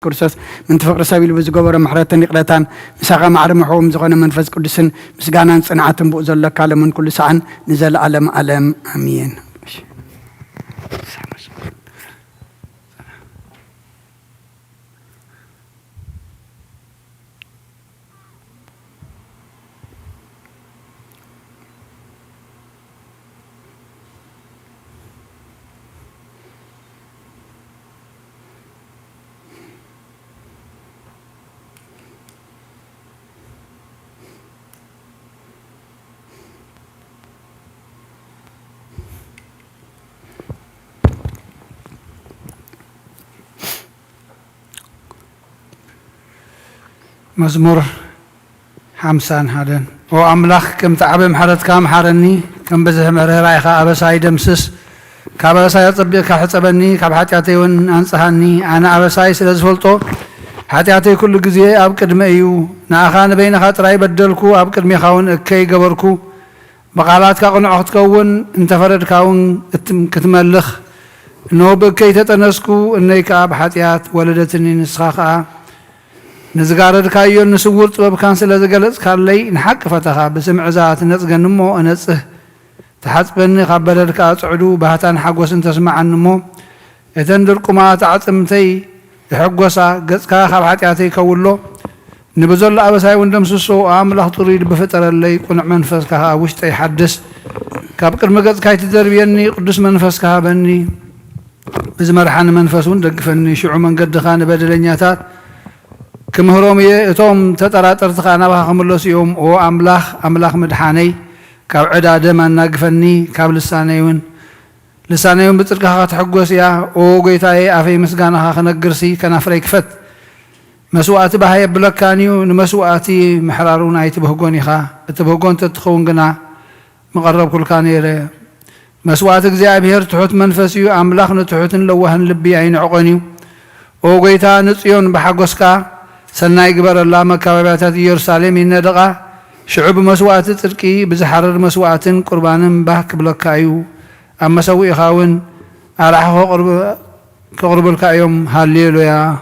ክርስቶስ من تفقر سبيل بزجبر محرتن يقلتان مساق معرم حوم زغنا منفس قدسن مسجانا صنعتن بؤزل لك على من كل سعن نزل علم آمين. مزمور 50 هذا هو أملاخ كم تعبم حرت كام حرني كم بزه مره رايخة أبساي دمسس كابساي طبي كحسبني كبحاتي ون أنصحني أنا أبساي سلزفلتو حاتي كل جزء أبكر مايو نأخان بين خاطري بدلكو أبكر ميخاون كي جبركو بقالات كأقن عهد كون أنت فرد كون كتملخ نوب كي تتنسكو إنك أبحاتيات ولدتني نسخة نزغارد كايو نسور طلب كانسل زغلص كاللي نحق فتها بسمع ذات نصغنمو انصه تحصبني خبرك اصعدو باهتان حغوسن تسمعنمو اتندرقما تعصمتي يحغوسا غصكا خبحاتياتي كولو نبزل ابساي وندمسسو املاح طريد بفطر لي قنع منفسكا وشتي حدث كابقر مغصكاي تدربيني قدس منفسكا بني بزمرحان منفسون دغفني شعو من قد خان بدلنياتات كمهرومي اتوم تطراطر تخانا بخملوس يوم او املاح مدحاني كاب عداده ما ناغفني كاب لسانيون بصدقها تحغوس يا او غيتاي افي مسغانا خنغرسي كنافري كفت مسوات بهاي بلكانيو نمسواتي محرارون ايت بهغونيخا اتبهغون تتخون غنا مقرب كل كانيره مسوات እግዚአብሔር ትሑት መንፈስዩ املاح نتحوتن لوهن لبي عين عقنيو او غيتا نصيون بحغوسكا سناي جبر الله مكاباتات يرسالم يندقا شعب مسوات تركي بزحرر مسوات قربان باك بلكايو اما سوي خاون اراحو قرب الكايوم هاليلويا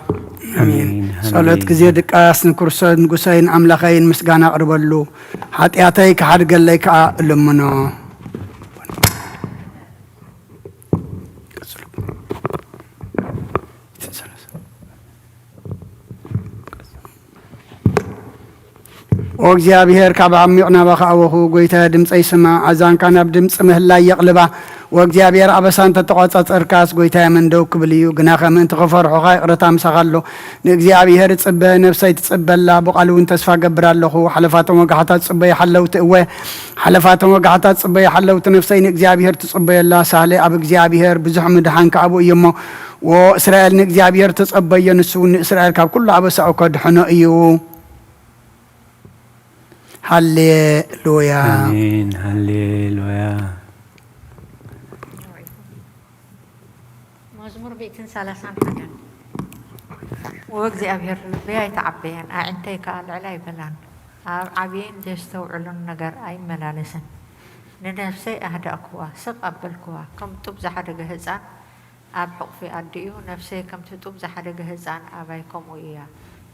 امين. صلاه كزي دقاس نكرسن نغسين املاخين مسغانا قربلو حطياتي كحدغليك لمنو وእግዚአብሔር ካብ ዓሚቕና በኻወኹ ጎይታ ድምፀ ይስማ ኣዛን ካን ኣብ ድምፀ ምህላይ የቕልባ ወእግዚአብሔር ኣበሳን ተተቆጻጸርካስ ጎይታ መንደው ክብል እዩ ግና ከም እንተ ከፈርሖኻ ይቕረታ ምሳኻሎ ንእግዚአብሔር ጽበ ነፍሰይ ትጽበላ ብቓልውን ተስፋ ገብራለኹ ሓለፋቶም ወጋሕታት ጽበይ ሓለውት እወ ሓለፋቶም ወጋሕታት ጽበይ ሓለውት ነፍሰይ ንእግዚአብሔር ትጽበየላ ሳለ ኣብ እግዚአብሔር ብዙሕ ምድሓን ከኣቡ እዩሞ ወእስራኤል ንእግዚአብሔር ተጸበየ ንሱ ንእስራኤል ካብ ኩሉ ኣበሳኡ ከድሕኖ እዩ هاليلويا امين. هاليلويا. مزمور بيتن سلاسان حاجة وእግዚአብሔር بياي تعبين انتي قال علي بلان عبين يستوعلون نجر اي ملالسن نفسي اهداكوا سقبلكوا كم تبز حدا هزان اب حقفي اديو نفسي كم تبز حدا هزان ابايكم ويا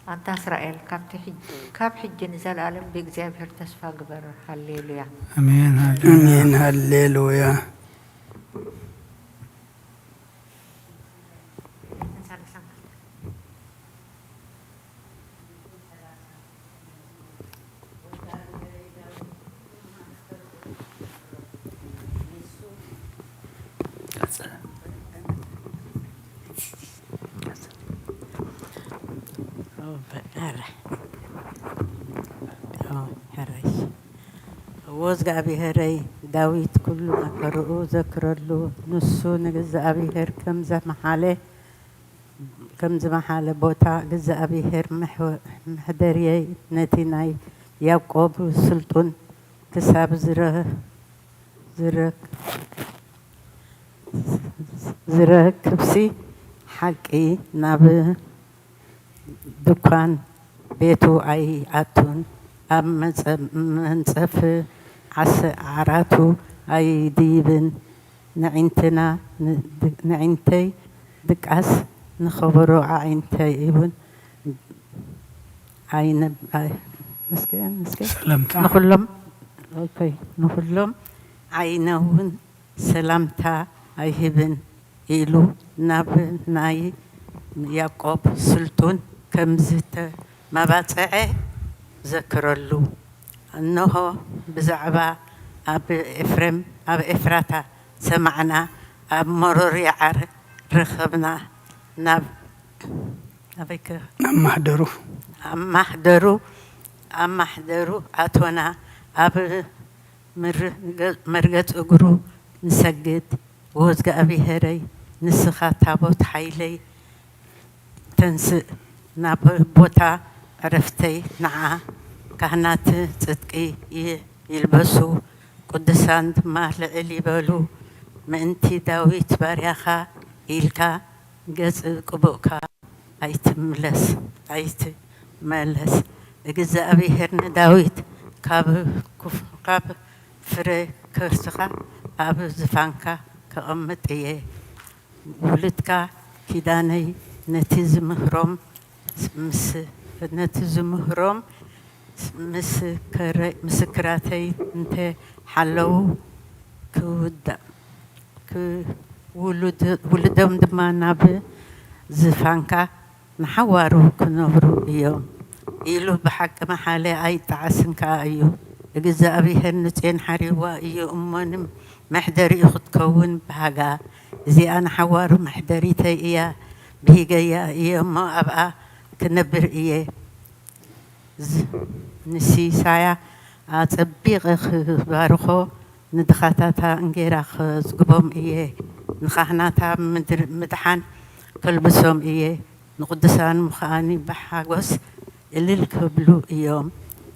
أنت إسرائيل كاب حج نزل عالم بإግዚአብሔር ተስፋ ግበር ሃሌሉያ አሜን አሜን ሃሌሉያ وእግዚአብሔረይ ዳዊት ኩሉ መከርኡ ዘክረሉ ንሱ ንእግዚአብሔር ከም ዝመሓለ ቦታ እግዚአብሔር ምሕደርየይ ነቲ ናይ ያዕቆብ ስልጡን ክሳብ ዝረክብሲ ሓቂ ናብ ድኳን ቤቱ ኣይኣቱን ኣብ መንጸፍ ዓራቱ ኣይድይብን ንዕንተይ ድቃስ نخبرو عينتي يبون عين مسكين سلامتا نخلهم اوكي نخلهم عينون سلامتا ايهبن إلو ناب ناي يعقوب سلطون كمزت ما باتعي ذكرلو انه بزعبا اب افرم اب افراتا سمعنا اب مرور يعر رخبنا ناب ابيك أما حضروا أتونا أب مرقت أجرو نسجد وزق أبي هري نسخة تابوت حيلي تنس ناب بوتا عرفتي نعا كهنات صدقي يلبسوا قدسان ما لعلي بالو ما انتي داويت باريخا إلكا جز قبوكا أيتملس أيتملس إجزاء أبي هرن داويت كاب فري كرسخا أب زفانكا كأمت إيه ولدكا كيداني نتيز مهرم نتيز مهرم مسكراتي انت حلو ولدهم دمانا بزفانكا نحوارو كنبرو اليوم إلو بحق محالي أي تعسنكا أيو إجزاء أبيهن نتين حريوا أيو أمانم محدري أخد كون بحقا زي أنا حوارو محدري تي إيا بيجا إيا ما أبقى كنبر إيا نسي سايا أتبيغ بارخو ندخاتاتا انجيراخ زقبهم إيا نخاهناتا مدحان كلبسهم إيا نقدسان مخاني بحاقوس اللي الكبلو يوم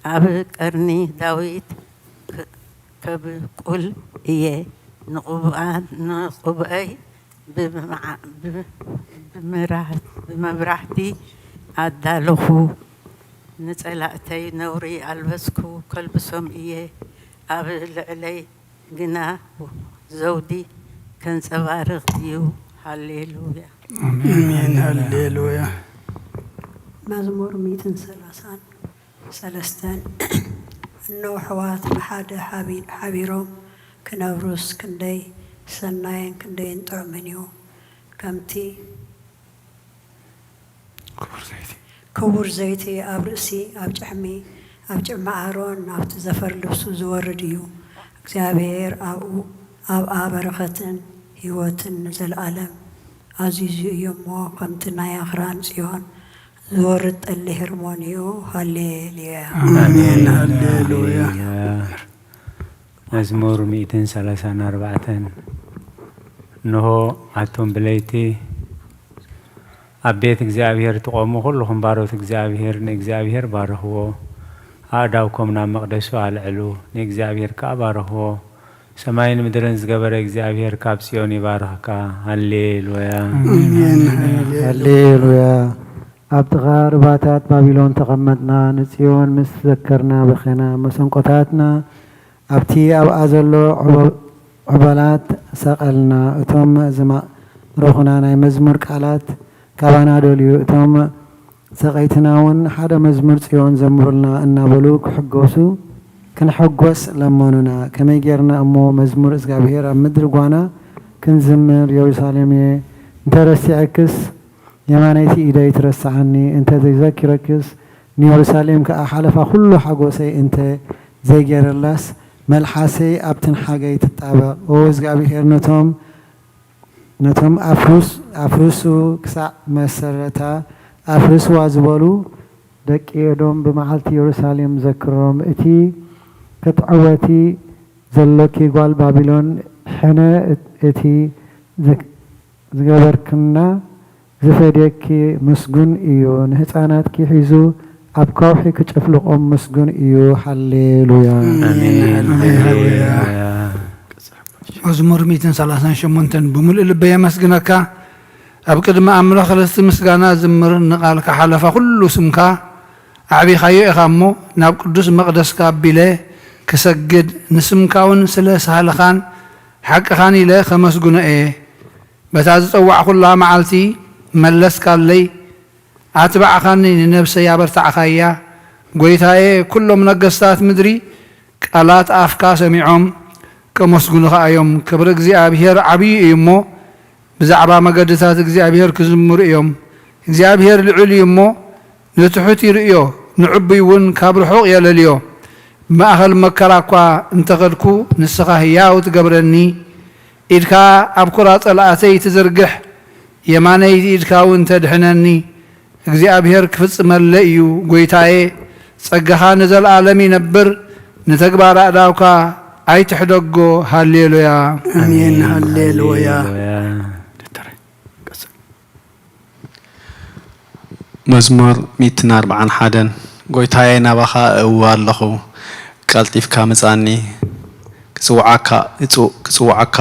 أب قرني داويت كبقول إيه نقبأي بمبرحتي عدالخو نتعلقتي نوري ألبسكو كلبسهم إيه أب لعلي جنا زودي كان سوارغ ديو هاليلويا آمين هاليلويا مزمور 133 إنه حوات بحد حبيروم كنبروس كندي سناين كندي انطعمنيو كمتي كور زيتي أبرسي أبجحمي أبجمع عارون أبتزفر لبسو زورديو እግዚአብሔር أب بركة هيوتن زل العالم عزيز يومو كمتنا يخران صيون زورت اللي هرمونيو هاليلويا آمين هاليلويا مزمور 134 نهو عتم بليتي أبيت እግዚአብሔር تقومو كلهم باروت እግዚአብሔር نእግዚአብሔር ባርህዎ አዳውኮም ናብ መቅደሱ አልዕሉ ንእግዚአብሔር ካባርህዎ ሰማይን ምድርን ዝገበረ እግዚአብሔር ካብ ጽዮን ይባርኽካ ሃሌሉያ ሃሌሉያ أبتغى رباطات بابلون تقمتنا نسيون مسذكرنا بخنا مسنقطاتنا أبتي أو أزلو عبالات سقلنا أتوم زما روحنا ناي مزمر كالات كابانا دوليو أتوم سقيتنا ون حدا مزمر سيون زمرلنا أن بلوك حقوسو كن حقوس لموننا كما يجرنا أمو مزمر إسقابير مدرقوانا كن زمر يروساليمي انترسي عكس يمانيتي إيدا يترسعني انت تذكركس نيروساليم كأحلفا كله حقوسي انت زي جير اللاس ملحاسي أبتن حاجة يتتابع وإسقابير نتوم أفروسو كسع مسرتا أفرس وازبالو دك يدوم بمحلت يروساليم ذكرهم اتي كتعواتي زلوكي قوال بابلون حنا اتي زغبركنا زفديكي مسجون ايو نهتانات كي حيزو ابكوحي كتشفلقهم مسجون ايو هاليلويا آمين هاليلويا مزمور 138 بملء لبيا مسجنكا أبكر ما أملا خلصت مسجانا زمر نقالك حلفا كل سمكا عبي خيو إخامو ناب قدس مقدس كابيلي كسجد نسمكاون سلس هالخان حق خاني له خمس جنا إيه بتعز توع كلها معلتي መለስካለይ ኣትባዕኻኒ ንነፍሰይ ኣበርታዕኻያ ጎይታዬ ኩሎም ነገስታት ምድሪ ቃላት ኣፍካ ሰሚዖም ከመስግኑኻ እዮም ክብሪ እግዚኣብሔር ዓብዪ እዩ እሞ ብዛዕባ መገድታት እግዚኣብሔር ክዝምሩ እዮም እግዚኣብሔር ልዑል እዩ እሞ ንትሑት ይርእዮ ንዕቡይ እውን ካብ ርሑቕ የለልዮ ብማእኸል መከራ እኳ እንተኸድኩ ንስኻ ህያው ትገብረኒ ኢድካ ኣብ ኩራ ጸላእተይ ትዝርግሕ የማነይ ኢድካ እውን ተድሕነኒ እግዚኣብሔር ክፍጽመለ እዩ ጎይታዬ ጸጋኻ ንዘለዓለም ይነብር ንተግባር ኣእዳውካ ኣይትሕደጎ ሃሌሉያ አሜን ሃሌሉያ መዝሙር 141 ጎይታዬ ናባኻ እውዋ ኣለኹ ቀልጢፍካ ምጻኒ ክጽዋዓካ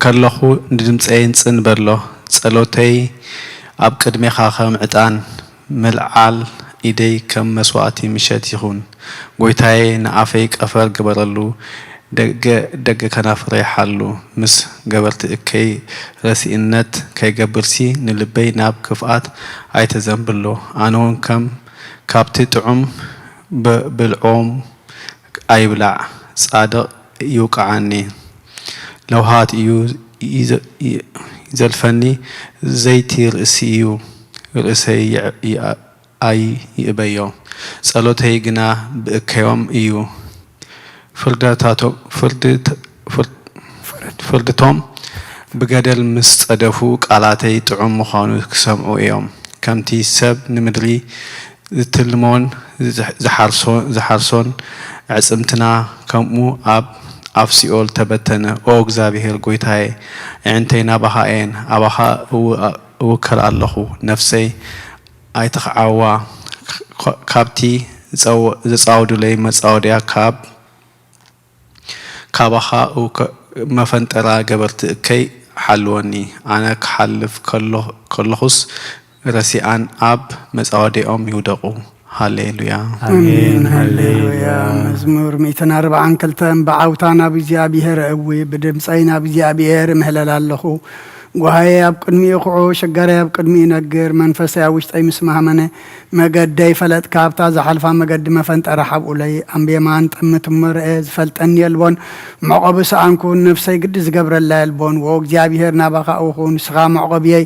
ከለኹ ንድምፀይ ንጽንበሎ ጸሎተይ ኣብ ቅድሜኻ ከም ዕጣን ምልዓል ኢደይ ከም መስዋዕቲ ምሸት ይኹን ጎይታዬ ንኣፈይ ቀፈር ግበረሉ ደገ ከናፍረይ ሓሉ ምስ ገበርቲ እከይ ረሲእነት ከይገብርሲ ንልበይ ናብ ክፍኣት ኣይተዘንብሎ ኣነ እውን ከም ካብቲ ጥዑም ብልዖም ኣይብላዕ ጻድቕ ይውቃዓኒ ለውሃት እዩ ዘልፈኒ ዘይቲ ርእሲ እዩ ርእሰይ ይእበዮ ጸሎተይ ግና ብእከዮም እዩ ፍርድቶም ብገደል ምስ ጸደፉ ቃላተይ ጥዑም ምዃኑ ክሰምዑ እዮም ከምቲ ሰብ ንምድሪ ዝትልሞን ዝሓርሶን ዕጽምትና ከምኡ ኣብ ሲኦል ተበተነ ኦ እግዚአብሔር ጎይታዬ ዕንተይ ናባኻ እየን ኣባኻ እውከል ኣለኹ ነፍሰይ ኣይትኽዓዋ ካብቲ ዘጻውዱለይ መጻወድያ ካባኻ መፈንጠራ ገበርቲ እከይ ሓልወኒ ኣነ ክሓልፍ ከለኹስ ረሲኣን ኣብ መጻወዲኦም ይውደቑ ሃሌሉያ አሜን ሃሌሉያ መዝሙር 142 በዓውታ ናብ እግዚአብሔር እዊ ብድምፀይ ናብ እግዚአብሔር ምህለል ኣለኹ ጓሃዬ ኣብ ቅድሚ ይኹዑ ሸጋራይ ኣብ ቅድሚ ይነግር መንፈሰይ ኣብ ውሽጠይ ምስማህመነ መገደይ ፈለጥ ካብታ ዝሓልፋ መገዲ መፈንጠረ ሓብኡለይ ኣንብየማን ጥምት ምርአ ዝፈልጠኒ የልቦን መዕቆቢ ሰኣንኩን ነፍሰይ ግዲ ዝገብረላ የልቦን ወ እግዚኣብሔር ናባኻ እኹን ስኻ መዕቆብየይ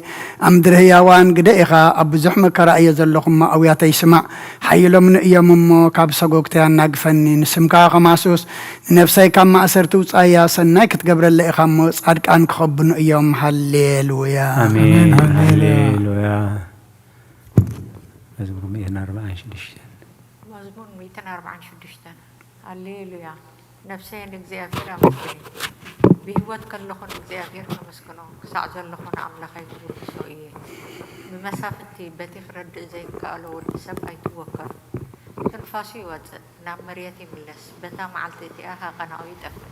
ኣብ ምድሪ ህያዋን ግደ ኢኻ ኣብ ብዙሕ መከራ እየ ዘለኹ ኣውያተይ ስማዕ ሓይሎም ንእዮም እሞ ካብ ሰጎግተያ እናግፈኒ ንስምካ ኸማሱስ ንነፍሰይ ካብ ማእሰርቲ ውፃእያ ሰናይ ክትገብረላ ኢኻ እሞ ጻድቃን ክኸብኑ እዮም ሃሌሉያ አሜን ሃሌሉያ መዝሙር 146 መዝሙር 146 ሃሌሉያ ነፍሰይ ንእግዚአብሔር ኣመስግኒ ብህይወት ከለኹን እግዚአብሔር ከመስግኖ ክሳዕ ዘለኹን ኣምላኸይ ክውድሶ እየ ብመሳፍንቲ በቲ ክረድእ ዘይከኣሎ ወዲ ሰብ ኣይትወከሉ ትንፋሱ ይወፅእ ናብ መሬት ይምለስ በታ መዓልቲ እቲኣ ሃቐናኡ ይጠፍእ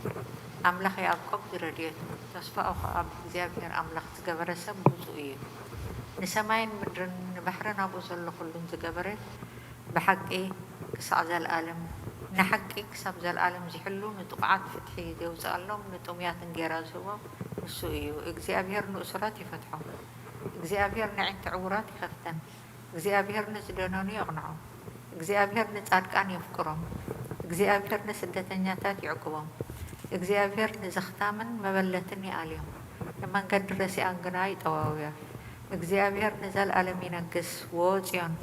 ኣምላኸይ ኣብ ቆብ ዝረድየቱ ተስፋኡ ከዓ ብእግዚአብሔር ኣምላኽ ዝገበረ ሰብ ብፁእ እዩ ንሰማይን ምድርን ንባሕርን ኣብኡ ዘሎ ኩሉን ዝገበረ ብሓቂ ክሳዕ ዘለኣለም ንሓቂ ክሳብ ዘለኣለም ዝሕሉ ንጥቑዓት ፍትሒ ዘውፅኣሎም ንጡምያት እንጌራ ዝህቦም ንሱ እዩ እግዚአብሔር ንእሱራት ይፈትሖም እግዚአብሔር ንዕንቲ ዕውራት ይኸፍተን እግዚአብሔር ንዝደነኑ የቕንዖም እግዚአብሔር ንጻድቃን የፍቅሮም እግዚአብሔር ንስደተኛታት ይዕቅቦም እግዚአብሔር ንዘኽታምን መበለትን ይኣልዮም ንመንገዲ ረሲኣን ግና ይጠዋውያ እግዚአብሔር ንዘለኣለም ይነግስ ወ ጽዮን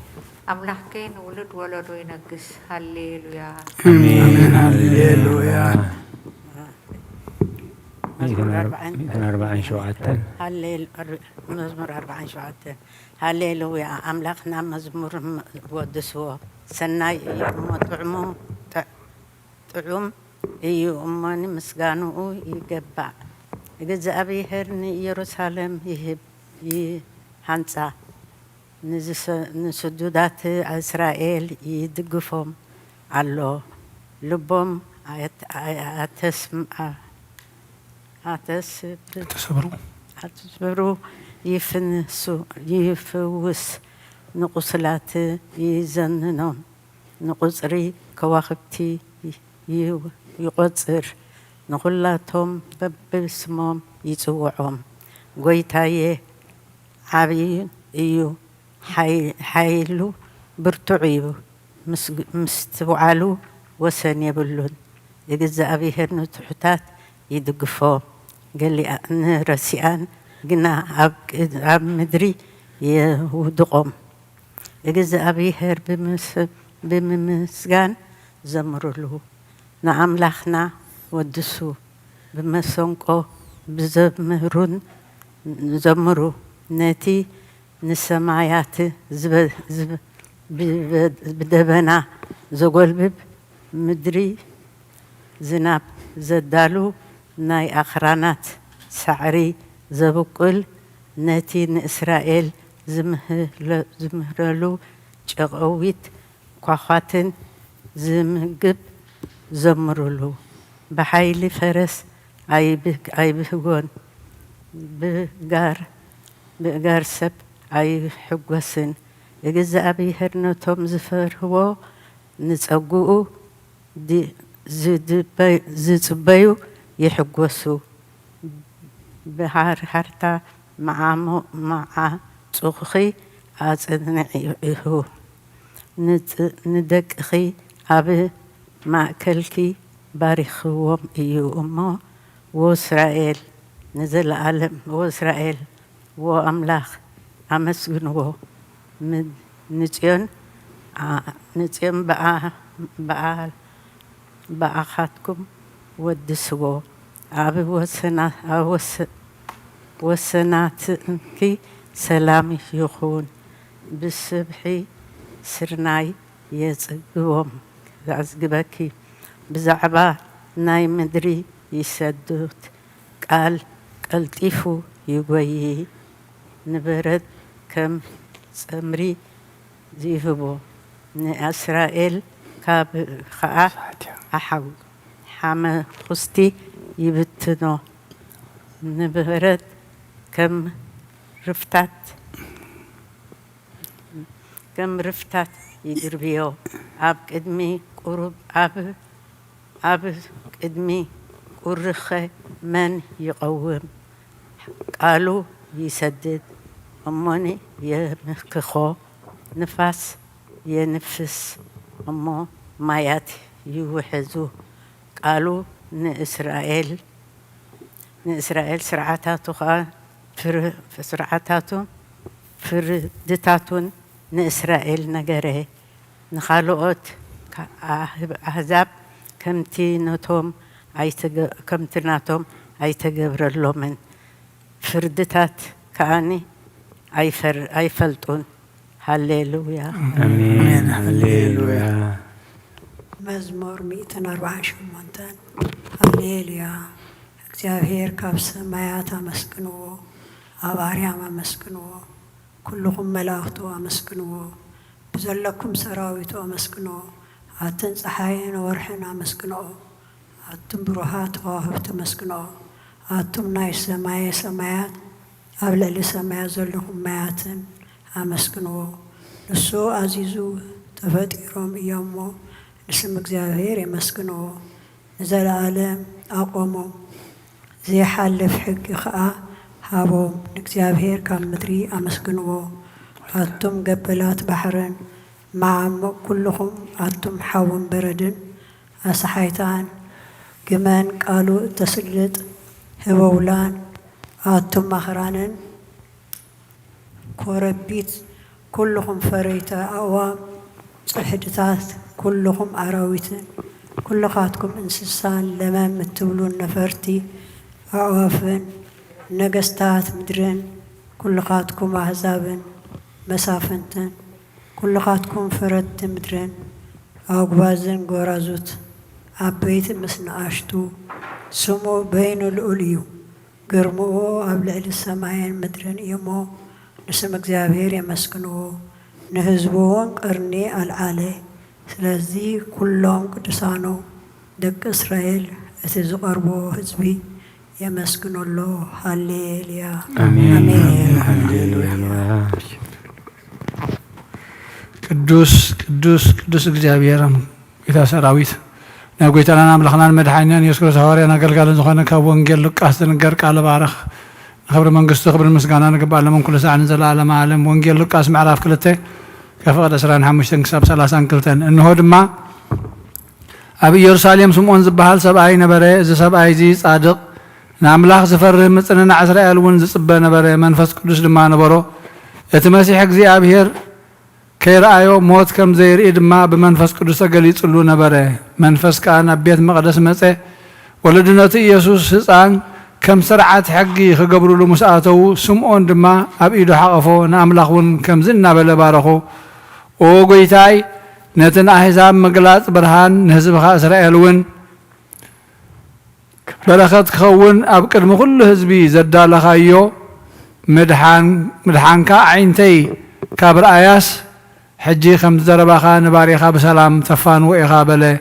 ኣምላኽከይ ንውልድ ወለዶ ይነግስ ሃሌሉያ አሜን ሃሌሉያ መዝሙር 47 ሃሌሉያ ኣምላኽና መዝሙር ወድስዎ ሰናይ እዩ እሞ ጥዑም እዩ እሞኒ ምስጋንኡ ይገባእ እግዚአብሔር ንኢየሩሳሌም ይህብ ይሃንፃ ንስዱዳት እስራኤል ይድግፎም ኣሎ ልቦም ኣተስብሩ ይፍውስ ንቁስላት ይዘንኖም ንቁፅሪ ከዋኽብቲ ይቆፅር ንኹላቶም በብስሞም ይጽውዖም ጎይታዬ عبي إيو حيلو برتعيو مستوعلو وسن يبلون يجزا أبي هرنو تحتات يدقفو قال لي نرسيان قلنا عب مدري يودقهم يجزا أبي هر بمسجان زمروا له نعم لخنا ودسو بمسونكو بزمرون زمروا نتي نسمعيات بدبنا زغلبب مدري زناب زدالو ناي أخرانات سعري زبقل نتي إسرائيل زمهرلو جغويت كوخاتن زمقب زمرلو بحيل فرس أي بهجون بقار سب أي حقوسن يجزا أبي هرنتهم زفر هو نتسقو دي زتبيو يحقوسو بحار حرتا مع تخي أصنعيه ندك خي أبي مأكلكي بارخوهم إيو أمه وإسرائيل نزل عالم وإسرائيل وأملاخ أمسجنوه نتيون بقى خاتكم ودسوه أبي وسناتكي سلامي يخون بالسبحي سرناي يزقوهم زعزقبكي بزعبا ناي مدري يسدوت قال قلطيفو يقوي نبرد كم سمري زيفبو إسرائيل كاب خاء أحو حما خستي يبتنو نبرد كم رفتات يقربيو أب قدمي قرب أب قدمي قرخة من يقوم قالوا يسدد أموني يمكخو نفس ينفس أمو مايات يوحزو قالوا نإسرائيل سرعتاتو في سرعتاتو فردتاتون نإسرائيل نجري نخالوت أحزاب كمتي نتوم كمتناتهم أيتجبر اللومن فردتات كأني أيفلتون هللويا آمين هللويا مزمور 148 هللويا እግዚአብሔር ካብ ሰማያት አመስግንዎ ኣብ ኣርያም አመስግንዎ ኩልኩም መላእክቱ አመስግንዎ ብዘለኩም ሰራዊቱ አመስግንዎ ኣትን ፀሓይን ወርሕን አመስግንዎ ኣቱም ብሩሃት ከዋክብቲ አመስግንዎ ኣቱም ናይ ሰማያት ኣብ ልዕሊ ሰማያት ዘለኹም ማያትን አመስግንዎ ንሱ ኣዚዙ ተፈጢሮም እዮሞ ንስም እግዚአብሔር የመስግንዎ ንዘለዓለም ኣቆሞም زيحلف حق خاء هابوم نكزابهير كان مدري أمسكنوه أتم قبلات بحرن مع كلهم أتم حاوم بردن أصحيتان كمان قالوا تسلط هبولان أتم مخرانن كوربيت كلهم فريتا أوام صحدتات كلهم أراويتن كل خاتكم إنسان لما متولون نفرتي أعوافن نجستات مدرن كل خاتكم أحزابن مسافنتن كل خاتكم فرد مدرن أقبازن غرازوت أبيت مسن أشتو سمو بين الأوليو قرمو أبلع السماين مدرن يمو نسم እግዚአብሔር يمسكنو نهزبون قرني العالي سلازي كلهم قدسانو دق إسرائيل أتزقربو حزبي يمسكن الله هللويا آمين هللويا ቅዱስ እግዚአብሔር ጌታ ሰራዊት ናይ ጎይታናን ኣምላኽናን መድሓኒናን ኢየሱስ ክርስቶስ ሃዋርያን ኣገልጋልን ዝኾነ ካብ ወንጌል ሉቃስ ዝንገር ቃል ባረኽ خبر منقصته خبر المسقانا نقبل لهم كل ساعة نزل على معلم وانجيل لقاس معراف كلته كفقد أسران حمشتن كساب سلاسان كلتن إنه دما أبي يرساليم سمعون زبهال سبعي نبرة إذا سبعي زي صادق نعملاخ زفر مثلنا عزرائيل ونز صبا نبرة منفس قدس دما نبرو اتمسيح زي أبيهر كيرأيو موت كم زير إدما بمنفس قدس قليت له نبرة منفس كان بيت مقدس مسه ولدنتي يسوس حصان كم سرعت حقي خقبروا له مساعته سمعون دما أبيدو حقفو نعملاخون كم زنا بلبارخو وقويتاي نتن أحزاب مقلات برهان نهزبها إسرائيل ون بلخت خون أبكر مغل هزبي زدا لخايو مدحان كا عينتي كابر آياس حجي خمس درباخا نباريخا بسلام تفان وإخابله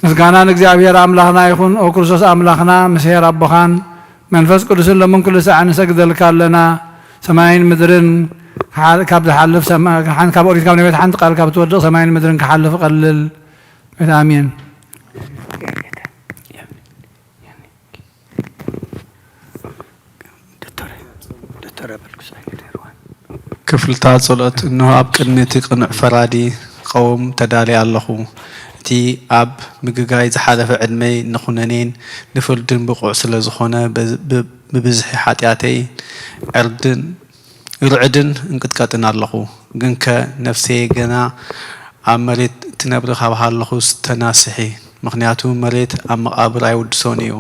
مسقانا نقزابير أملاخنا يخون أو كرسوس أملاخنا مسير أبخان منفس قدس لمن كل ساعة نسجد لنا سماين مدرن كابد حلف سما حن كابوريت كابن بيت حن قال كابت ودق سماين مدرن كحلف قلل آمين ክፍልታት ጸሎት እንሆ ኣብ ቅድሚት ቅንዕ ፈራዲ ቀውም ተዳልያ ኣለኹ እቲ ኣብ ምግጋይ ዝሓለፈ ዕድመይ ንኹነኔን ንፍርድን ብቑዕ ስለ ዝኾነ ብብዝሒ ሓጢኣተይ ርዕድን እንቅጥቀጥን ኣለኹ ግን ከ ነፍሰይ ገና ኣብ መሬት ትነብሪ ካብ ሃለኹ ዝተናስሒ ምክንያቱ መሬት ኣብ መቃብር ኣይውድሶን እዩ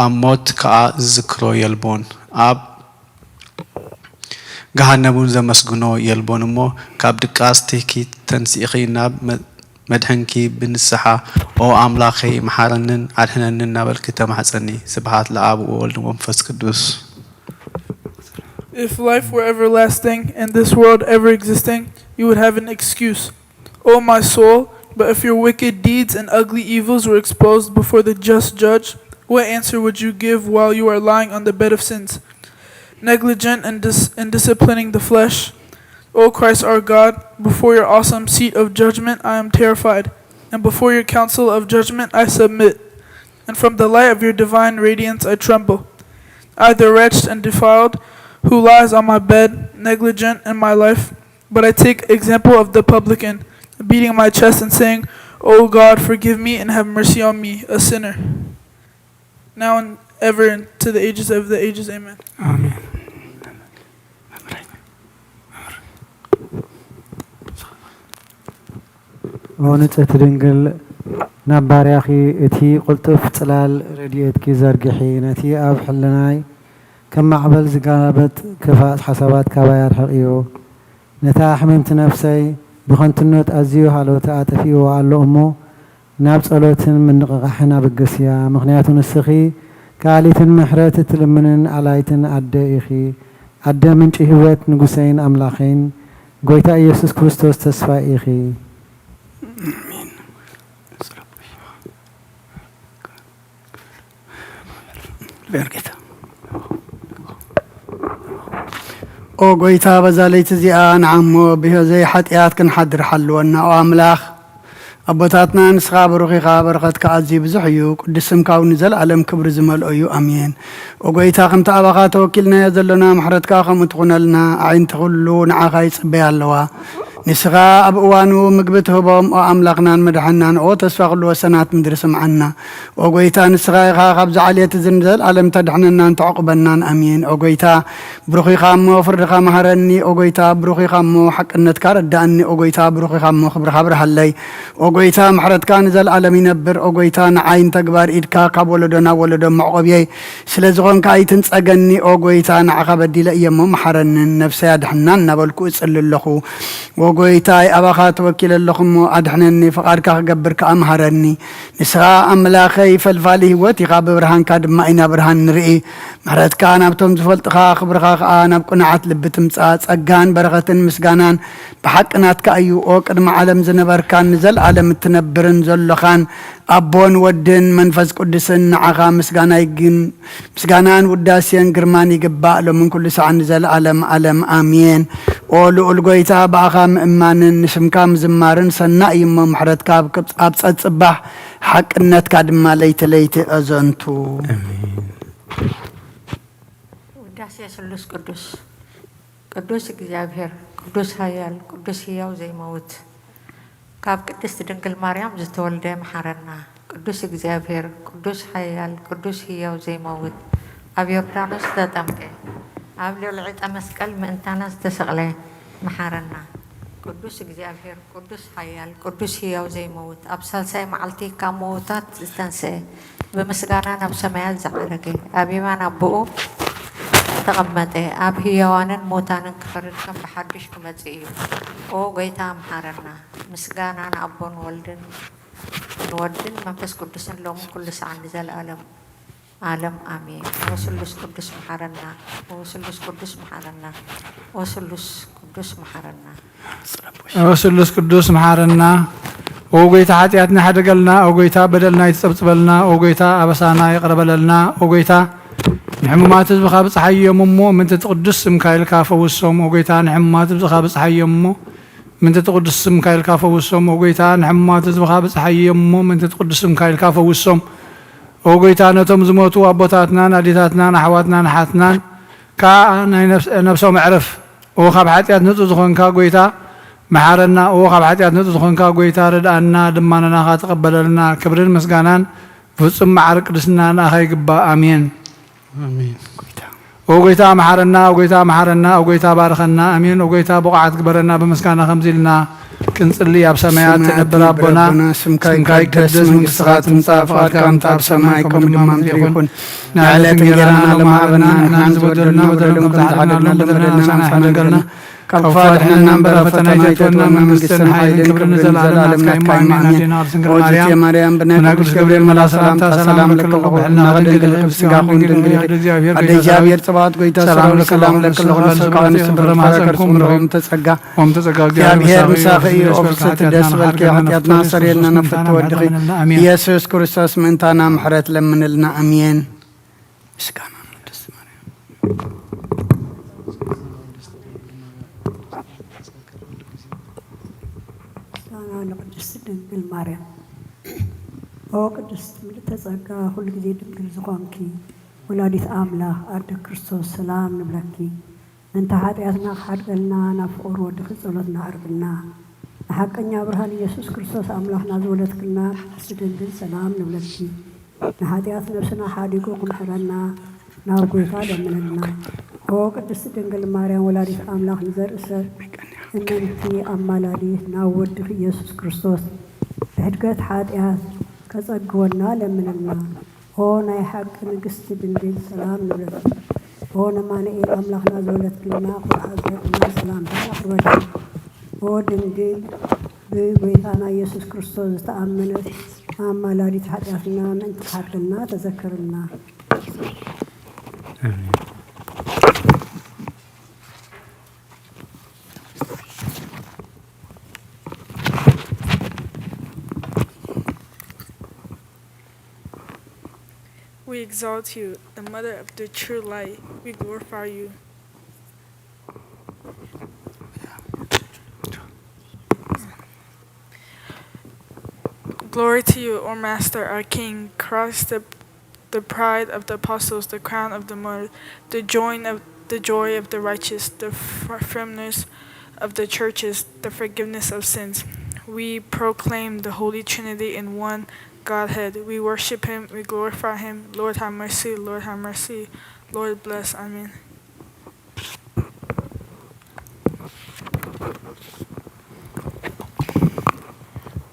ኣብ ሞት ከዓ ዝዝክሮ የልቦን ኣብ ገሃነቡን ዘመስግኖ የልቦን እሞ ካብ ድቃስ ትኪት ተንሲኺ ናብ መድሕንኪ ብንስሓ ኦ ኣምላኸይ መሓረንን ኣድሕነንን ናበልክ ተማሕፀኒ ስብሓት ለኣብ ወወልድ ወመንፈስ ቅዱስ If life were everlasting and this world ever existing, you would have an excuse. O my soul, but if your wicked deeds and ugly evils were exposed before the just judge, what answer would you give while you are lying on the bed of sins? Negligent and disciplining the flesh. O Christ our God, before your awesome seat of judgment I am terrified, and before your council of judgment I submit, and from the light of your divine radiance I tremble. I the wretched and defiled, who lies on my bed, negligent in my life, but I take example of the publican, beating my chest and saying, O God, forgive me and have mercy on me, a sinner. Now and ever and to the ages of the ages, amen. Amen. ونጽት ድንግል ናባርያኺ እቲ ቁልጥፍ ጽላል ረድኤትኪ ዘርግሒ ነቲ ኣብ ሕልናይ ከም ማዕበል ዝጋበት ክፋት ሓሳባት ካባይ ኣርሕቕዮ ነታ ሕመምቲ ነፍሰይ ብኸንትነት ኣዝዩ ሃለወታ ኣጠፊዎ ኣሎ እሞ ናብ ጸሎትን ምንቕቓሕን ኣበገስያ ምኽንያቱ ንስኺ ካሊትን ምሕረት እትልምንን ኣላይትን ኣደ ኢኺ ኣደ ምንጪ ህይወት ንጉሰይን ኣምላኸይን ጎይታ ኢየሱስ ክርስቶስ ተስፋ ኢኺ بركته او قويتا بزاليت زيان عمو بهزي حتيات كنحضر حلونا او املاخ أبوتاتنا نسخا بروخي خابرقت كعزي بزحيو قدسم كاو نزل علم كبر زمل أيو أمين وقويتا خمتا أبقا توكلنا يزلنا محرتكا خمتقنا لنا عين تخلو نعاقاي صبي اللوا نسخا أبوانو مقبتهبهم أو أملاقنا مدحنان أو تسفاقلو سنات مدرس معنا وقويتا نسخا إخا خبز علية زنزل علم تدحننا تعقبنا أمين وقويتا بروخي خامو فرخا مهرني وقويتا بروخي خامو حق النتكار الداني وقويتا بروخي خامو خبر خبر حلي وقويتا محرت كان زل عالم ينبر وقويتا نعين تكبر إدكا كاب ولدنا ولدنا معقبيي سلزغون كايتن تساقني وقويتا نعقب الدي لأيام محرن نفسي أدحنان نبالكو اسأل اللخو وقويتا أباخا توكيل اللخم أدحنني فقار كاقبر كأمهرني نسغا أملاخي فالفالي واتي غاب برهان كاد ما إنا برهان نرئي محرت كان أبتم زفلت خبر أنا بقناعات لبتم تساقان برغة مسقانان بحقنات كأيو أوكد معلم زنبر كان نزل عالم التنبرن زلخان أبون ودن منفذ قدسن عغا مسقانان وداسيان قرماني قباء من كل ساعة نزل عالم آمين أولو القويتا بأغا مئمان نشمكام زمارن سنة يمم محرد كاب أبسط صباح حق النت كاد ما ليت أزنتو آمين يا سلوس قدوس قدوس እግዚአብሔር ቅዱስ ኃያል ቅዱስ ሕያው ዘይመውት ካብ ቅድስት ድንግል ማርያም ዝተወልደ መሐረና ቅዱስ እግዚአብሔር ቅዱስ ኃያል ቅዱስ ሕያው ዘይመውት ኣብ ዮርዳኖስ ተጠምቀ ኣብ ልዕሊ ዕፀ መስቀል ምእንታና ዝተሰቕለ መሐረና ቅዱስ እግዚአብሔር ቅዱስ ኃያል ቅዱስ ሕያው ዘይመውት ኣብ ሳልሳይ መዓልቲ ካብ ሞታት ዝተንስአ በምስጋና ናብ ሰማያት ዝዓረገ ኣብ የማን ኣቦኡ ተቐመጠ ኣብ ሕያዋንን ሞታንን ክፈርድ ከም ብሓድሽ ክመጽእ እዩ ኦ ጎይታ መሐረና ምስጋና ንኣቦን ወልድን ንወድን መንፈስ ቅዱስን ሎምን ኩሉ ሰዓት ንዘለኣለም ዓለም አሜን። ወስሉስ ቅዱስ መሐረና ወስሉስ ቅዱስ መሐረና ወስሉስ ቅዱስ መሐረና ወስሉስ ቅዱስ መሐረና ኦ ጎይታ ኃጢአትና ሓደገልና ኦ ጎይታ በደልና ይትጸብጽበልና ኦ ጎይታ አበሳና ይቅረበለልና ኦ ጎይታ ንሕሙማት ህዝብኻ ብፀሓዮም እሞ ምንተ ቅዱስ ስምካ ኢልካ ፈውሶም ኦ ጎይታ ንሕሙማት ህዝብኻ ብፀሓዮም እሞ ምንተ ቅዱስ ስምካ ኢልካ ፈውሶም ኦ ጎይታ ንሕሙማት ህዝብኻ ብፀሓዮም እሞ ምንተ ቅዱስ ስምካ ኢልካ ፈውሶም ኦ ጎይታ ነቶም ዝሞቱ ኣቦታትናን ኣዴታትናን ኣሕዋትናን ሓትናን ከዓ ናይ ነብሶም ዕረፍ ኦ ካብ ሓጢአት ንጹህ ዝኾንካ ጎይታ መሐረና ኦ ካብ ሓጢአት ንጹህ ዝኾንካ ጎይታ ረድኣና ድማንናኻ ተቐበለልና ክብርን ምስጋናን ፍጹም መዓር ቅድስና ንኣኻ ይግባእ አሜን አሜን ኦ ጎይታ መሐረና ኦ ጎይታ መሐረና ኦ ጎይታ ባርከና አሜን ኦ ጎይታ ብቕዓት ግበረና በምስጋና ከምዚልና ክንጽሊ ኣብ ሰማያት ትነብር ኣቦና ስምካ ይቀደስ መንግሥትኻ ትምጻእ ፍቓድካ ከምቲ ኣብ ሰማይ ከምኡ ድማ ምድሪ ይኹን ንዕለት እንጀራና ለማሃበና ንሕናን ዝበደሉና በደሎም ከም ዝሓደግና በደለና ኣይሓደገልና ካብ ፋድሕና እምበር ፈተና ይተወና መንግሥትን ሓይልን ክብርን ዘለዓለም ናትካ ኢማን ኦዝቴ ማርያም ብናቅዱስ ገብርኤል መልአክ ሰላምታ ሰላም ለክለኹ ብሕልና ድንግል ብስጋኹን ድንግል ኣደ እግዚአብሔር ጽባኦት ጎይታ ሰላም ለክለኹ ነስካንስ ብረማሰከርኩም ርሆም ተጸጋ እግዚአብሔር ምሳኺ እዩ ኦብስት ደስ በልኪ ኃጢአትና ሰሬልና ነፍት ወድኺ ኢየሱስ ክርስቶስ ምእንታና ምሕረት ለምንልና አሜን ምስጋና ቅድስት ማርያም ቅድስት ድንግል ማርያም ኦ ቅድስት ምልዕተ ጸጋ ሁሉ ጊዜ ድንግል ዝኾንኪ ወላዲት ኣምላኽ ኣደ ክርስቶስ ሰላም ንብለኪ እንተ ኃጢአትና ክሓድገልና ናብ ፍቑር ወድኺ ጸሎትና ኣርግና ንሓቀኛ ብርሃን ኢየሱስ ክርስቶስ ኣምላኽና ዝወለድክልና ቅድስት ድንግል ሰላም ንብለኪ ንኃጢአት ነብስና ሓዲጉ ክምሕረና ናብ ጎይታ ለምነልና ኦ ቅድስት ድንግል ማርያም ወላዲት ኣምላኽ ንዘርኢ ሰብ እመንቲ ኣማላዲት ናብ ወድኺ ኢየሱስ ክርስቶስ ብሕድገት ኃጢአት ከጸግወና ለምንልና ኦ ናይ ሓቂ ንግስቲ ድንግል ሰላም ንብለኪ ኦ ነማንኤል ኣምላኽና ዘወለድክልና ኩርዓዘና ሰላምታ ኣቕርበልና ኦ ድንግል ብጎይታና ኢየሱስ ክርስቶስ ዝተኣመነት ኣማላዲት ኃጢአትና ምእንቲ ክሓድገና ተዘክርና We exalt you, the mother of the true light. We glorify you. Glory to you, O Master, our King, Christ, the pride of the apostles, the crown of the martyrs, the joy of the righteous, the firmness of the churches, the forgiveness of sins. We proclaim the Holy Trinity in one Godhead. We worship him, we glorify him. Lord have mercy, Lord have mercy. Lord bless, amen.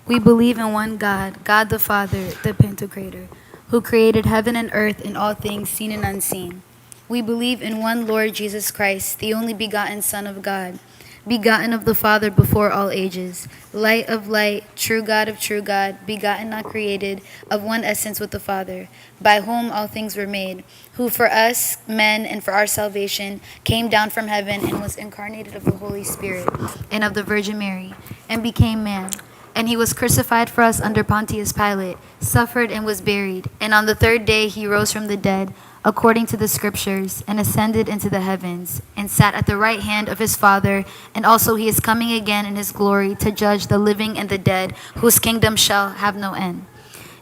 We believe in one God, God the Father, the Pantocrator, who created heaven and earth and all things seen and unseen. We believe in one Lord Jesus Christ, the only begotten Son of God, begotten of the Father before all ages, light of light, true God of true God, begotten not created, of one essence with the Father, by whom all things were made, who for us, men, and for our salvation, came down from heaven and was incarnated of the Holy Spirit and of the Virgin Mary, and became man. And he was crucified for us under Pontius Pilate, suffered and was buried, and on the third day he rose from the dead, according to the scriptures, and ascended into the heavens, and sat at the right hand of his Father, and also he is coming again in his glory to judge the living and the dead, whose kingdom shall have no end.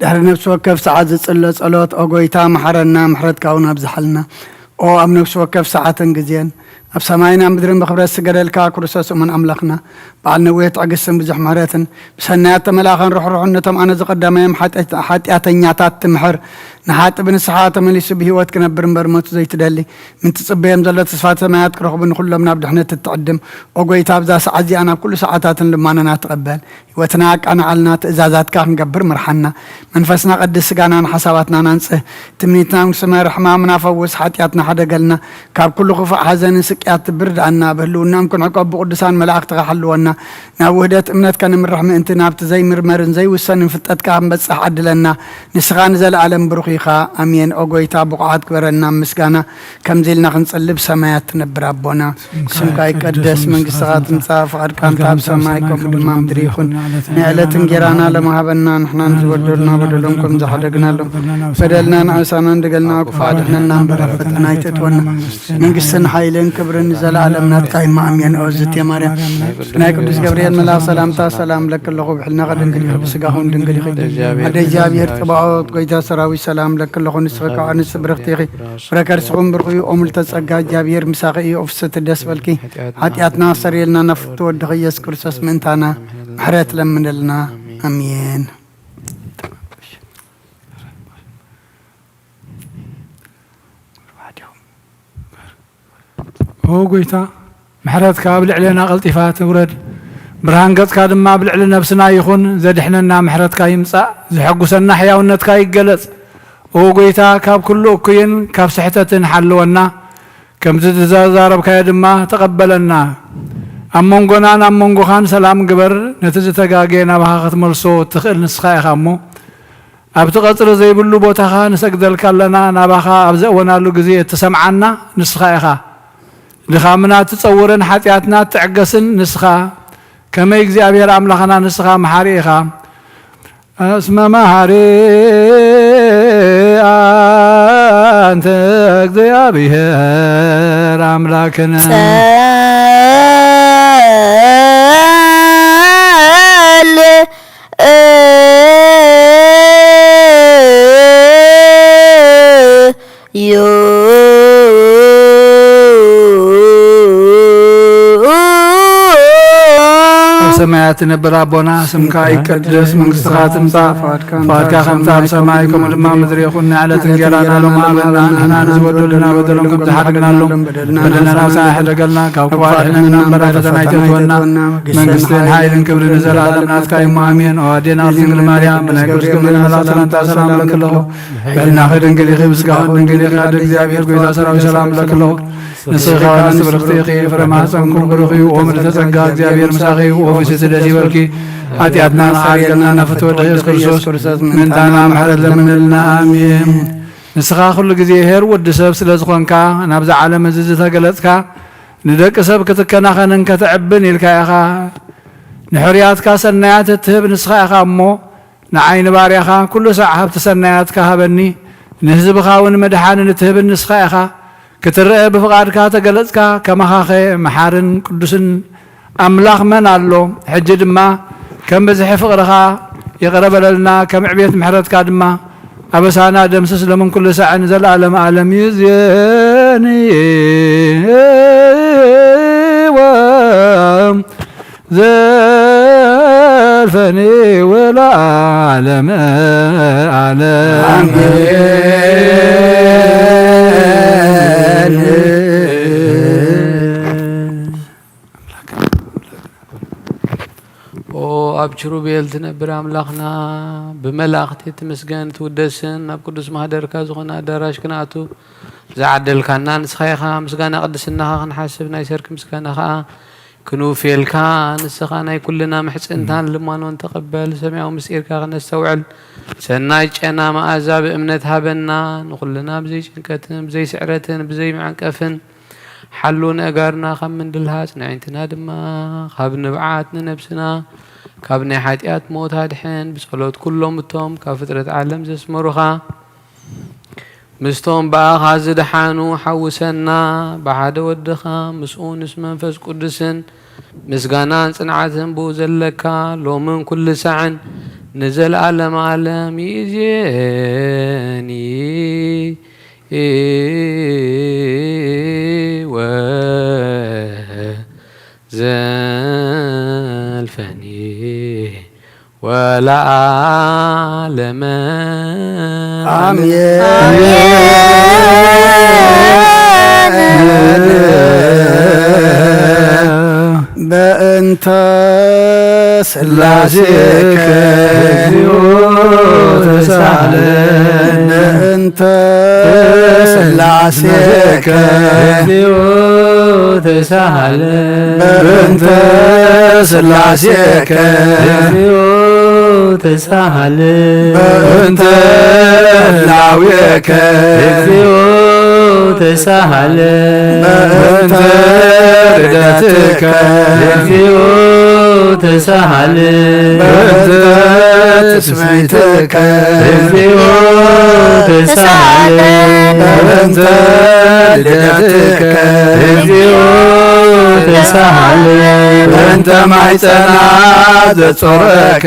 دحر نفس وكف ساعات زصلو ጸሎት أغويتا محرنا محرت كاونا بزحلنا أو أم نفس وكف ساعات انجزين أب سماينا مدرن بخبرت سجدلك كرسوس من أملخنا بعد نويت عقسم بزح محرتن بسنات ملاخن روح نتم أنا زقدامهم حتى أتنياتات تمحر نحات بن الصحات مليس بهوت كنبر برموت زي تدلي من تصبيهم زلت صفات سمايات كروح بن كلهم نابد حنا تتقدم أقوي تابزا سعزي أنا بكل ساعات لما أنا نتقبل وتناك أنا علنا إزازات كان نقبر مرحنا منفسنا قد سجانا حساباتنا ننسى تمنيتنا ونسمى رحمة منا فوز حتياتنا حدا قالنا كاب كل خفاء حزن سكيات برد عنا بهلونا ممكن عقب قدسان ملاك تغحلونا ناوهدت امنت كان من رحمة انت نابت زي مرمرن زي وسن فتت كام بس حد لنا نسخان زل عالم بروخيخا امين اوغويتا بقعات كبرنا مسكانا كم زلنا نصلب سمايات نبر ربنا سمكاي قدس من قصات نصاف اركان تاب سمايكم دما مدريخون نعلت انجرانا لما هبنا نحن نزودنا بدلكم زحدقنا لهم بدلنا نعسانا دقلنا كفادنا نمبر فتنا يتتونا من قصن حيلين كبرن زل عالمنا تقايم ما امين اوزت يا مريم ناي قدس جبريل ملا سلامتا سلام لك الله بحلنا غدن قلي بسقاهون دنقلي هذا جابير تبعوت قيتا سراوي سلام لك الله نسخك عن السبرختيخي بركر سقوم برقي أمل تسقى جابير مساقي أفسد الدس بالكي حتياتنا سريلنا نفتو دغيس كرسس من تانا حرات لمن لنا أمين هو قويتا محرتك بالعلينا غلطيفات ورد برهان قدك ما بالعلن نفسنا يخون زدحنا محرتك يمصا زحقسنا حياونتك يقلص او قويتا كاب كله كين كاب صحتتن حلونا كم تزاربك يدما تقبلنا امونغونا امونغو خان سلام قبر نتزتقاقينا بهاخت ملسو تخيل نسخاي خامو ابتقطر زي بلو بوتاخا نسقدلك لنا ناباخا ابزقونا له غزي تسمعنا نسخايخا لخامنا تصورن حتياتنا تعقسن نسخا كما እግዚአብሔር አምላክና ንስኻ መሐሪ ኢኻ እስመ መሐሪ አንተ እግዚአብሔር አምላክና سمعت نبرا بونا سمكا يقدس منغستها تمصا فاتكا خمسا بسمايكم لما مدري يخون على تنجرانا لما عملنا نحنا نزودلنا بدلكم تحرقنا لهم بدلنا نفسا حدقلنا كوكوالحنا من أمبرا فتنايتتونا منغستين حايلن كبر نزل على ناسكا يمامين وادينا أرسنجل مريم بنايكوشكم من الله سلام لك الله بلنا خيرن قليخي بسكاهن قليخي عدد زيابير قويتا سراوي سلام لك الله نسخة ونسبر اختيقي فرما حسنكم بروخي ومر تسقى زيابير مساخي وفي ستدسي بالكي اتياتنا نخارجلنا نفتو دغيس كرسوس من تانا محرد لمن لنا آمين نسخة كل جزي هير ود سب سلازخونكا نابز عالم زز تقلتكا ندق سب كتكنا خنن كتعبن الكايخا نحرياتكا سنيات تهب نسخة اخا امو نعين باريخا كل ساعة بتسنياتكا هبني نهزبخا ونمدحان نتهب النسخة اخا كترأى بفقادك تقلتك كما خاخي محارن قدسن أملاخ من الله حجد ما كم بزح فقرها يقرب لنا كم عبيت محرتك دما أبسانا دمسس لمن كل ساعة نزل عالم عالم يزيني زلفني ولا عالم عالم أبشروا بيلتنبر أملاخنا بملاختي تمسجن تودسن أب قدس مهدر كازغنا دراش كناتو زعدل كانان سخيخا مسجنا قدسنا خن حاسبنا يسرك مسجنا خا كنو في الكان السخانة كلنا محس انتان لما نتقبل سمعوا مسير كان نستوعل سنايج أنا ما أزاب أمنتها بنا نقولنا بزي شنكتن بزي سعرتن بزي معنكفن حلون أجارنا خم من دلهاس نعينتنا دما خابن بعاتنا نفسنا كابني حياتيات موت هادحين بصلوت كلهم بتوم كفترة عالم زسمروها مستوم بقى خازد حانو حوسنا بعد ودخا مسؤون اسم منفس قدسن مسقانان صنعتهم بوزلكا لو من كل سعن نزل عالم عالم يجيني وزلفني ولا عالم بأنت سلاسك تسعلن بأنت سلاسك تسعلن بأنت سلاسك تسعلن بأنت لاويك تسعلن بأنت ردتك تسعلن بأنت تسميتك تسعلن بأنت لدتك تسعلن بأنت معتنا ذكرك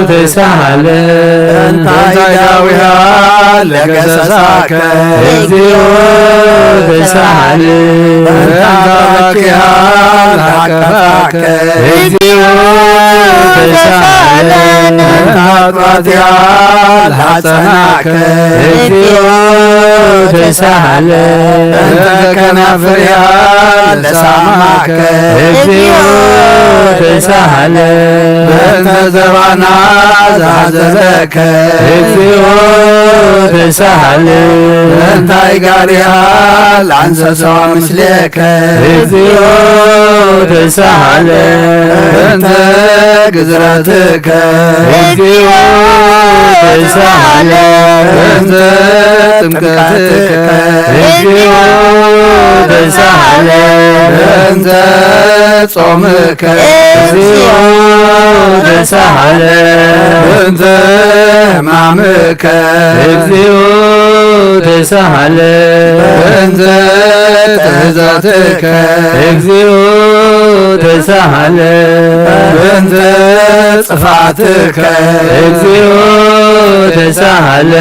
تسعلن أنت يداويها لقصصك تسعلن أنت بكيها لحكفك تسعلن أنت أطراتها لحسنك تسعلن أنت كنافرها لسامك تسعلن أنت زبانا زعزلك تسعلن أنت إيقاريها العنسى سوا مثلك تسعلن أنت قدرتك تسعلن أنت تمكتك تسعلن أنت صومك تسعلن أنت همامك تسعلن أنت تهزاتك تسعلن أنت صفاتك تسعلن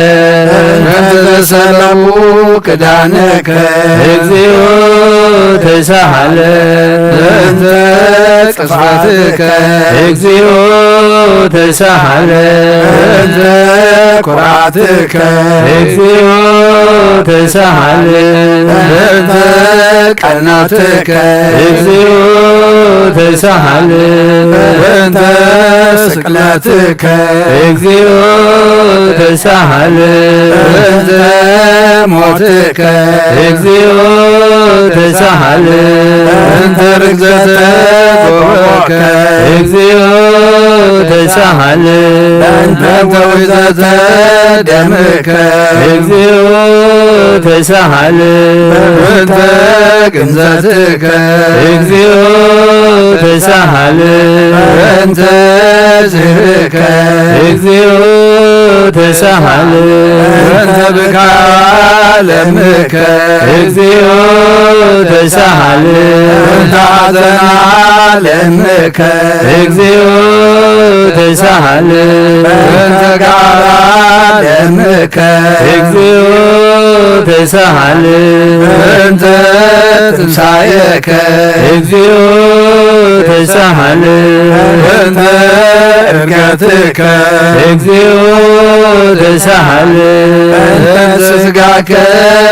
أنت تسلموا كدانك تسعلن أنت صفاتك تسعلن أنت كراتك تسعلن أنت قناتك تسعلن أنت سكلاتك تسعلن أنت موتك تسعلن أنت رجزتك وبوك تسعلن أنت وزت دمك تسعلن أنت كنزتك تسعلن أنت زهرك تسعلن أنت بك عالمك تسعلن أنت عزن عالمك تسعلن أنت قال عالمك تسعلن أنت تمسايك تسعلن أنت إرقاتك تسعلن أنت سسقاك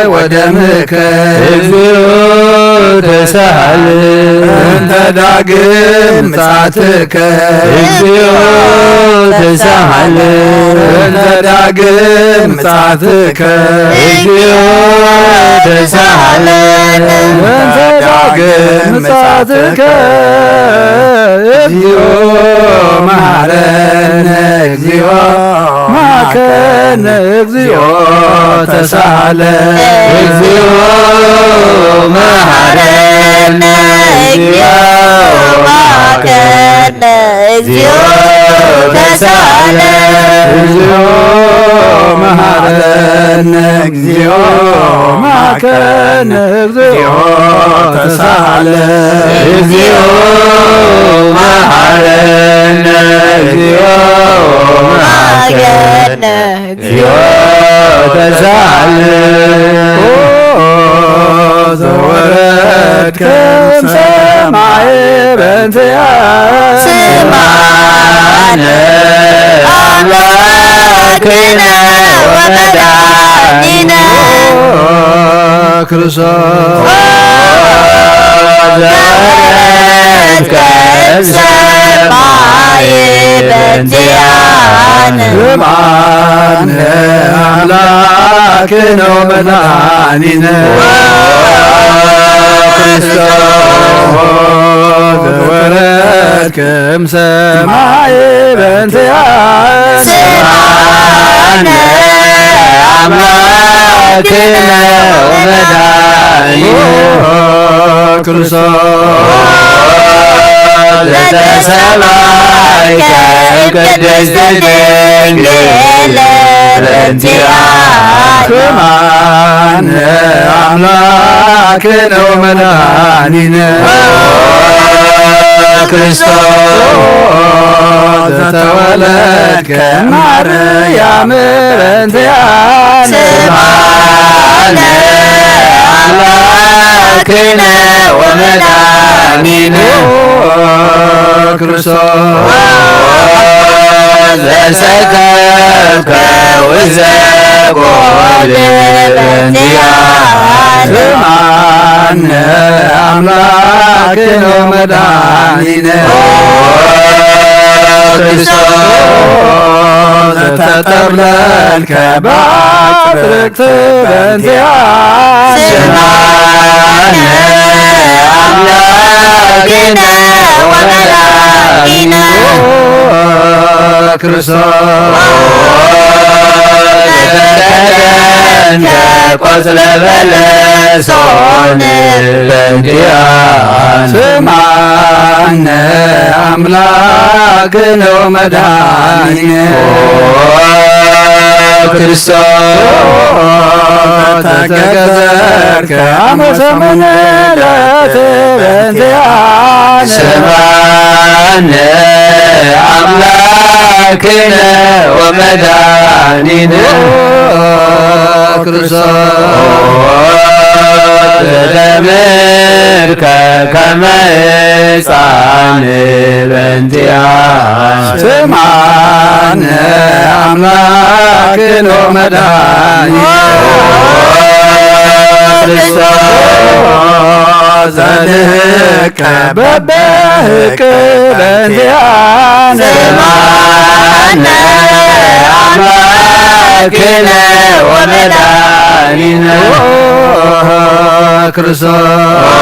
ودمك تسعلن أنت داقم مساتك تسعلن أنت داقم مساتك تسعلن أنت داقم مساتك እግዚኦ መሐረነ እግዚኦ ማከነ እግዚኦ ተሳለ እግዚኦ መሐረነ እግዚኦ ማከነ እግዚኦ ተሳለ እግዚኦ መሐረነ እግዚኦ ማከነ እግዚኦ ተሳለ እግዚኦ መሐረነ እግዚኦ ክርስቶስ ከሰማይ በእንቲአነ ስምዓነ አምላክነ ወመድኃኒነ ክርስቶስ ዘወረድክም ሰማይ በእንቲአነ ስምዓነ አምላክነ ወመድኃኒነ ክርስቶስ ዘተሰማይከ ቅድስት ድንግል በእንቲአነ ስምዓነ አምላክነ ወመድኃኒነ ክርስቶስ ዘተወለድከ ማርያም በእንቲአነ ስምዓነ አምላክነ ወመድኃኒነ ክርስቶስ ዘሰከብከ ወዘቆል በእንቲአነ ስምዓነ አምላክነ ወመድኃኒነ ክርስቶስ ዘተጠቅለልከ በአጽርቅት በእንቲአነ ስምዓነ አምላክነ ወመድኃኒነ ክርስቶስ ዘተከደንከ ቆጽለ በለሶን በእንቲአነ ስምዓነ አምላክነ ወመድኃኒነ ክርስቶስ ተገዘርከ አመሰመነ ለት በእንቲአነ ስምዓነ አምላክነ ወመድኃኒነ ክርስቶስ ዘደምርከ ከመ ሕፃን በእንቲአነ ስምዓነ አምላክነ ወመድኃኒነ ክርስቶስ ዘድህከ በበህቅ በእንቲአነ ስምዓነ አምላክነ ወመድኃኒነ ክርስቶስ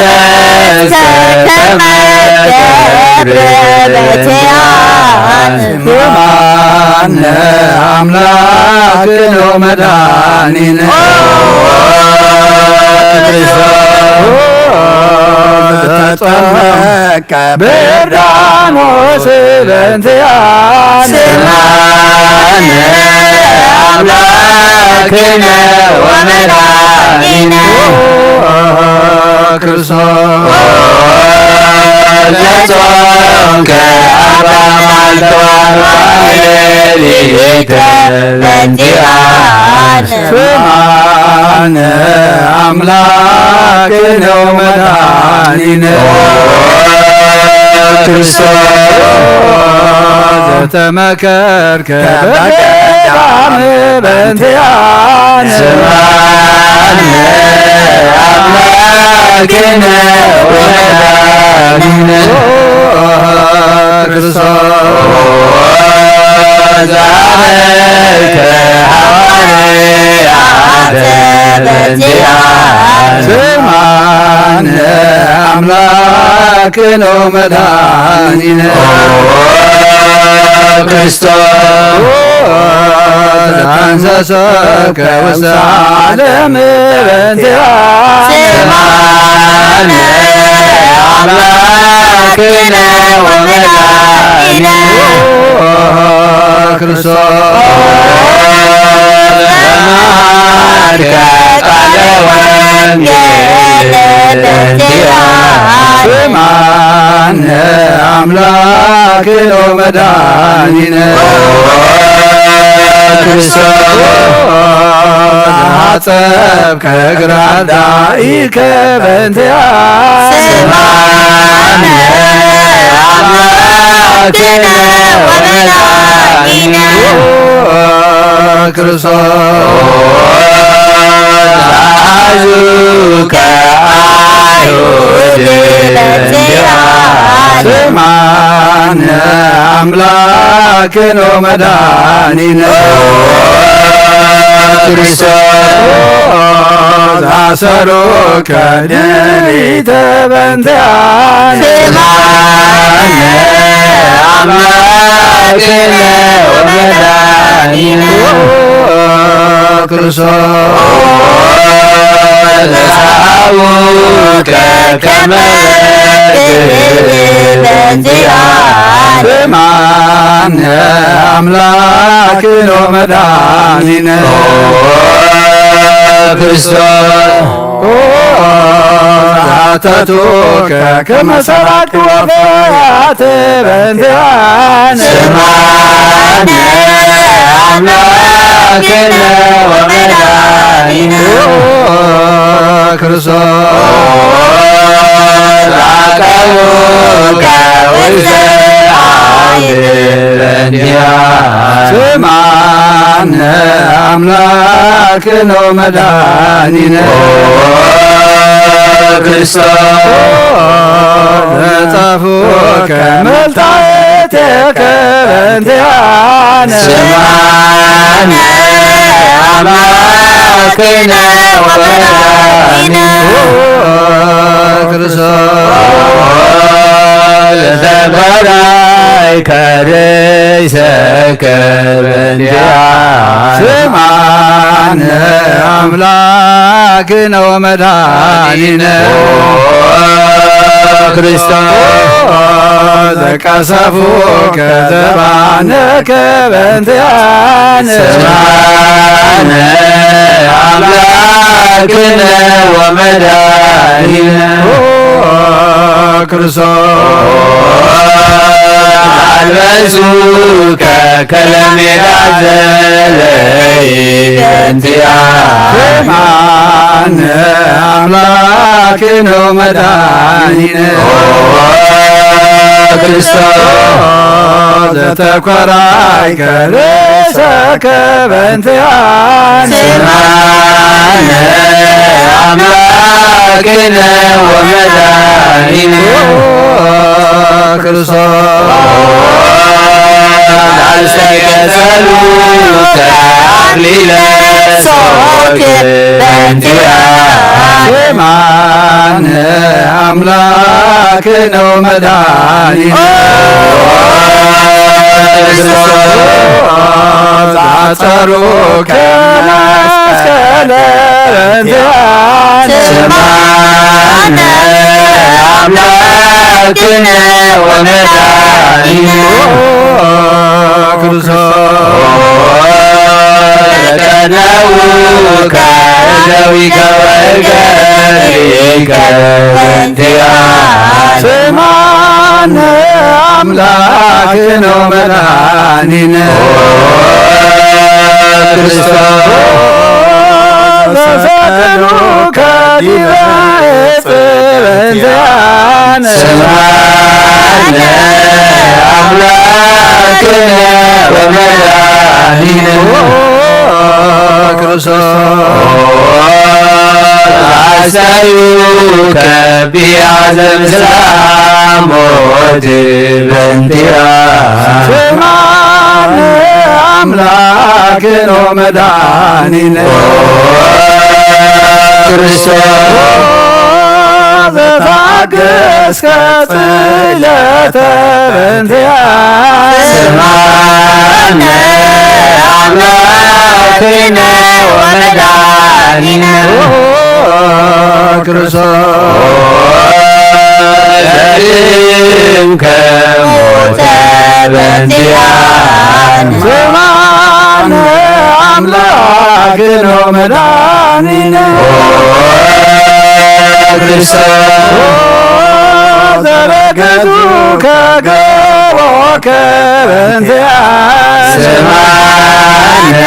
ዘታዘዝከ ከመ ገብረ በእንቲአነ ስምዓነ አምላክነ ወመድኃኒነ ክርስቶስ ተጠመቀ በዮርዳኖስ በእንቲአነ ስምዓነ አምላክነ ወመድኃኒነ ክርስቶስ ዘጾምከ አርባ መዓልተ ወአርባ ሌሊተ በእንቲአነ ስምዓነ አምላክነ ወመድኃኒነ ክርስቶስ ዘተመከርከ በገዳም በእንቲአነ ስምዓነ አምላክነ ወመድኃኒነ ክርስቶስ ዘአመልከ ሐዋርያተ በእንቲአነ ስምዓነ አምላክነ ወመድኃኒነ ክርስቶስ ዘአንሰሰከ ውስተ ዓለም በእንቲአነ ስምዓነ አምላክነ ወመድኃኒነ ክርስቶስ ዘማርከ ቃለ ወንጌል በእንቲአነ ስምዓነ አምላክነ ወመድኃኒነ ክርስቶስ አጸብከ እግረ አርዳኢከ በእንቲአነ ስምዓነ አምላክነ ወመድኃኒነ ክርስቶስ عزوك أيود بنتيان سمعنا أملاك ومداننا كريستوس عسروك دليت بنتيان سمعنا أملاكنا ومداننا كريستوس عزوك كما بنتيان سمعنا أملاك ومداننا كريستوس عتتك كما سرت وفيات بنتيان سمعنا أملاكنا ومداننا كريستوس عقبك وزعل بنتيان سمعنا أملاك ومداننا كريستوس طفوك ملتعتك بنتيان سمعنا أملاكنا ومداننا كريستوس تبارك ليسك بنتيان سمعنا أملاكنا ومداننا كريستوس كسفوك زبانك بنتيان سمعنا أملاكنا ومداننا كريستوس ألبسوك كلام العزلي بنتيان سمعنا أملاكنا ومداننا كريستوس تكرايك ليسك بنتيان سمعنا أملاكنا ومداننا كريستوس عرسك سلوك أقليل صوت بنتيان سمعنا أملاكنا ومداننا عطروك مسكن بنتيان سمعنا أملاكنا ومداننا تناوك ذويك وقريك بنتيان سمعنا أملاكنا ومداننا كريستوس سكنوك ديوانك بنتيان سمعنا أملاكنا ومداننا عسيوك بعزم سلام موت بنتيان سمعنا أملاكنا ومداننا كريستوس فاقس كطيلة بنتيان سمعنا أملاكنا ومداننا كريستوس موت بنتيان سمعنا أملاكنا ومداننا كريستوس ركضوك قوك بنتيان سمعنا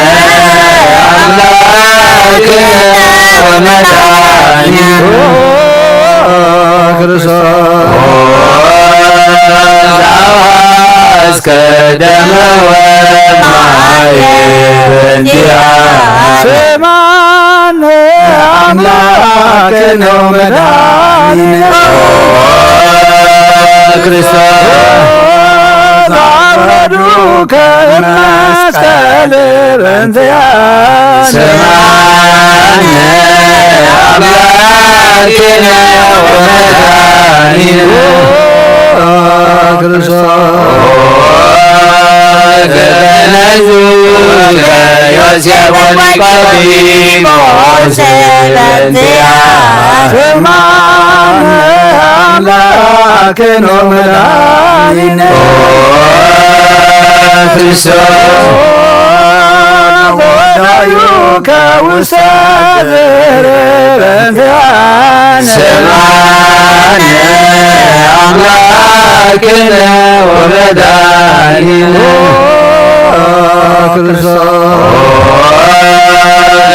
أملاكنا ومداننا كريستوس كدم ومعي بنتيان سمعنا አምላክነ ወመድኃኒነ ክርስቶስ ዛረዱ ከመስቀል በእንቲአነ ሰማዕነ አምላክነ ወመድኃኒነ ገነዙ ዮሴፍ ወኒቆዲሞስ በእንቲአነ ሰማዕነ አምላክነ ወመድኃኒነ ክርስቶስ ወዳዩ ከውስተ ምድር በእንቲአነ ሰማዕነ አምላክነ ወመድኃኒነ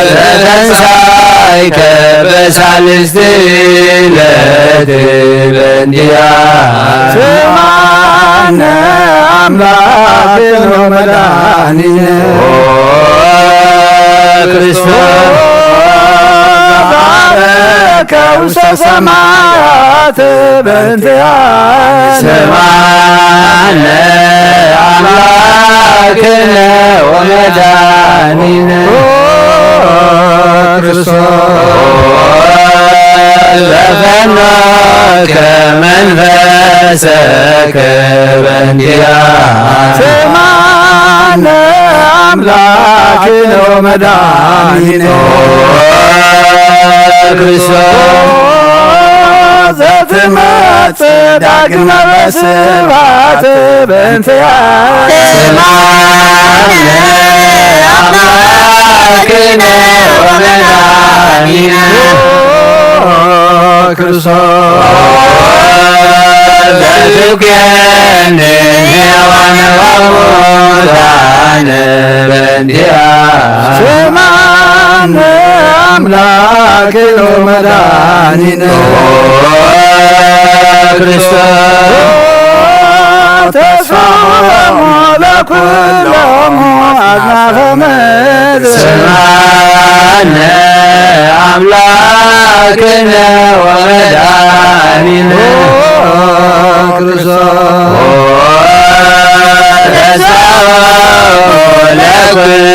ዘተንሣእከ በሳልስት ዕለት በእንቲአነ ሰማዕነ አምላክነ ወመድኃኒነ ክርስቶስ ባረከ ውስተ ሰማያት በእንቲአነ ሰማዕነ አምላክነ ወመድኃኒነ ዘፈኖከ መንፈሰከ በእንቲአነ ሰማዕነ አምላክነ ወመድኃኒነ ክርስቶስ ዘትመጽእ ዳግመ በስብሐት በእንቲአነ ሰማዕነ አምላክነ ወመድኃኒነ ዘትገነን ሕያዋነ ወሙታነ በእንቲአነ ሰማዕነ አምላክነ ወመድኃኒነ ክርስቶስ ተስፋሙ ለኵሎሙ አጽናፈ ምድር ሰማዕነ አምላክነ ወመድኃኒነ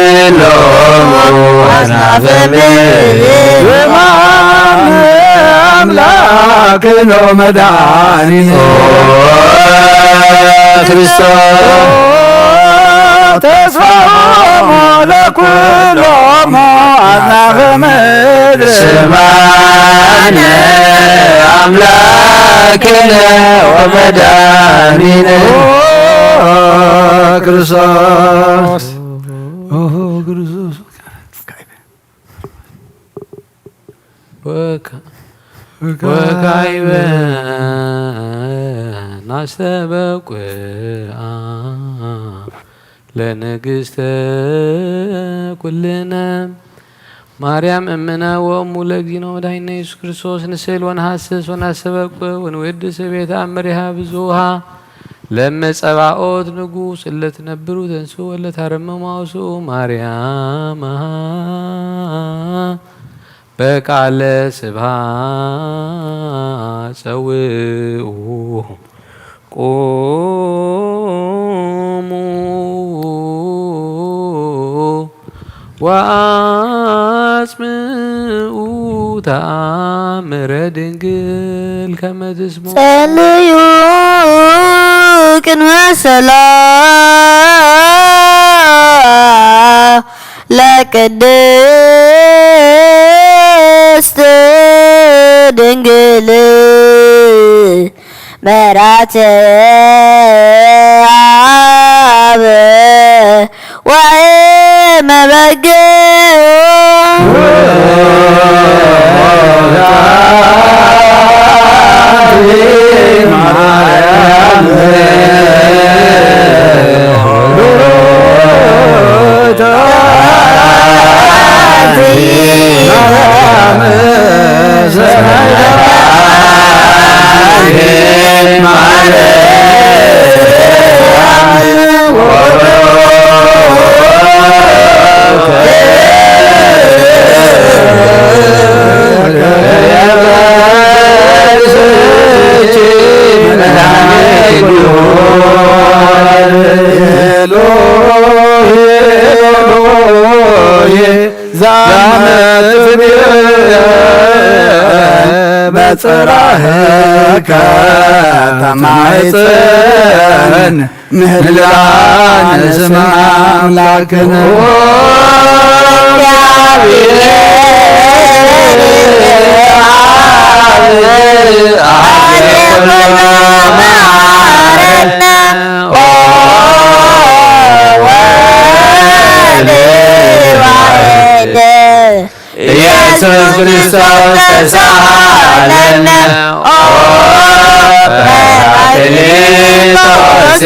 ለኵሎሙ አጽናፈ ምድር ሰማዕነ አምላክነ ወመድኃኒነ ክርስቶስ ተስፋሙ ለኵሎሙ አጽናፈ ምድር ሰማዕነ አምላክነ ወመድኃኒነ ክርስቶስ ወካዕበ ናስተበቁዓ ለንግሥተ ኩልነ ማርያም እምነ ወእሙ ለእግዚእነ ወመድኃኒነ ኢየሱስ ክርስቶስ ንስእል ወነሐስስ ወናስተበቁዕ ወንወድስ ቤተ አምሪሃ ብዙሃ ለመጸባኦት ንጉሥ እለትነብሩ ተንሥኡ ወለታረምሙ አውስኡ ማርያም በቃለ ስብሐት ጸውዑ ቁሙ ወአጽምዑ ተአምረ ድንግል ከመ ትስምዑ ጸልዩ ቅድመ ሰላም ለቅድስት ድንግል መራተ አብ ወእመ ዛመት በጽራህከ ተማይፀን ምህላን ስም አምላክነ ኢየሱስ ክርስቶስ ተሳሃለነ ጰራቅሊጦስ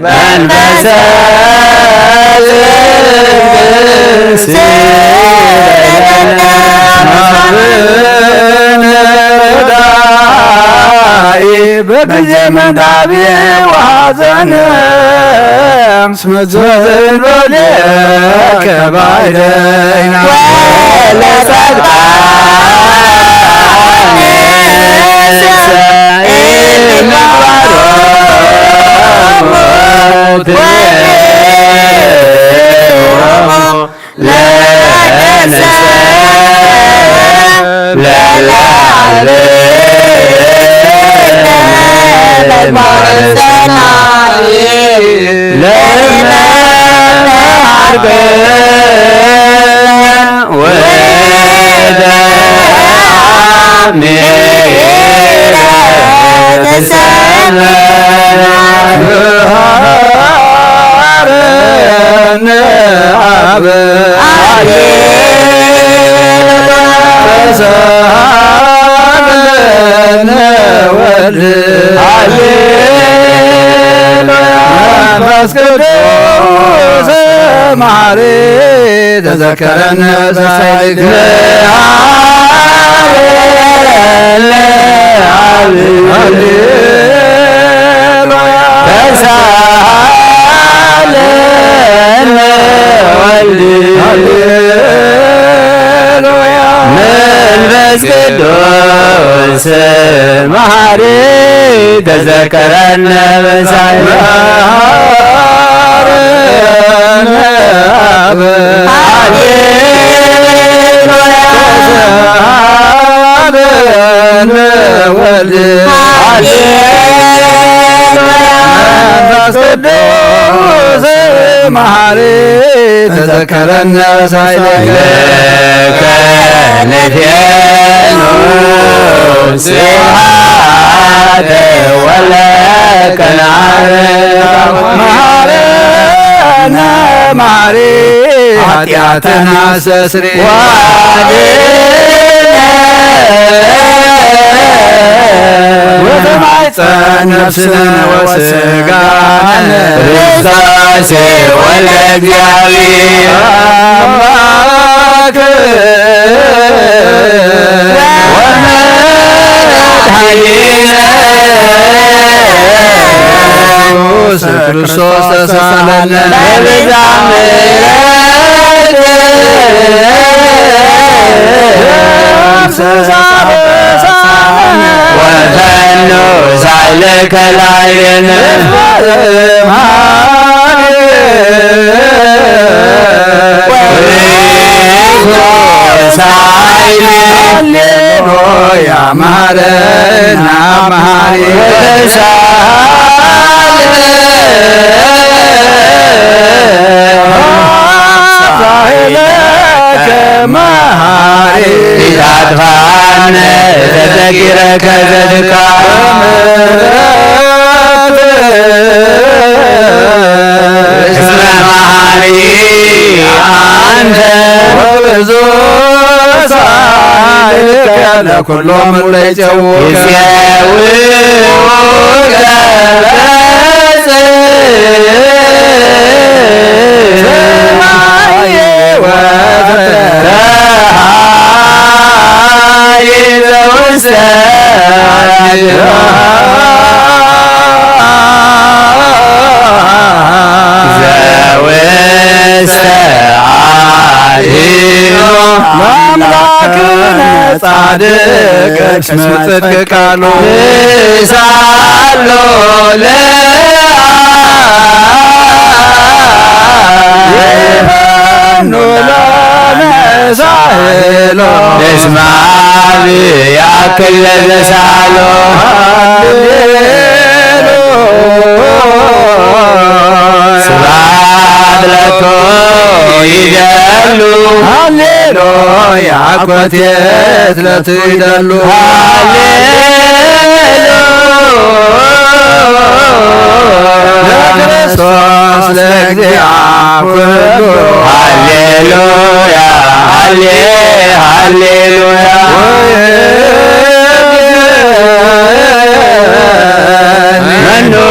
መንፈሰ ቅዱስ በጊዜ መዳቤ ወሐዘነ እስመ ዘንበሌከ ባይደይና ማሪ ተዘከረነ ሳይልክ መንፈስ ቅዱስ መሐሪ ተዘከረነ በሳይልክ መሐሪ ተዘከረነ ሳይለከ ንፌኑ ስብሐተ ወለከ መሐረነ መሐሪ ኃጢአተና ሰስሪ ወተማይፀን ነፍስነ ወስጋነ ርስታሴ ወልደ እግዚአብሔር አምላክ ወመድኃኒነ ኢየሱስ ክርስቶስ ተሳለነ በቤዛ ወፈኖ ሳይለከ ላዕሌነ ሃሌሉያ ማረና መሐሪ መሐሪ ኢታጥፋነ ተዘኪረከ ዘድካም እስመ መሐሪ አንተ ወብዙ ሳይልከ ለኵሎም እለይፄውከ አምላክነ ጻድቅ እስመ ጽድቅ ቃሉ ሳሎ ለአብ كل زسالو سبحان لكو يدلو هاليلويا كوتيت لتيدلو لكريستوس لكزياب كله هاليلويا هاليلويا منو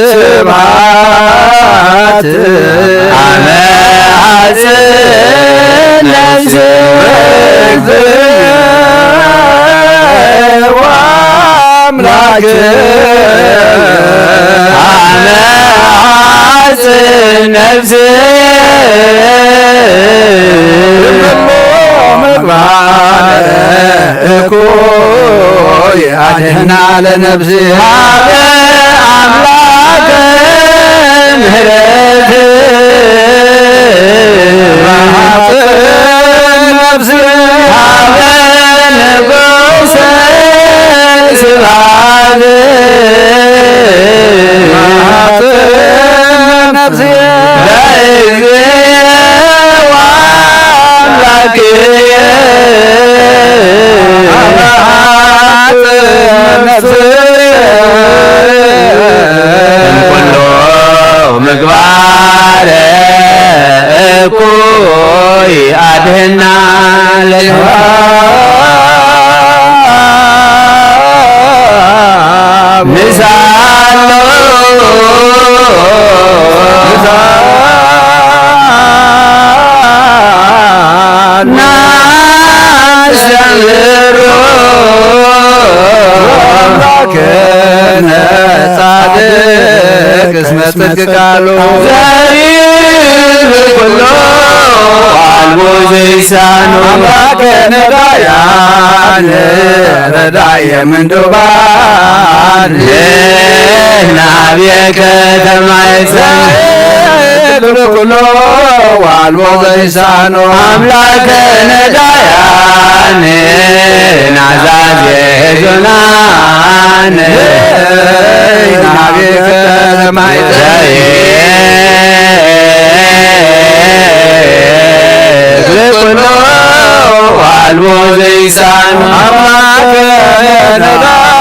سبحات عماحسن نفسك واملاك عماحسن نفسك مقبالك يعدهن على نفسي أملاك مهرت نفسي نقص سبحان نفسي واملاك مقبار كوي أدهنا للهاب نزالو ناس يغيرو كنا صادق اسمتك قالوا زريب كله والموزيسان أملاك ندايان ردايا من دوبان لهنا بيك تمايسان كله والموزيسان أملاك ندايان نعزاز يهجنان نبيك تمايسان والموزيسان أملاك ندايان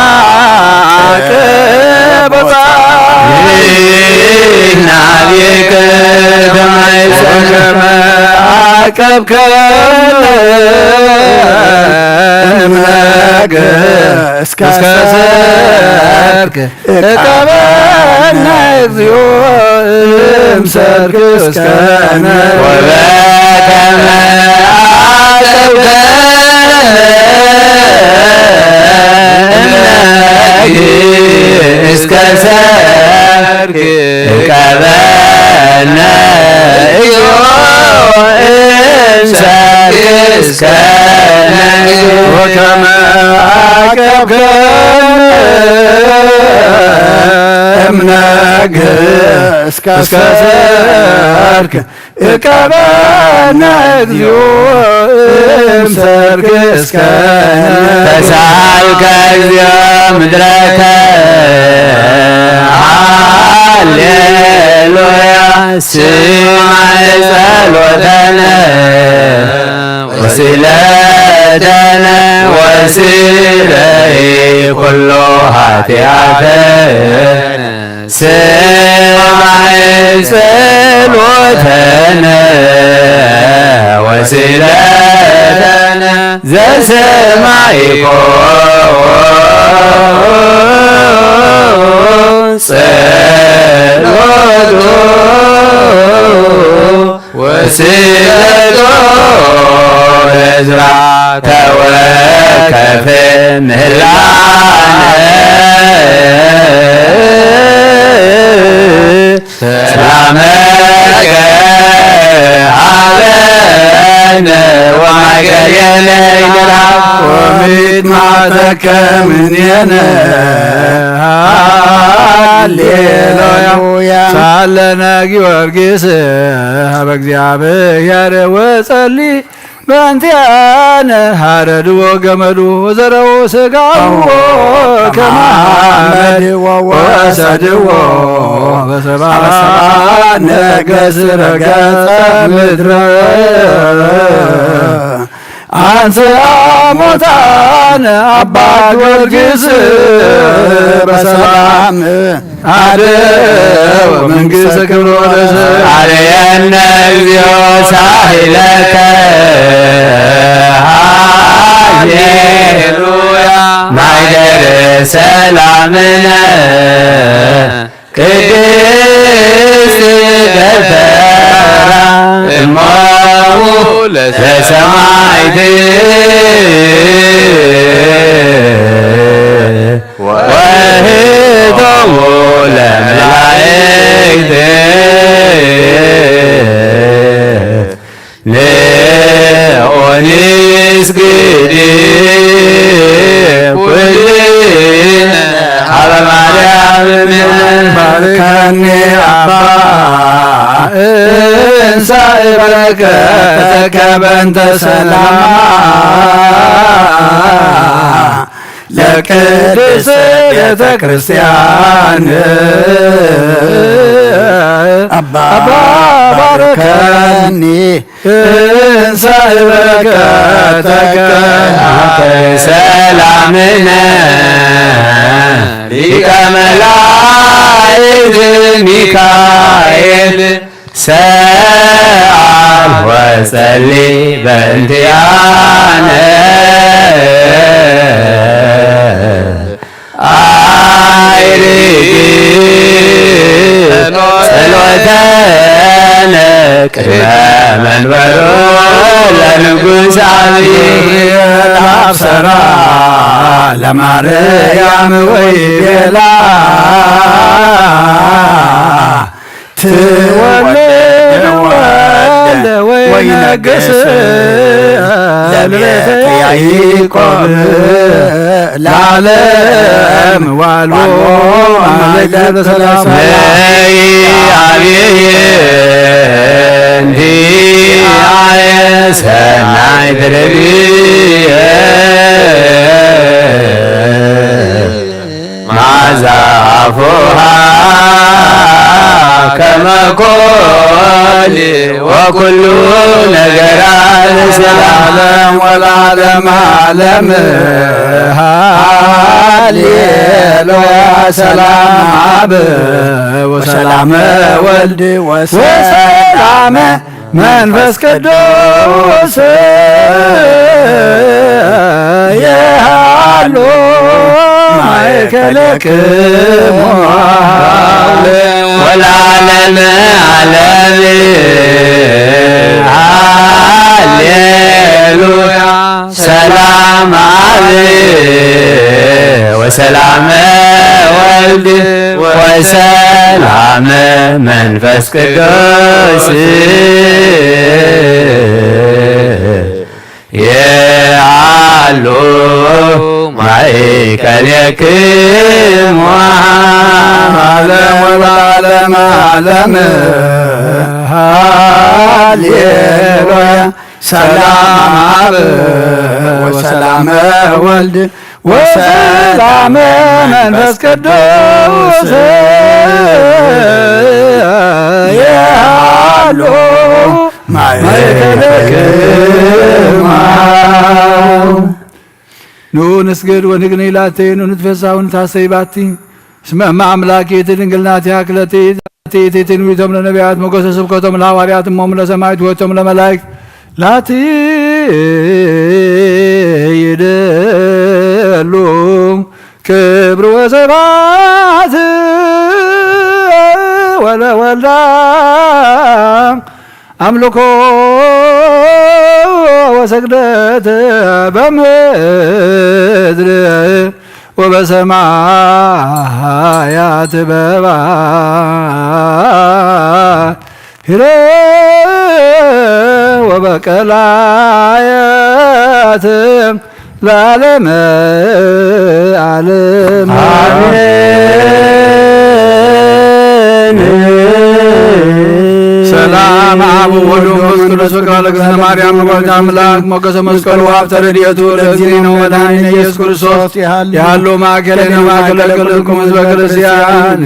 وتسفاك بطاين عليك دمعيسان عاكبك أملاك اسكسرك اكبرنا يزيوم سرك اسكنا وباك ما عاكبك እስከ ሰርክ ቀበና እግዚኦ እምሰርክ እስከ ወከመ አቀብከነ እምነግህ እስከ ሰርክ እቀበነ እግዚኦ እምሰርክ እስከ ተሳልከ እግዚኦ ምድረከ ሃሌሉያ ስማዕ ጸሎተነ ወስእለተነ ወስእለይ ኩሎ ኃጢአተነ ስማዕ ጸሎተነ ወስእለተነ ዘሰማዕኮ ጸሎቱ ወስእለቱ ዕዝራ ተወከፍ ምህላነ ሰላመከ ሀበነ ወማይገየነ ይድራብ ወሚጥማተከ ምንየነ ሃሌሉያ ሳለነ ጊዮርጊስ ሀበ እግዚአብሔር ወጸልይ በእንቲአነ ሀረድዎ ገመዱ ወዘረው ስጋዎ ከመሐመድ ወሰድዎ በሰብአ ነገሥ ረገጸ ምድረ አንሥአ ሙታነ አባ ጊዮርጊስ በሰላም አደወ መንግሥተ ክብሮ ለዘ አርየነ እግዚኦ ሳሂለከ ሃሌሉያ ማይደረ ሰላምነ ቅድስት ደብተራ እሞሙ ለሰማዕት ወህቶሙ ለመላእክት ንስግድ ኩልነ ሀበ ማርያም ባርከኒ አባ እንሳእ በረከተከ በእንተ ሰላማ ለቅድስት ቤተ ክርስቲያን አባ ባርከኒ እንሳእ በረከተከ ሰላምነ ሊቀ መላእክት ሚካኤል ሰአል ወጸልይ በእንቲአነ አይርግ ጸሎተነ ቅድመ መንበሮ ለንጉሥ አብይ አብሰራ ለማርያም ወይቤላ ትወልድ ወልደ ወይነግስ ለቤተ ያዕቆብ ለዓለም ዋልቦ አምላክ በሰላም አብይ እንዲአየ ሰናይ ትርግየ ማዛፉሃ ከመኮል ወኩሉ ነገራት ሰላም ወለዓለመ ዓለም ሃሌሉያ ሰላም አብ ወሰላመ ወልድ ወሰላመ መንፈስ ቅዱስ የሃሎ ማእከለክሙ ወለዓለመ ዓለም ሃሌሉያ ሰላም አብ ወሰላመ ወልድ وسلام منفس قدوس يعلو معك اليكم وعالم والعالم عالم هاليلويا سلام عب وسلام ولد وسلام منفس قدوس يعلو معك نسجد ونغني لاتين ونتفسح ونتحسيباتي اسم أملاكي تنقلناتي أكلتي تيتي تنويتهم لنبيات مقصص سبكتهم لحواريات مهم لسمايت وتهم لملايك لاتي يدلوم كبر وسبات ولا ولدام أملكو وسجدت بمدر وبسمايات بابا هلا وبكلايات لعلم علم سلام أبو ولوم قدس وقالك سنة مريم وقالت أملاك مقص مسكال وابتر ريتو لذين ودانين يسوع كريستوس يهلو ما كلنا ما كلكم زبا كريستيان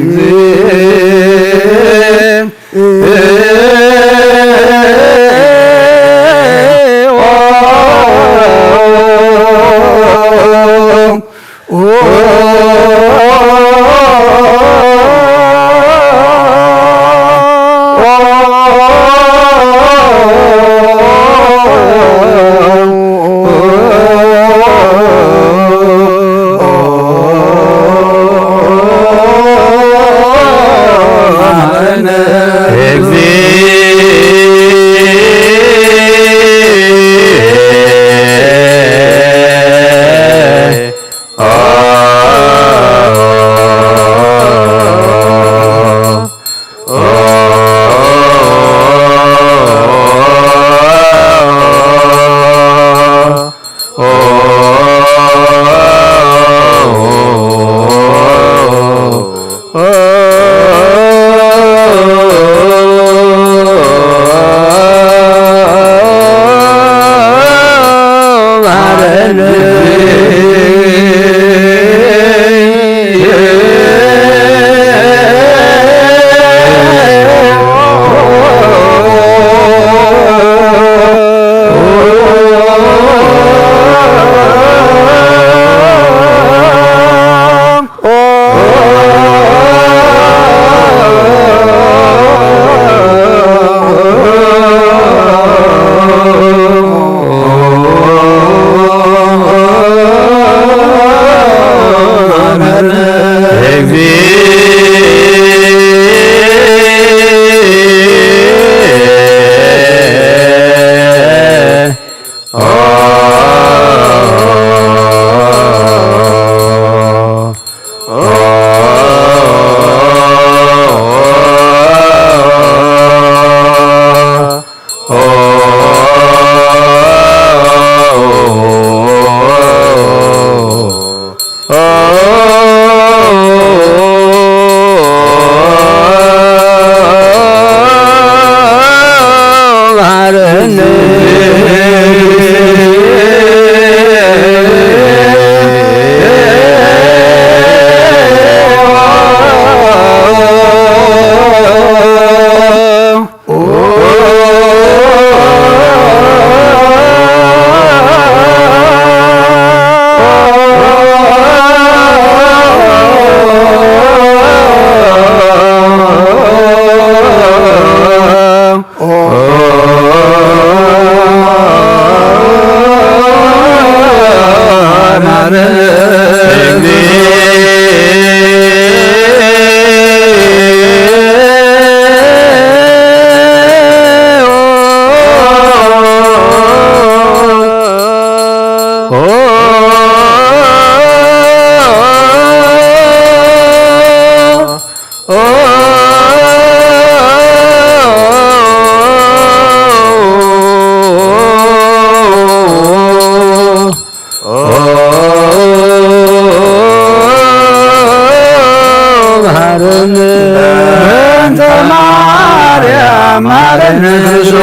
مهرنا كريستوس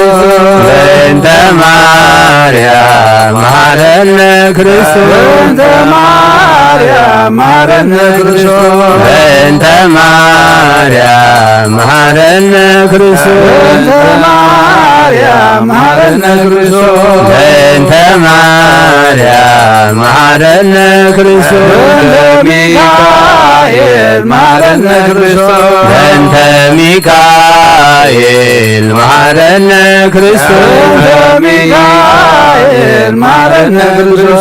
بنت مريم مهرنا كريستوس بنت مريم مهرنا كريستوس بنت مريم مهرنا كريستوس بنت مريم مهرنا كريستوس بنت مريم مهرنا كريستوس بنت ميكائيل مهرنا كريستوس بنت ميكائيل مهرنا كريستوس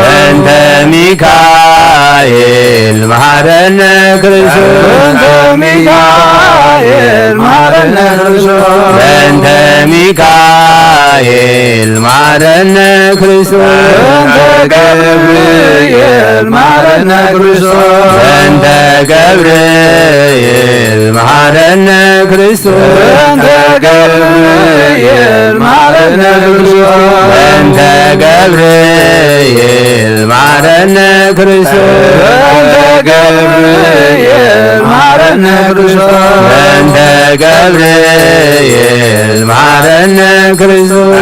بنت ميكائيل مهرنا كريستوس بنت ميكائيل مهرنا كريستوس بنت ميكائيل مهرنا كريستوس بنت ميكائيل مهرنا كريستوس بنت جبريل مهرنا كريستوس بنت جبريل مهرنا كريستوس بنت جبريل مهرنا كريستوس بنت جبريل مهرنا كريستوس بنت جبريل مهرنا كريستوس بنت جبريل مهرنا كريستوس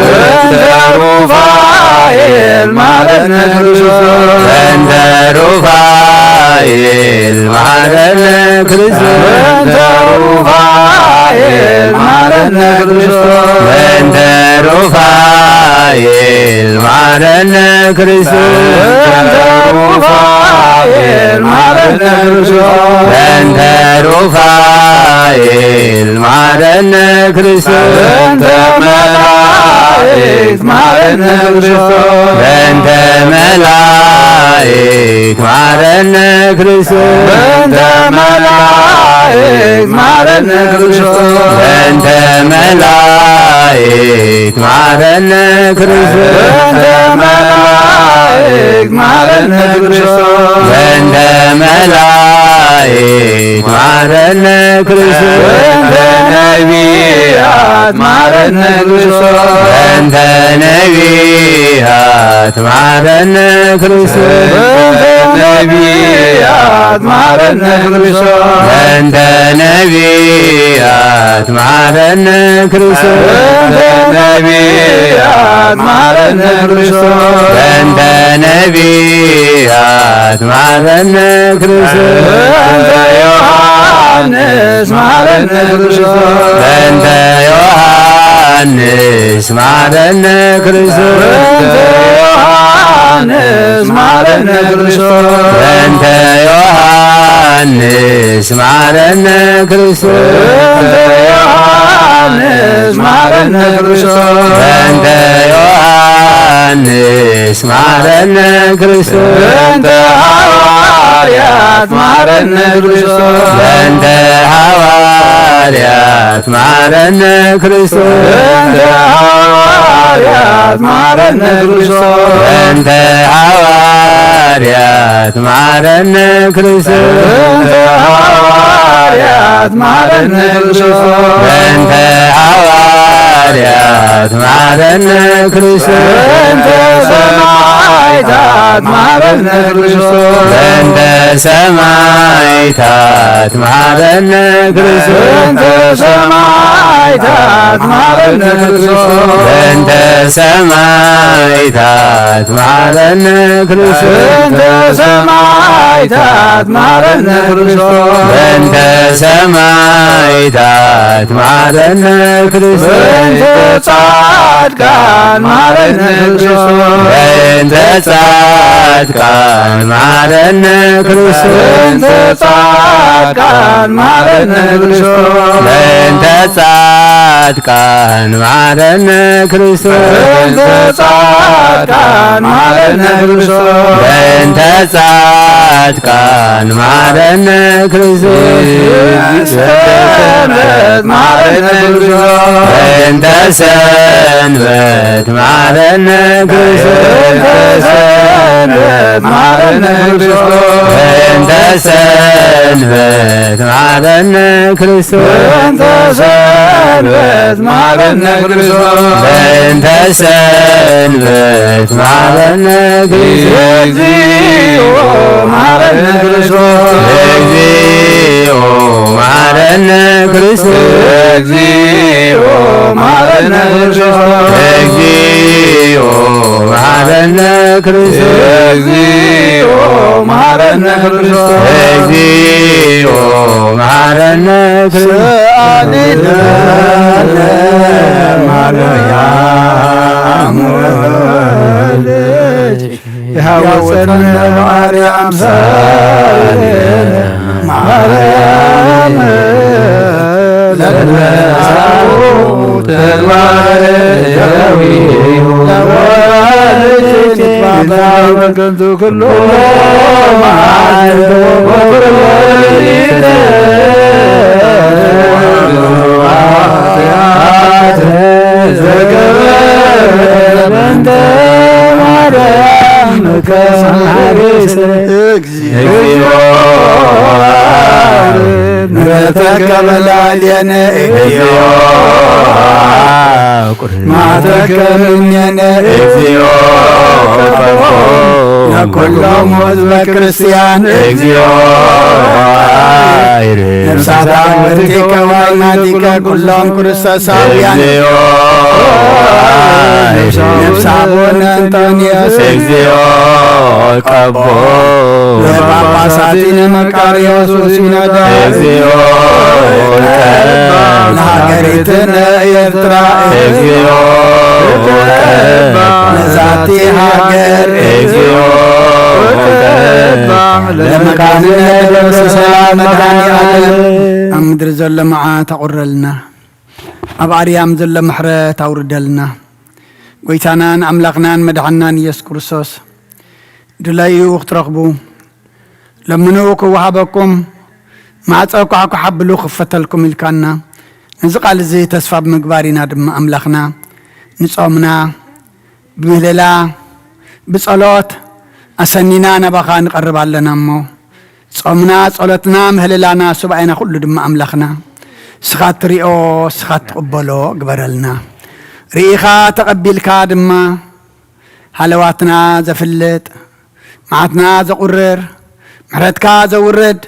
بنت رفائيل مهرنا كريستوس بنت رفائيل مهرنا كريستوس بنت رفائيل مهرنا كريستوس بنت رفائيل مهرنا كريستوس بنت رفائيل مهرنا كريستوس بنت رفائيل مهرنا كريستوس بنت ملائك مهرنا كريستوس بنت ملائك مهرنا كريستوس بنت ملائك مهرنا كريستوس بنت ملائك مهرنا كريستوس بنت ملائك مهرنا كريستوس بنت ملائك مهرنا كريستوس بنت نبيات مهرنا كريستوس بنت نبيات مهرنا كريستوس بنت نبيات مهرنا كريستوس بنت نبيات مهرنا كريستوس بنت نبيات مهرنا كريستوس بنت نبيات مهرنا كريستوس بنت يوحنس مهرنا كريستوس بنت يوحنس مهرنا كريستوس بنت يوحنس مهرنا كريستوس بنت يوحنس مهرنا كريستوس بنت يوحنس مهرنا كريستوس بنت يوحنس مهرنا كريستوس بنت حواريات مهرنا كريستوس بنت حواريات مهرنا كريستوس بنت حواريات مهرنا كريستوس بنت حواريات مهرنا كريستوس بنت حواريات مهرنا كريستوس بنت حواريات مهرنا كريستوس بنت سمايتات مهرنا كريستوس بنت سمايتات مهرنا كريستوس بنت سمايتات مهرنا كريستوس بنت سمايتات مهرنا كريستوس بنت سمايتات مهرنا كريستوس بنت سمايتات مهرنا كريستوس بنت ጻድቃን مهرنا كريستوس بنت ጻድቃን مهرنا كريستوس بنت ጻድቃን مهرنا كريستوس بنت ጻድቃን مهرنا كريستوس بنت ጻድቃን مهرنا كريستوس بنت ጻድቃን مهرنا كريستوس ሰንበት مهرنا كريستوس بنت ሰንበት مهرنا كريستوس بنت ሰንበት مهرنا كريستوس بنت ሰንበት مهرنا كريستوس بنت ሰንበት مهرنا كريستوس بنت ሰንበት مهرنا كريستوس እግዚኦ مهرنا كريستوس እግዚኦ مهرنا كريستوس እግዚኦ ክርስቶስ መሐረነ ክርስቶስ እግዚኦ መሐረነ ክርስቶስ ማርያም ያወፀነ ማርያም ማርያም ለነሳው ተማረጃዊ ለወልድ ከንቱ ኩሎ ተቀበላልየነ እግዚኦ ማተከምኘነ እግዚኦ ለኩሎም ህዝበ ክርስቲያን እግዚኦ ነፍሳት ወርቲከ ዋይናቲከ ኩሎም ክርስቶሳውያን ነፍሳቡነ አንጦንዮስ እግዚኦ ቀቦ ለጳጳሳቲነ መቃርዮስ ወሲኖዳ እግዚኦ ለሀገሪትነ ኤርትራ እግዚኦ ለዛቲ ሀገር እግዚኦ ለመካንነ ደብረ ሰላም መድኃኒዓለም ኣብ ምድሪ ዘሎ መዓት ኣቑረልና ኣብ ኣርያም ዘሎ ምሕረት ኣውርደልና ጎይታናን ኣምላኽናን መድሓናን ኢየሱስ ክርስቶስ ድለዩ ክትረኽቡ ለምኑ ክወሃበኩም ማዕፀ ኳዕ ክሓብሉ ክፈተልኩም ኢልካና ነዚ ቃል እዚ ተስፋ ብምግባር ኢና ድማ ኣምላኽና ንጾምና ብምህለላ ብጸሎት ኣሰኒና ናባኻ ንቐርብ ኣለና እሞ ጾምና ጸሎትና ምህለላና ሱባኤና ኩሉ ድማ ኣምላኽና ስኻ ትሪኦ ስኻ ትቕበሎ ግበረልና ርኢኻ ተቐቢልካ ድማ ሃለዋትና ዘፍልጥ መዓትና ዘቁርር ምሕረትካ ዘውርድ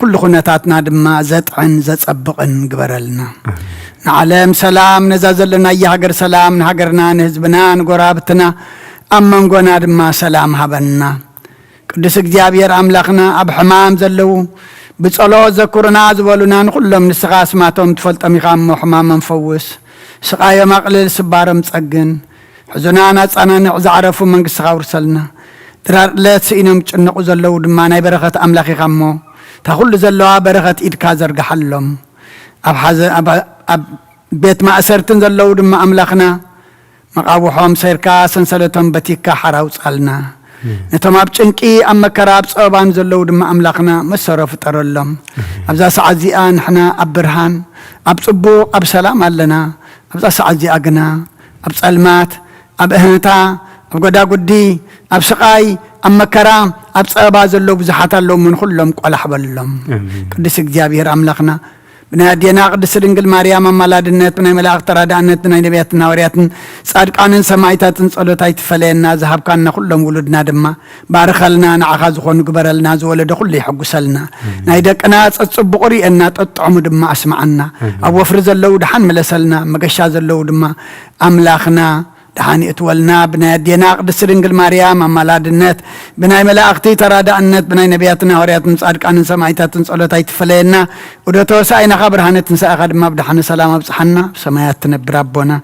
ኩሉ ኩነታትና ድማ ዘጥዕን ዘጸብቕን ግበረልና ንዓለም ሰላም ነዛ ዘለና የሃገር ሰላም ንሃገርና ንህዝብና ንጎራብትና ኣብ መንጎና ድማ ሰላም ሃበና ቅዱስ እግዚአብሔር ኣምላኽና ኣብ ሕማም ዘለው ብጸሎት ዘኩርና ዝበሉና ንኩሎም ንስኻ ስማቶም ትፈልጦም ኢኻ እሞ ሕማሞም ፈውስ ስቃዮም ኣቕልል ስባሮም ጸግን ሕዙናን ኣጻናንዕ ዝዓረፉ መንግሥትኻ ውርሰልና ድራርለት ስኢኖም ጭንቑ ዘለው ድማ ናይ በረኸት ኣምላኽ ኢኻ እሞ እታ ኩሉ ዘለዋ በረኸት ኢድካ ዘርግሓሎም ኣብ ቤት ማእሰርትን ዘለው ድማ ኣምላኽና መቃብሖም ሰይርካ ሰንሰለቶም በቲካ ሓራውፃልና ነቶም ኣብ ጭንቂ ኣብ መከራ ኣብ ፀበባን ዘለው ድማ ኣምላኽና መሰሮ ፍጠረሎም ኣብዛ ሰዓት እዚኣ ንሕና ኣብ ብርሃን ኣብ ጽቡቕ ኣብ ሰላም ኣለና ኣብዛ ሰዓት እዚኣ ግና ኣብ ጸልማት ኣብ እህንታ ኣብ ጎዳጉዲ ኣብ ስቃይ ኣብ መከራ ኣብ ፀበባ ዘለው ብዙሓት ኣለዉ ምን ኩሎም ቆላሕ በሎም ቅዱስ እግዚአብሔር ኣምላኽና ብናይ ኣዴና ቅድስት ድንግል ማርያም ኣማላድነት ብናይ መላእኽቲ ተራዳእነት ብናይ ነቢያትን ሃዋርያትን ጻድቃንን ሰማዕታትን ጸሎት ኣይትፈለየና ዝሃብካና ኩሎም ውሉድና ድማ ባርኸልና ንዓኻ ዝኾኑ ግበረልና ዝወለደ ኩሉ ይሐጉሰልና ናይ ደቅና ጽቡቕ ሪአና ጠጥዖሙ ድማ ኣስማዓና ኣብ ወፍሪ ዘለው ድሓን መለሰልና መገሻ ዘለው ድማ ኣምላኽና ድሓን እትወልና ብናይ ኣዴና ቅድስት ድንግል ማርያም ኣማላድነት ብናይ መላእኽቲ ተራዳእነት ብናይ ነቢያትን ሃዋርያትን ጻድቃንን ሰማዕታትን ጸሎት ኣይትፈለየና ወደ ተወሳኢናኻ ብርሃነ ትንሣኤኻ ድማ ብድሓነ ሰላም ኣብፅሓና ብሰማያት ትነብር ኣቦና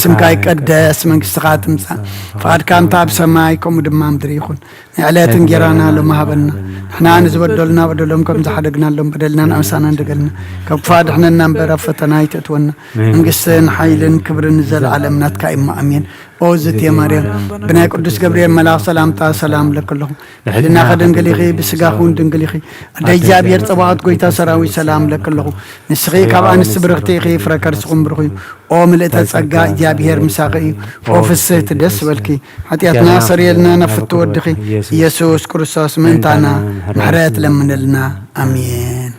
ስምካ ይቀደስ መንግሥትኻ ትምጻእ ፍቓድካ እንታ ኣብ ሰማይ ከምኡ ድማ ምድሪ ይኹን ናይ ዕለት እንጀራና ሎሚ ሃበና ንሕና ንዝበደሉና በደሎም ከም ዝሓደግናሎም በደልናን ኣምሳና እንደገልና ካብ ክፉ ኣድሕነና እምበር ኣብ ፈተና ኣይተእትወና መንግስትን ሓይልን ክብርን ዘለዓለም ናትካ እሞ ኣሜን ኦ ዝትየ ማርያም ብናይ ቅዱስ ገብርኤል መልኣኽ ሰላምታ ሰላም ለከለኹ ብሕልና ኸድንግል ኢኺ ብስጋኹ ድንግል ኢኺ ኣደ እግዚኣብሔር ጽባዖት ጎይታ ሰራዊት ሰላም ለከለኹ ንስኺ ካብ ኣንስቲ ብርኽቲ ኢኺ ፍረ ከርስኹም ብርኹ እዩ ኦ ምልእተ ጸጋ እግዚኣብሔር ምሳኺ እዩ ኦ ፍስሕቲ ደስ በልኪ ኃጢአትና ሰሪየልና ነፍቲ ወድኺ ኢየሱስ ክርስቶስ ምእንታና ምሕረት ለምንልና ኣሜን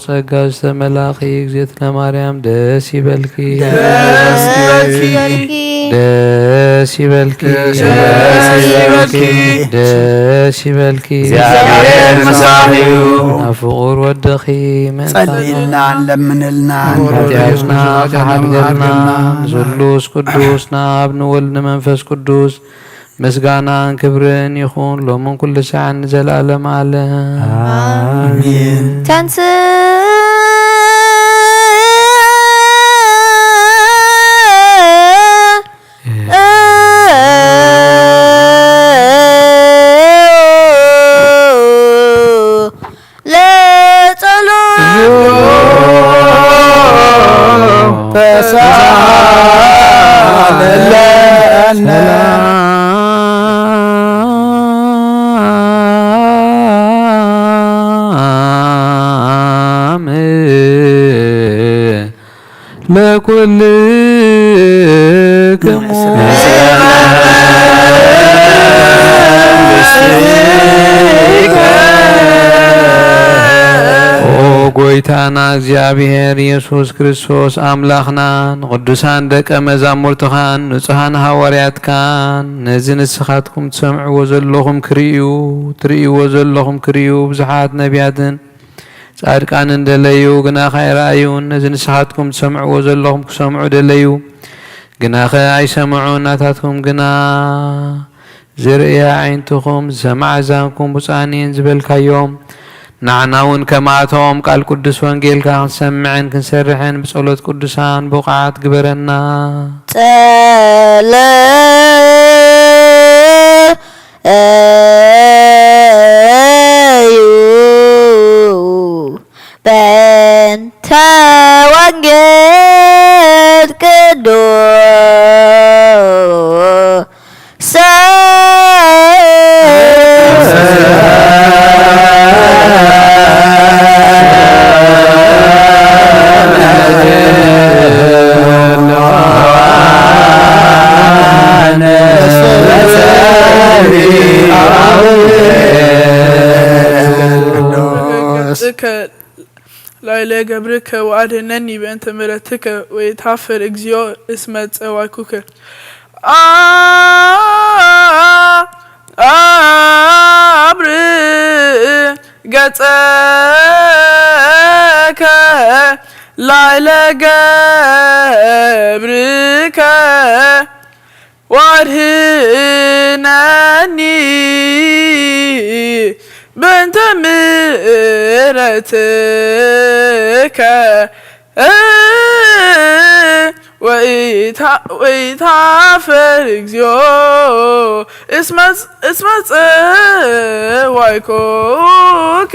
ጸጋ ዝተመላኺ እግዝእትነ ማርያም ደስ ይበልኪ ደስ ይበልኪ ደስ ይበልኪ እግዚአብሔር መሳሒዩ ናብ ፍቁር ወድኺ ጸልይልና ለምንልና ኃጢአትና ተሓድገልና ንስሉስ ቅዱስ ናብ ንወልድ መንፈስ ቅዱስ ምስጋናን ክብርን ይኹን ሎምን ኩሉ ሰዓት ንዘለዓለም ዓለም አሜን። ተንስ ለኩልክሙ ጎይታና እግዚአብሔር ኢየሱስ ክርስቶስ አምላኽናን ቅዱሳን ደቀ መዛሙርትኻን ንጹሃን ሐዋርያትካን ነዚ ንስኻትኩም ትሰምዕዎ ዘለኹም ትርእይዎ ዘለኹም ክርእዩ ብዙሓት ነቢያትን ጻድቃንን ደለዩ ግና ኸይረአዩ ነዚ ንስኻትኩም ትሰምዕዎ ዘለኹም ክሰምዑ ደለዩ ግና ኣይሰምዑ እናታትኩም ግና ዝርእያ ዓይንትኹም ዝሰምዐ ዛንኩም ብፃኒን ዝበልካዮም ንዓናውን ከማቶም ቃል ቅዱስ ወንጌልካ ክንሰምዕን ክንሰርሕን ብጸሎት ቅዱሳን ብቕዓት ግበረና በእንተ ወንጌል ቅዱስ ላይለ ገብርከ ወአድኅነኒ በእንተ ምሕረትከ ወይትሐፈር እግዚኦ እስመ ጸዋዕኩከ አብርህ ገጸከ ላይለ ገብርከ ወአድኅነኒ በእንተ ምሕረትከ ወይትሐፈር እግዚኦ እስመ ጸዋዕኩከ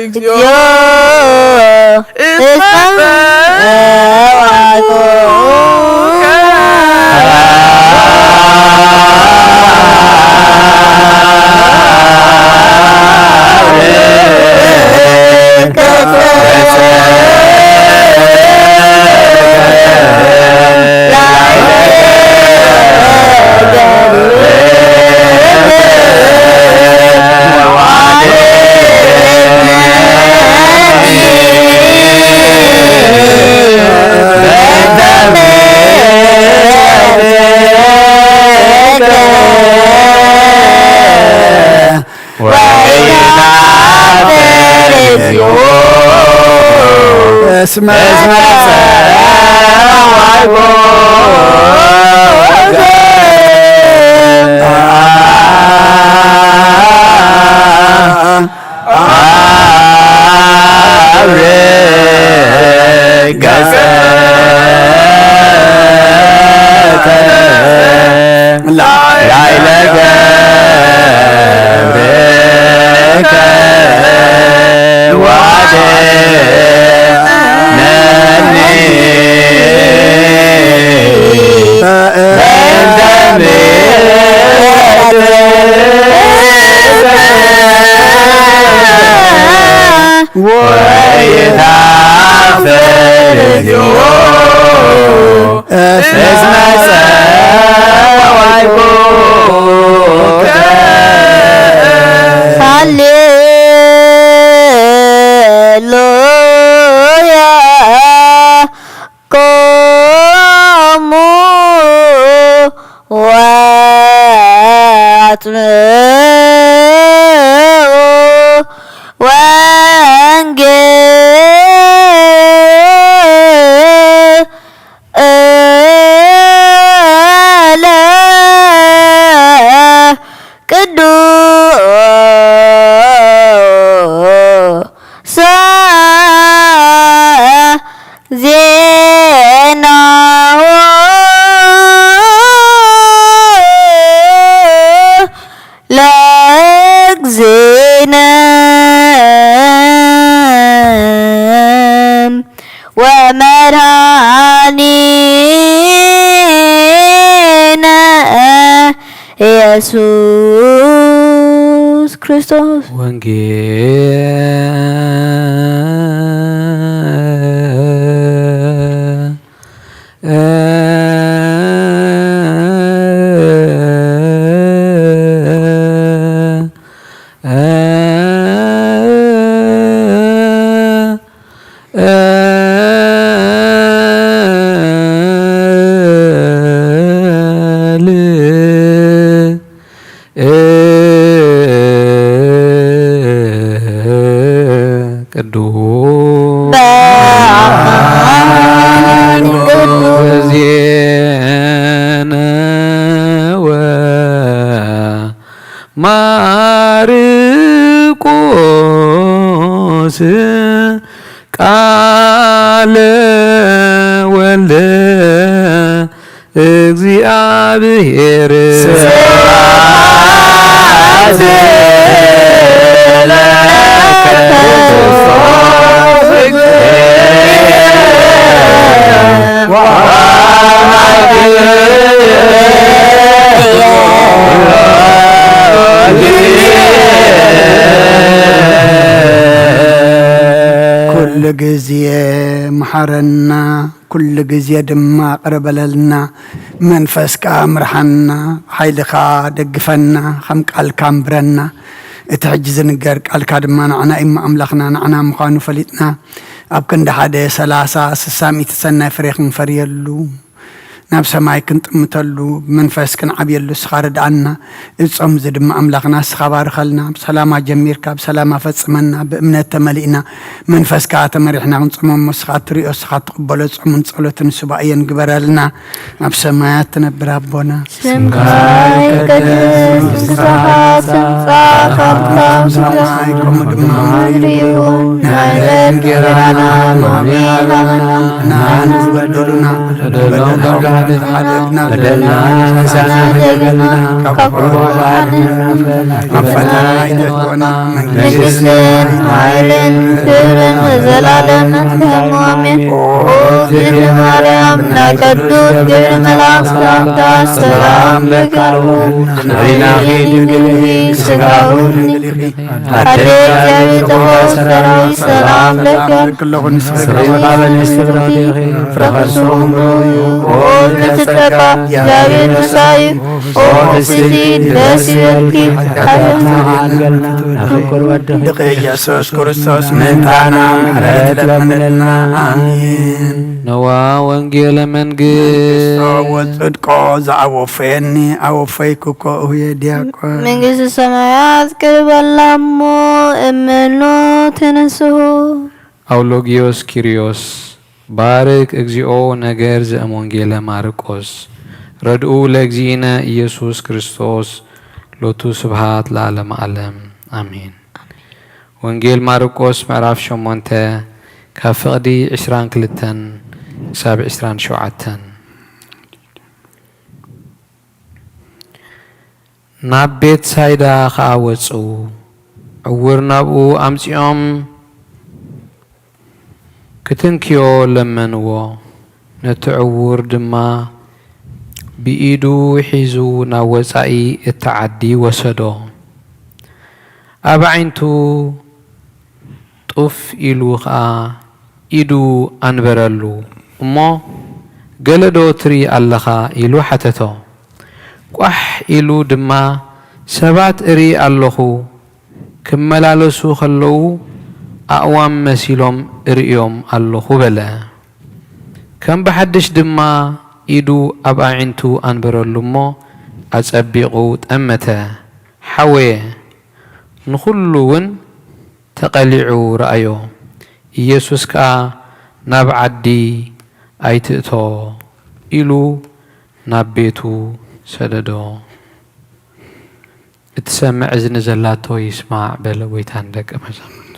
እግዚኦ اسمع ኢየሱስ ክርስቶስ ማርቆስ ቃለ ወልደ እግዚአብሔር كل جزية محرنا كل جزية دم قربلنا منفسك امرحنا حيلك دقفنا خمك الكامبرنا اتعجز نقرق الكادمان عنا إما أملخنا عنا مخانو فلتنا أبكن حدا سلاسة سسامي تسنى فريق فريلو ناب سماي كنت متلو منفس كن عبيلو سخارد عنا اتصم زد ما أملخنا سخبار خلنا بسلامة جميركا بسلامة فتصمنا بأمنة تملئنا منفس كات مريحنا نصم مسخات ريو سخات قبلو تصم نصلوت نسبائيا نقبر لنا ناب سمايات تنبر ربنا سمكاي كدس سخات سمكاي سمكاي كمدماريون نايلن كرانا مامينا نانز بدلنا بدلنا بدلنا كفرنا مفتنا يدكونا مجلسنا عيلن كرن وزلالن كمومن وزر مريم نكدود كرن الأسلام السلام لك نبينا خيد قلبي سقاون حديث جاوي تفسر السلام لك سلام قابل استغرادي فرخصهم وتتقى جاوي نساي وتسديد باسيالكي حيثنا عقلنا نفكر ودخل دقي يسوس كرسوس من تانا مرات لمنلنا آمين نوا وانجيل من جيل وصدقو زعوفيني أوفيكوكو هي دياكو መንግሥተ ሰማያት ቅርብ አላሞ እምኖ ተነስሁ أولوجيوس كيريوس بارك اجزيو نجر زأم وانجيلا ماركوس ردؤو لجزينا يسوع كريستوس لوتو سبحات لعالم عالم آمين وانجيل ماركوس معرف شمونته كفقدي 20 كلتن سابع 20 شوعتن نابيت سايدا خاوصو عور نابو أمسيوم كتنكيو لمنو نتعور دما بإيدو حيزو ناوزعي التعدي وسدو أبعينتو طف إلو خا إيدو أنبرلو أمو قلدو تري اللخا إلو حتتو قح إلو دما سبات إري اللخو كملالسو خلو أعوام مسيلهم إريوم اللخو بلا كم بحدش دما إيدو أبعينتو أنبرلو مو أتأبيقو تأمتا حوي نخلون تقلعوا رأيو يسوس كا نبعدي أيتتو إلو نبيتو سددو اتسمع إذن زلاتو يسمع بلويت عندك أمزامتو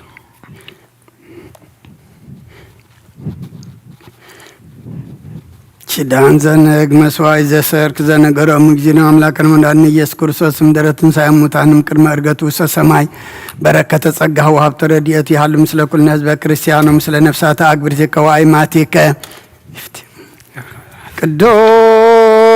شدان زنق مسواي زسر كزن قرأ مجزينا أملاكنا من أن يس كرسوس مدرتن سيموتان مكرم أرغتو سسماي بركة تصقه وهبت رديتي حال مثل كل ناس بكريستيان ومثل نفسات أكبر ذيك وعيماتك قدوس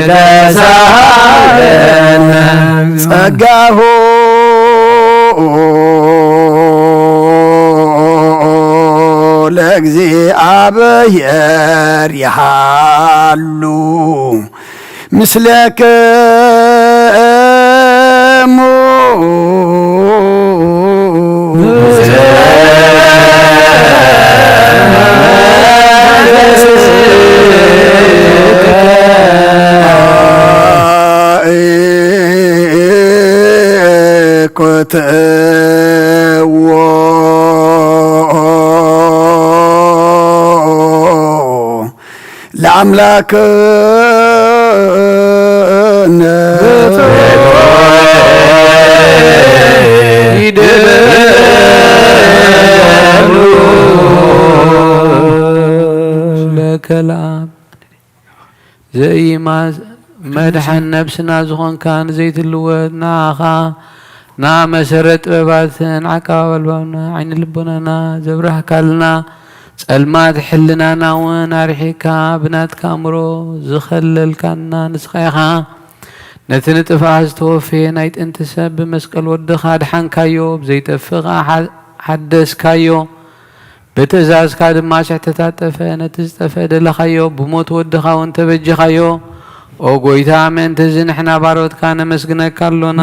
ለዛለመ ጸጋሁ ለእግዚአብሔር ይሃሉ ምስለክሙ ለአምላክነ ለከላም ዘኢማዝ መድሐን ነብስና ዝኾንካን ዘይትልወጥ ናኻ ና መሰረት ጥበባትን ዓቀባበልባና ዓይኒ ልቦናና ዘብራህካልና ጸልማት ሕልናና እውን ኣርሒካ ብናትካ እምሮ ዝኸለልካና ንስኻ ነቲ ንጥፋእ ዝተወፍየ ናይ ጥንቲ ሰብ ብመስቀል ወድኻ ድሓንካዮ ብዘይጠፍኻ ሓደስካዮ ብትእዛዝካ ድማ ሽሕተታጠፈ ነቲ ዝጠፈ ደለኻዮ ብሞት ወድኻ እውን ተበጅኻዮ ኦ ጎይታ ምእንቲ እዚ ንሕና ባሮትካ ነመስግነካ ኣሎና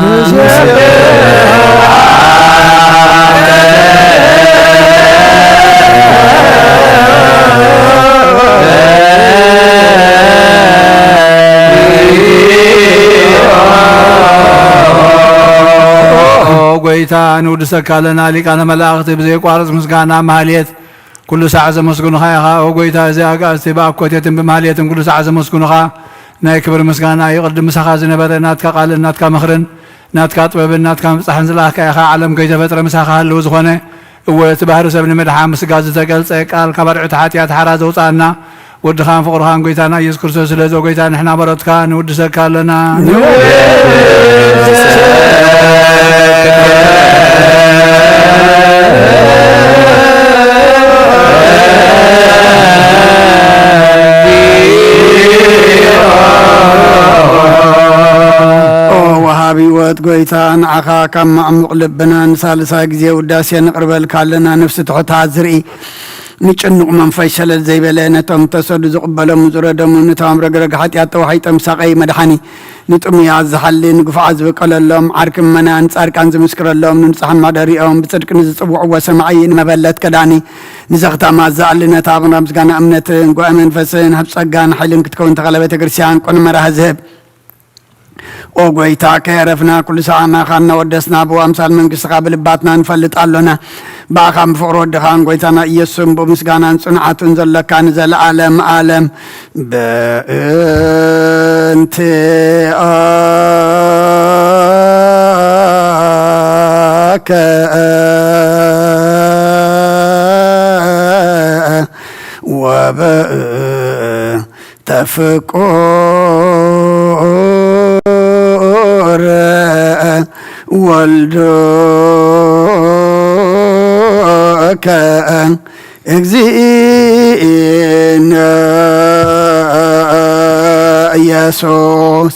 ጎይታ ንውድሰካ ኣለና ሊቃነ መላእኽቲ ብዘይቋርፅ ምስጋና ማህሌት ኩሉ ሰዓት ዘመስግኑኻ ኢኻ ኦ ጎይታ እዚ ኣጋእዝቲ ብኣኮቴትን ብማህሌትን ኩሉ ሰዓት ዘመስግኑኻ ናይ ክብሪ ምስጋና ይቕድም ምሳኻ ዝነበረ ናትካ ቃልን ናትካ ምኽርን ናትካ ጥበብን ናትካ ምብፃሕን ዝለኣኽካ ኢኻ ዓለም ከይተፈጥረ ምሳኻ ሃለዉ ዝኾነ እወ እቲ ባህሪ ሰብ ንምድሓን ምስጋድ ዝተገልፀ ቃል ካብ ኣርዑቲ ሓጢኣት ሓራ ዘውፃእና ወድኻን ፍቕርኻን ጎይታና ኢየሱስ ክርስቶስ ስለዚ ጎይታ ንሕና በረትካ ንውድሰካ ኣለና ወሃቢ ወት ጎይታ ንዓኻ ካብ ማዕሙቕ ልብና ንሳልሳይ ግዜ ውዳሴ ንቕርበልካ ኣለና ነፍሲ ትሑታት ዝርኢ ንጭንቕ መንፈስ ሸለል ዘይበለ ነቶም ተሰዱ ዝቕበሎም ዝረደሙ ነቶም ረግረግ ሓጢኣት ተዋሒጦም ሳቐይ መድሓኒ ንጥሙያት ዝሓሊ ንግፉዓት ዝበቀለሎም ዓርኪ መናን ጻድቃን ዝምስክረሎም ንንጹሓን ማደሪኦም ብጽድቂ ንዝጽውዕዎ ሰማዒ ንመበለት ከዳኒ ንዘኽተማ ዝኣልነት ኣብና ምስጋና እምነትን ጓእ መንፈስን ሃብ ጸጋን ሓይልን ክትከውን ተኸለ ቤተ ክርስቲያን ቆን መራህ ዝህብ ኦ ጎይታ ከየረፍና ኩሉ ሰዓት ናኻ እናወደስና ብኣምሳል መንግስትኻ ብልባትና ንፈልጥ ኣሎና ብኣኻ ብፍቕሪ ወድኻን ጎይታና ኢየሱስን ብምስጋናን ጽንዓትን ዘለካ ንዘለዓለም ዓለም በእንቲ ኣከ ወበእንተ ወልዶከ እግዚእነ ኢየሱስ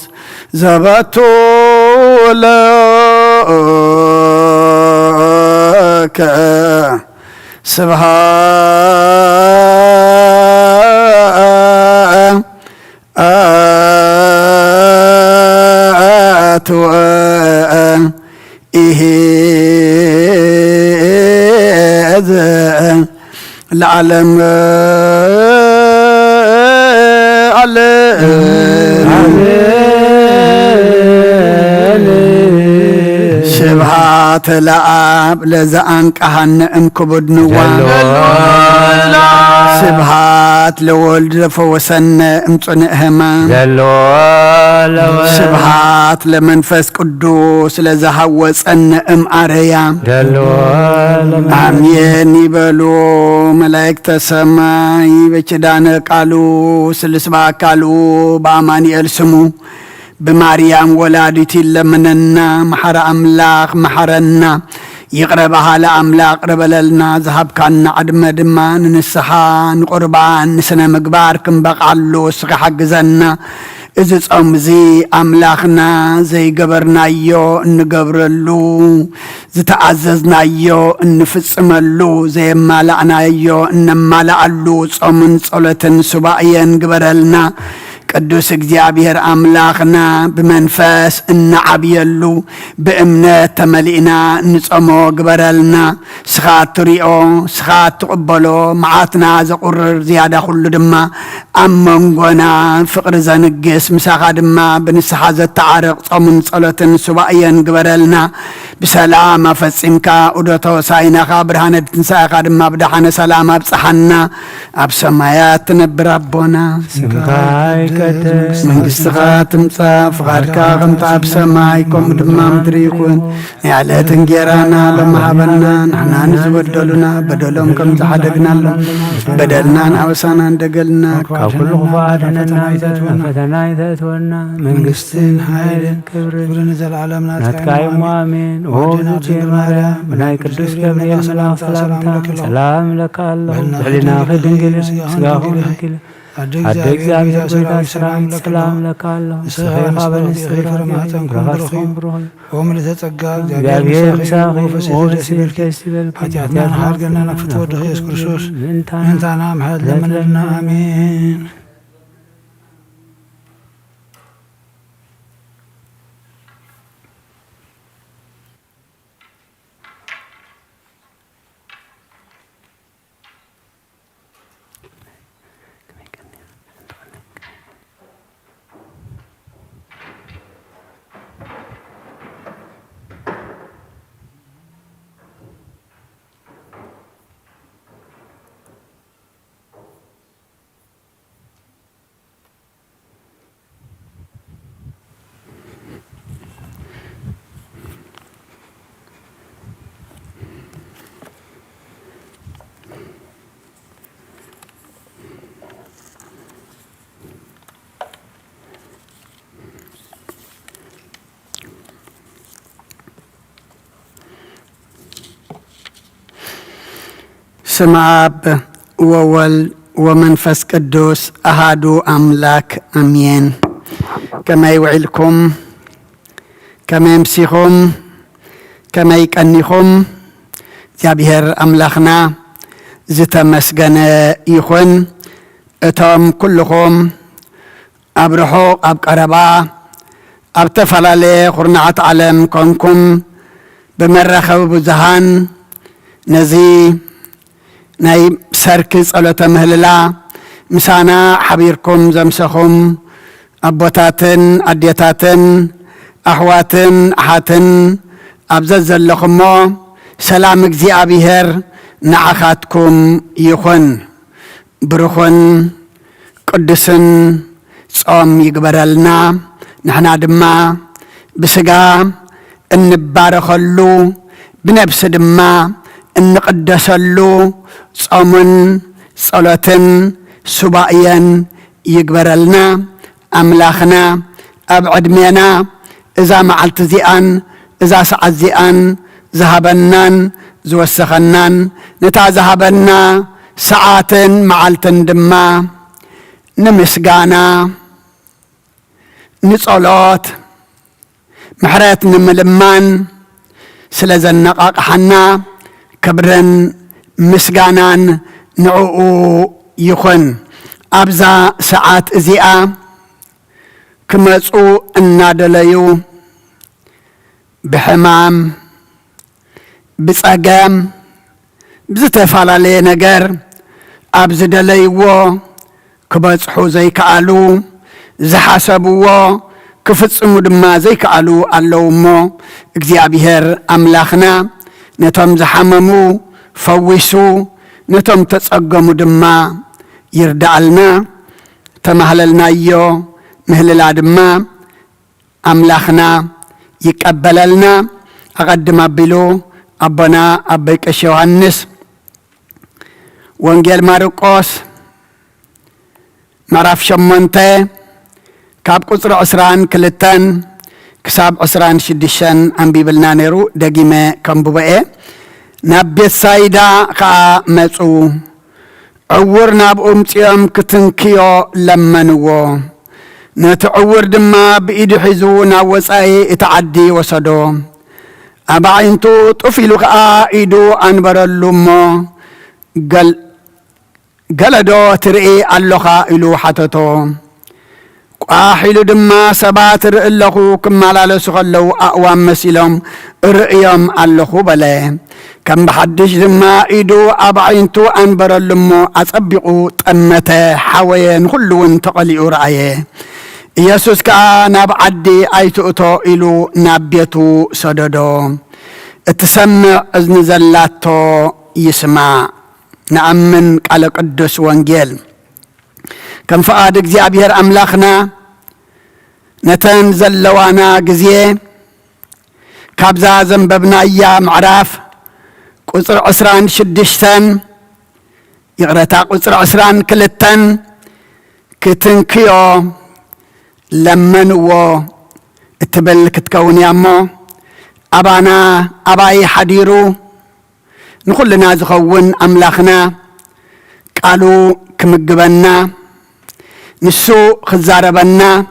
ዘበቱ ለከ ስብሃት أتوى إهذا العالم شبهات لعب لزان كهن كبد نوان شبهات لولد فوسن امصنئهما شبهات لمنفس قدوس لزهوس ان اريا امين يبلو ملائكة السماء بچدان قالو سلسبا قالو بامانيال سمو بماريام ولادتي لمننا محر أملاق محرنا يقربها لأملاق ربللنا ذهب كان عدم دمان نسحان قربان نسنا مقبار كم بقعلو سخ حق زنا إذا أمزي أملاقنا زي قبرنا يو نقبرلو زي تعززنا يو نفصملو زي مالعنا يو نمالعلو صمن صلة سباعيا قبرلنا قدوس እግዚአብሔር አምላክና በመንፈስ እንዓብየሉ በእምነት ተመሊእና ንጾሞ ግበረልና ስኻት ሪኦ ስኻት ተቀበሎ ማዓትና ዘቁርር ዝያዳ ሁሉ ድማ አመንጎና ፍቅር ዘንግስ ምሳኻ ድማ በንስሓ ዘተዓረቅ ጾምን ጸሎትን ሱባኤን ግበረልና بسلام فصمك ودتو ساينخ برهان تنساخ دم بدحن سلام ابصحنا اب سمايات نبر ربنا سمكاي كتس منግስትኻ ትምጻእ ፍቃድካ ከምታ ኣብ ሰማይ ከምኡ ድማ ምድሪ ይኩን ንዕለት እንጀራና ለማሃበና ንሕና ንዝበደሉና በደሎም ከም ዝሓደግናሎም በደልናን ኣበሳናን ደገልና ካብ ኩሉ ክፋድና ፈተና ይተትወና መንግስትን ኃይልን ክብርን ዘለዓለም ናትካ አሜን ወልድ ማርያም በናይ ቅዱስ ገብርኤል መልአክ ሰላምታ ሰላም ለካ አለሁ በሕሊና ድንግል ስጋሁ ድንግል አደ እግዚአብሔር ጎይታ ሰላም ለካ አለሁ ስኸይኻ በንስጥር ማኅፀን ኩምብርኹም ብሩኹም ወምልዕተ ጸጋ እግዚአብሔር ምሳኺ ወደስ ይበልከስ ይበልከ ኃጢአትና ሓርገና ናፍትወ ወድኺ ኢየሱስ ክርስቶስ ምንታና ምሕረት ለምነልና አሜን ስመ አብ ወወልድ ወመንፈስ ቅዱስ አሃዱ አምላክ አሜን። ከመይ ውዒልኩም ከመይ ምሲኹም ከመይ ቀኒኹም እግዚአብሔር አምላኽና ዝተመስገነ ይኹን። እቶም ኩልኹም ኣብ ርሑቕ ኣብ ቀረባ ኣብ ተፈላለየ ኩርናዓት ዓለም ኮንኩም ብመራኸቢ ብዙሃን ነዚ ናይ ሰርክ ጸሎተ ምህልላ ምሳና ሓቢርኩም ዘምሰኹም ኣቦታትን ኣዴታትን ኣሕዋትን ኣሓትን ኣብዘ ዘለኹሞ ሰላም እግዚአብሔር ንዓኻትኩም ይኹን። ብሩኹን ቅዱስን ጾም ይግበረልና። ንሕና ድማ ብስጋ እንባረኸሉ ብነብሲ ድማ እንቅደሰሉ ጾምን ጸሎትን ሱባኤን ይግበረልና። ኣምላኽና ኣብ ዕድሜና እዛ መዓልቲ እዚኣን እዛ ሰዓት እዚኣን ዝሃበናን ዝወሰኸናን ነታ ዝሃበና ሰዓትን መዓልትን ድማ ንምስጋና ንጸሎት ምሕረት ንምልማን ስለ ዘነቃቅሓና ክብርን ምስጋናን ንዕኡ ይኹን። ኣብዛ ሰዓት እዚኣ ክመፁ እናደለዩ بحمام بصقام بزتفالالي نجر أبز دليو كبصحو زي كالو زحسبو كفصمو دما زي كالو اللو مو እግዚአብሔር أملاخنا نتم زحممو فوسو نتم تتصقمو دما يردعلنا تمهللنا يو مهللا دما أملاخنا يقبللنا أقدم أبلو أبنا أبيك يوحنس وانجيل مارقوس معرف شمونته كاب قصر عسران كلتان كساب عسران شدشان أنبي بالنانيرو دقيمة كمبوبئة نبي السايدة خا مسو عور ناب أمتيام كتنكيو لمنو نتعور دما بإيد حزو ناوساي اتعدي وصدو أبعينتو طفلو إيدو أنبر اللومو قلدو ترئي اللخا إلو حتتو قاحلو دما سبات رئي اللخو كمالا لسخلو أقوام مسيلهم رئيهم اللخو بلي كم بحدش دما إيدو أبعينتو أنبر اللومو أصبقو تأمته حوين خلو انتقلي رأيه يسوس كان بعدي أيتوتو إلو نبيتو سددو اتسمع أذن زلاتو يسمع نأمن على قدس وانجيل كم فؤاد እግዚአብሔር أملاخنا نتن زلوانا جزيه كابزا زنببنا أيام عراف قصر عسران شدشتن يغرتا قصر عسران كلتن كتنكيو لمنو اتبلك تكون يامو أبانا أباي حديرو نخلنا زخون أملاخنا قالوا كمقبنا نسو خزاربنا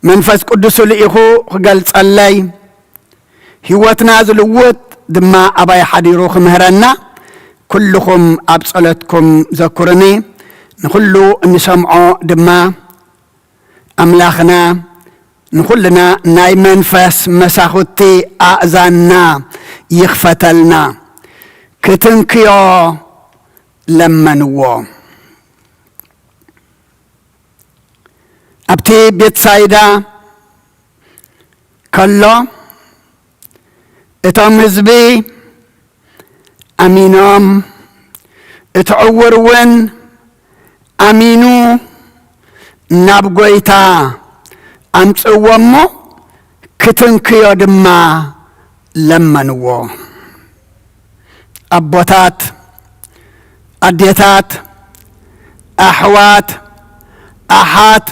منفس قدسو لإخو خقلت اللي هواتنا زلوت دما أباي حديرو خمهرنا كلكم أبصلتكم ذكرني نخلو نسمعو دما أملاخنا نخلنا ناي منفس مساختي أأذاننا يخفتلنا كتنكيو لمنو أبتي بيت سايدا كله اتام حزبي أمينهم اتعورون أمينو نابغويتا أمصومو كتنكيو دما لمنو أبوتات أديتات أحوات أحات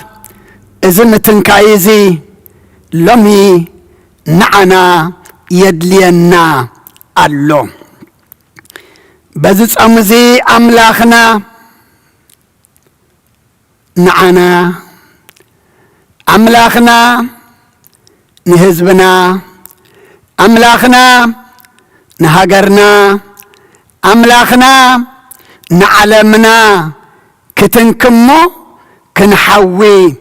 إذن تنكايزي لمي نعنا يدلينا اللو بزيز أمزي أملاخنا نعنا أملاخنا نهزبنا أملاخنا نهاجرنا أملاخنا نعلمنا كتنكمو كنحوي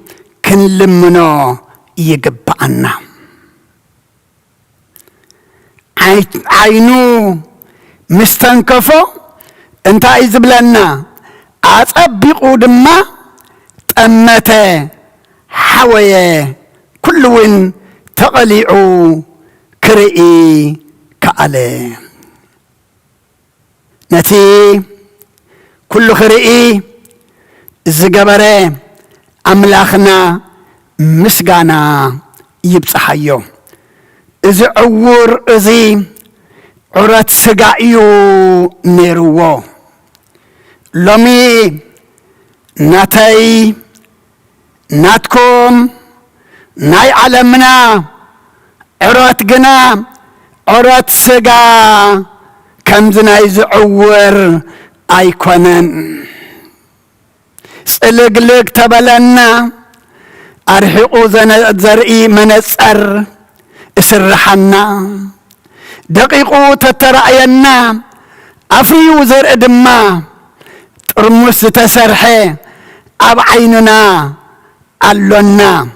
كنلمنو يقبعنا عينو مستنكفو انتا يزبلنا أصبقو دما تأمته حوية كلون تقلعو كرئي كألي نتي كل خرئي الزقبري أملاخنا مسقانا يبصحيو إذا عور إذي عرات سقائيو نيرو لومي ناتي ناتكم ناي علمنا عرات قنا عرات سقا كمزنا يزعور أيكونن سلقلق تبلنا أرحقو زرئي منسر اسرحنا دقيقو تترأينا أفيو زرء دما ترمس تسرحي أب عيننا اللونا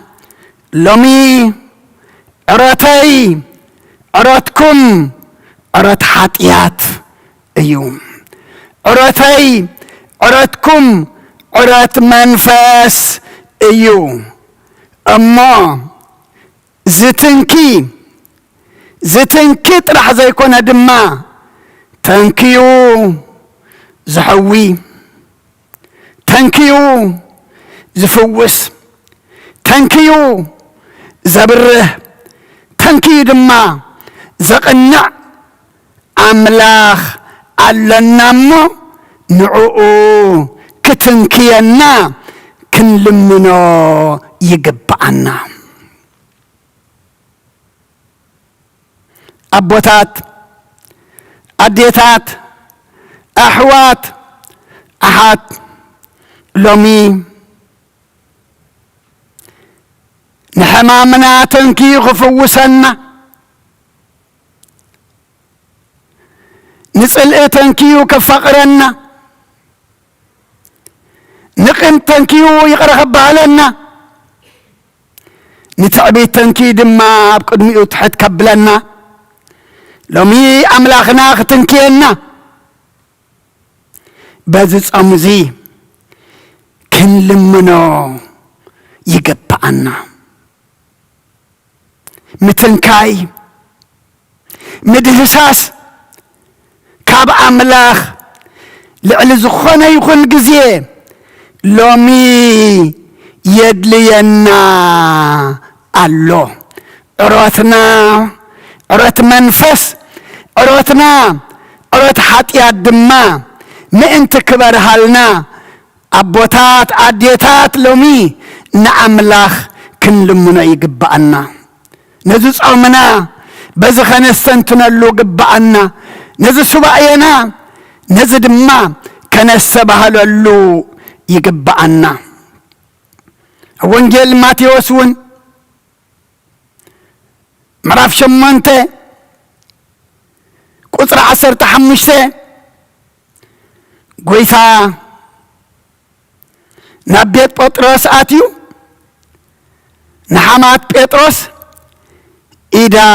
لومي عراتي عرتكم عرت حطيات أيوم عرتي عرتكم عرت منفس أيوم أما زتنكي طرح زي يكون دما تنكيو زحوي تنكيو زفوس تنكيو زبره تنكي دما زقنع أملاخ علنامو نعو كتنكينا كنلمنو يقبعنا أبوتات أديتات أحوات أحات لومي نحمامنا تنكي غفوسنا نسأل تنكيو كفقرنا نقن تنكيو يقرخ بالنا نتعبي تنكي دما بقدمي تحت كبلنا لومي أملاخنا ختنكينا بازز أمزي كن لمنو يقبعنا متنكاي مدهساس كاب أملاخ لعل زخونة يخون قزيه لومي يدلينا الله عروتنا عروت منفس عروتنا عروت حطيات دما ما انت كبر هالنا أبوتات عديتات لومي نعملاخ كن لمنا يقبعنا نزوز عمنا بزخنا استنتنا قبعنا نزو سبعينا نزو دما كنسبها للو يقبعنا وانجيل ماتيوس ون مراف شمانته قطر 15 قويتا نبيت بطرس آتيو نحامات بطرس إذا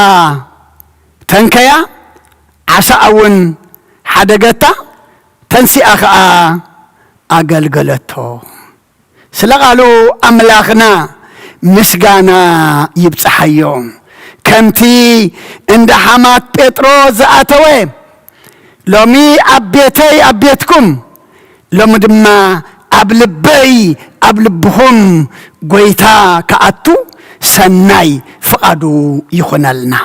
تنكيا عسى أون حدقتا تنسي أخا أقلقلتو سلقالو أملاخنا مسقانا يبصحيوم كمتي عند حمات بطرس زاتوي لومي أبيتكم لوم دما أبلبي أبلبهم قويتا كأتو سناي فقدو يخنالنا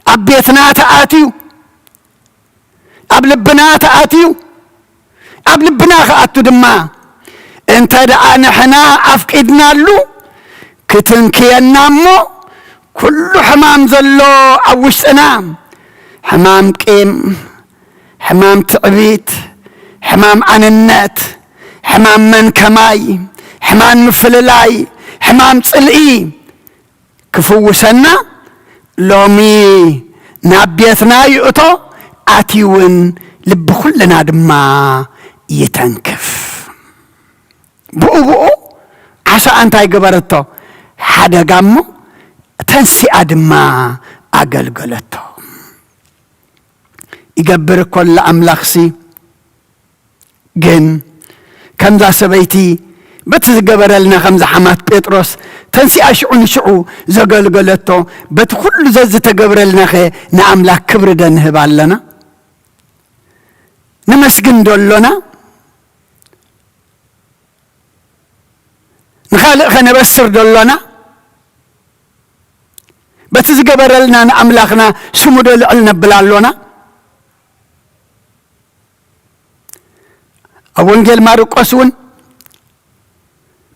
أبيتنا تأتيو أبلبنا تأتيو أبلبنا كأتو دما انت دعا نحنا أفقدنا له كتنكينا مو كل حمام زلو أوشنا حمام كيم حمام تعبيت حمام عننات حمام من كماي حمام مفللاي حمام صلئي كفوسنا لومي نابيتنا يؤتو آتيون لب كلنا دما يتنكف بؤو عسى أنتاي قبرتو حدا قامو تنسي أدما أقلقلتو يقبر كل أملاخسي جن كم ذا سبيتي بتزقبر لنا خمسة حمات بطرس تنسي أشعون شعو زقلقلتو بتكل زز تقبر لنا خي نعملك كبر دنهب لنا نمسكن دولنا نخالق خنا بسر دولنا بتزقبر لنا نعملكنا سمو دول علنا بلالونا أونجيل ماركوس ون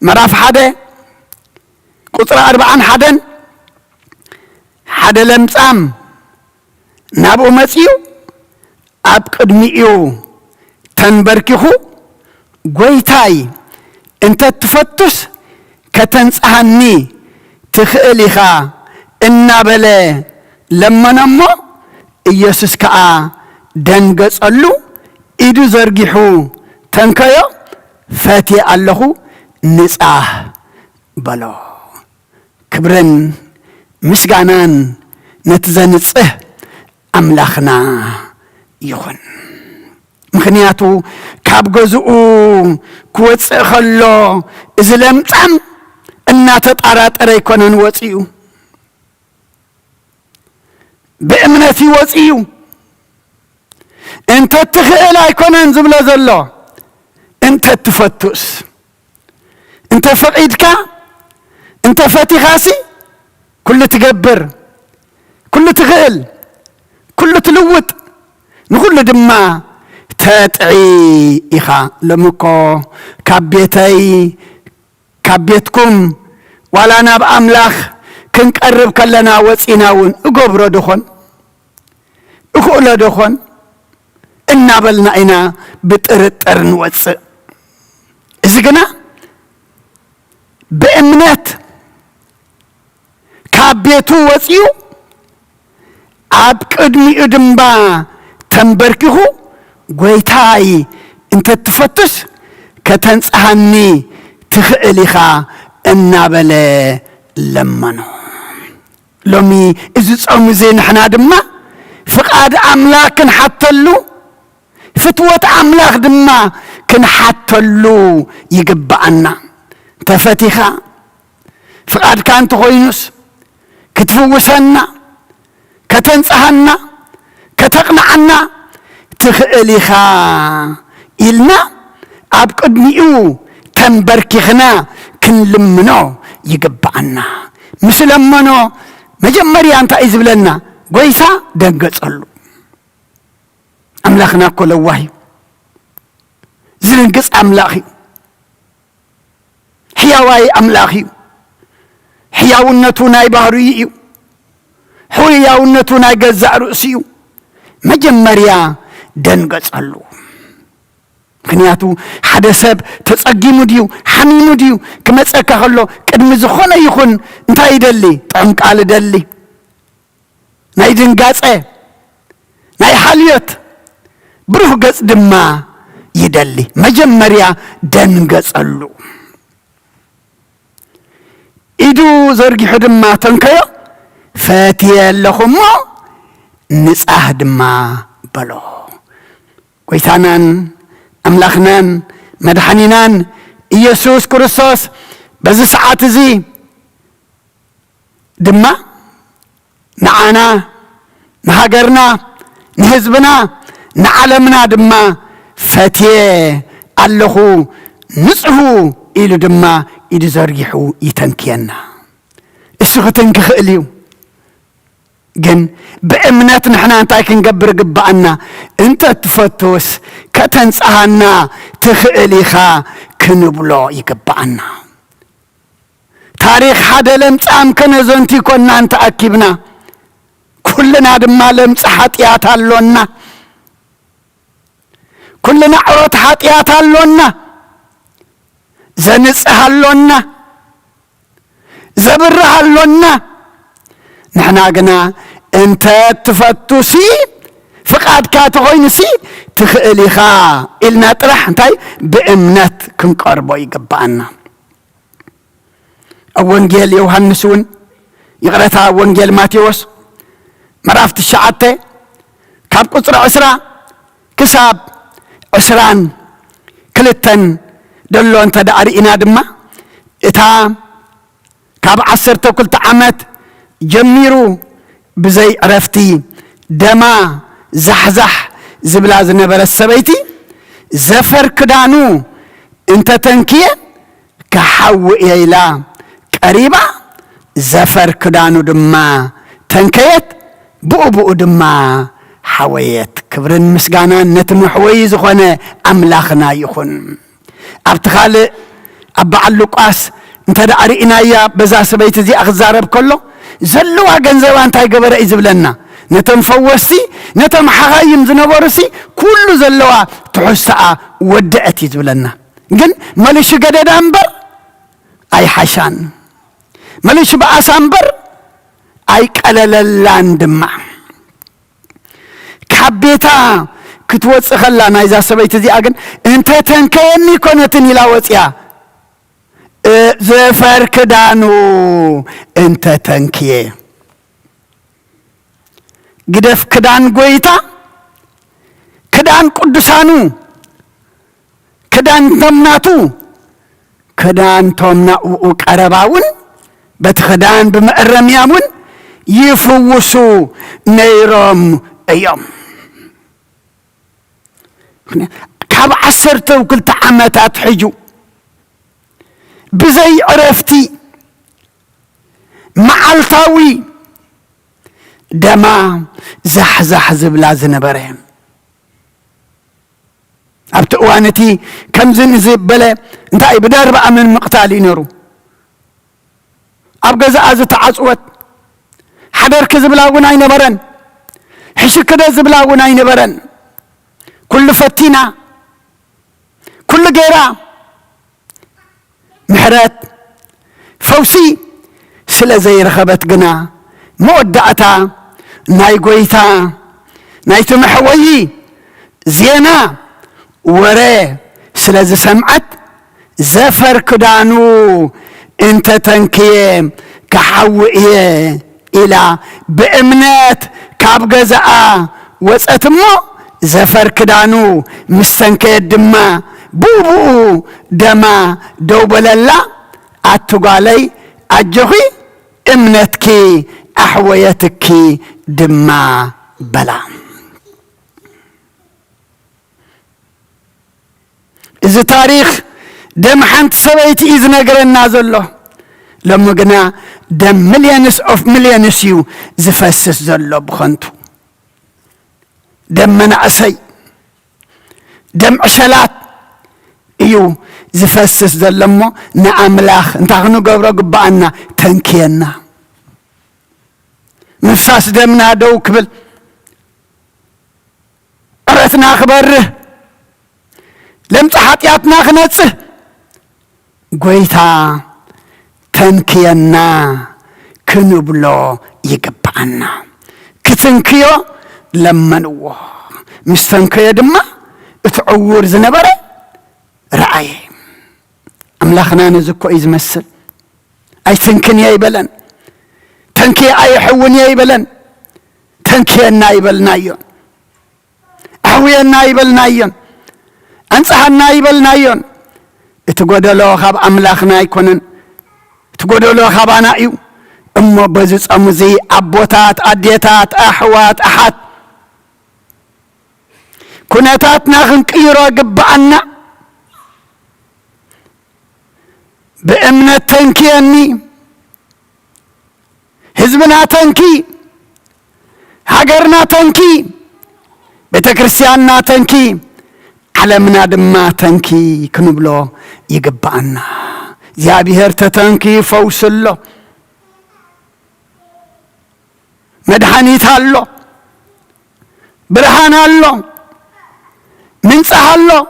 مراف حدا قطر 40 حدا لمصام نابو مصيو أب قدميو تنبركخو قويتاي انت تفتس كتنصحني تخئليخا إنا بلا لما نمو إيسوس كا دنقص اللو إيدو زرقحو تنكيو فاتي الله نصاه بلو كبرن مسقانان نتزنصه أملاخنا يخن مخنياتو كاب جزء كوتس خلو إزلم تام النات تارات ريكونن وصيو بأمنتي وصيو انت تخيل يكونن زبل زلو انت تفتوس انت فقيدك انت فاتيخاسي كل تجبر كل تخيل كل تلوت نقول دما تطعي إخا لمكو كابيتكم ولا ناب أملاخ كنقرب كلنا وصيناون اغبرو دخون اخول دخون እናበልና ኢና بطرطر نوص إذا بأمنات كابيتو وصيو عب قدمي ادمبا تنبركه غويتاي انت تفتش كتنصحني تخئليخا እናበለ لمنو لومي إذا صوم زين حنا دما فقاد أملاك نحتلو فتوة أملاك دما كنحتلو يقبعنا تفتيخا فقاد كانت غينوس كتفوسنا كتنصحنا كتقنعنا تخئليخا إلنا عب قدميو تنبركيخنا كنلمنو يقبعنا مسلمنو مجمريا انت ايزبلنا غويسا دنقصلو املاخنا كل وحي زنقص املاخي حياواي املاخي حياونتو ناي بحريو حياونتو ناي غزا رؤسيو مجمريا دنقصلو ምክንያቱ ሓደ ሰብ ተጸጊሙ ድዩ ሓሚሙ ድዩ ክመጸካ ከሎ ቅድሚ ዝኾነ ይኹን እንታይ ይደሊ ጠምቃል ደሊ ናይ ድንጋጸ ናይ ሓልዮት ብሩህ ገጽ ድማ ይደሊ መጀመርያ ደንገጸሉ ኢዱ ዘርጊሑ ድማ ተንከዮ ፈትየ ኣለኹሞ ንጻህ ድማ በሎ ጎይታናን أملاخنان مدحنينان يسوس كريستوس بزي ساعات زي دما نعانا نهاجرنا نهزبنا نعلمنا دما فتيه اللهو نصحو إلو دما إلو زريحو يتنكينا السوخ تنكخليو جن بأمنات نحنا انتاي كنقبر قبعنا انت تفتوس كتنصحنا تخئليخا كنبلو يقبعنا تاريخ حدا لمصام كنزونتي كنا انت اكيبنا كلنا دما لمص حطيات اللونا كلنا عروت حطيات اللونا زنصح اللونا زبرها اللونا نحنا قنا انت تفتوسي فقاد كاتغوينسي تخئليخا إلنا طرح انتاي بأمنات كنقربو يقبعنا أونجيل يوحنسون يقرأتها أونجيل ماتيوس مرافت الشعاتي كاب قصر عسرة كساب عسران كلتن دلو انت داري إنا دما إتا كاب عسرتو كلت عامات جميرو بزي عرفتي دما زحزح زبلاز نبر السبيتي زفر كدانو انت تنكيه كحو إيلا قريبا زفر كدانو دما تنكيت بؤ دما حويت كبرن مسقانا نتمحوي زخونة أملاخنا يخون أبتخال أبعال لقاس انت داري إنايا بزا سبيتي زي أخزارب كله زلوا جنزوان تاي قبر إزبلنا نتم فوسي نتم حغايم زنبورسي كل زلوا تحسا ودأت إزبلنا جن ملش قدد أنبر أي حشان ملش بأس أنبر أي كالل اللاندمع كحبيتا كتوص خلانا إذا سبيت زي أجن أنت تنكيني كنتني لا وصيا زفر كدانو انت تنكيه قدف كدان قويتا كدان قدسانو كدان تمناتو كدان تمناو قرباون بتخدان بمقرميامون يفوسو نيرم ايام كاب 10 وكلت عمتات حجو بزي عرفتي معالتاوي دما زحزح زبلا زنبرهم ابت اوانتي كم زن زبله انتاي بدار بقى من مقتال ينرو ابغز از تعصوت حدر كزبلاون اي نبرن حشك كده زبلاون اي نبرن كل فتينا كل غيرا محرات فوسي سلا زي رخبت قنا مودعتا ناي قويتا ناي تمحوي زينا وري سلا زي سمعت زفر كدانو انت تنكيم كحوئيه الى بامنات كابغزاء وصتمو زفر كدانو مستنكي دما بوبو دما دوبللا اتغالي اجخي امنتكي احويتكي دما بلا اذا تاريخ دم حنت سويتي اذ نقرنا زلو لما قنا دم مليونس اوف مليونس يو زفسس زلو بخنتو دم منعسي دم عشلات ايو زفسس زلمو نعملاخ انتاغنو قبرو قبعنا تنكينا نفساس دمنا دو كبل قرأتنا خبره لم تحطياتنا خنصه قويتا تنكينا كنبلو يقبعنا كتنكيو لمنوه مستنكيو دما اتعور زنبره رأي أملاخنا نزكو يزمسل أي تنكن يا يبلن تنكي أي حون يا يبلن تنكي النايبل نايون أهوي النايبل نايون أنصح النايبل نايون اتقودلو خاب أملاخنا يكونن اتقودلو خابانا يو أمو بزيس أمزي أبوتات أديتات أحوات أحد كنتات ناخن كيرو قبعنا بأمنة تنكيني حزبنا تنكي هاجرنا تنكي بتكريستياننا تنكي علمنا دما تنكي كنبلو يقبعنا زابيهر تتنكي فوسلو مدحانيت هالو برهان هالو منصح هالو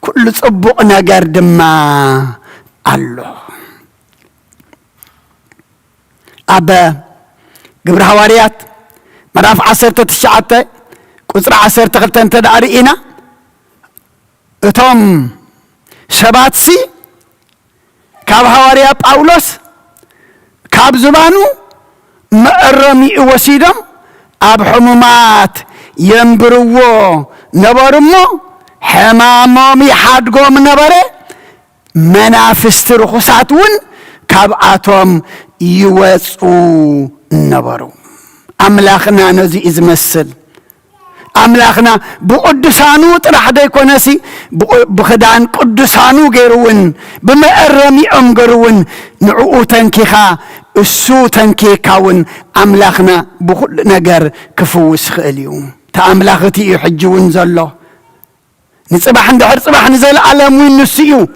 كل صبق نجار دما الله أبا قبر حواريات مراف 19 قصر 12 تدارينا اتوم شباتسي كاب حواريا باولوس كاب زبانو مأرمي وسيدم أب حمومات ينبرو نبرمو حمامي حدقوم نبره منافست رخصاتون كابعاتهم يوصو نبرو أملاخنا نزي إزمسل أملاخنا بقدسانو طرح ديكونسي بخدان قدسانو غيرون بمأرمي غيرون نعو تنكيخا السو تنكيكاون أملاخنا بكل نجر كفوس خاليوم تأملاختي يحجون زلو نصبح عند صباح نزل علم وين نسيو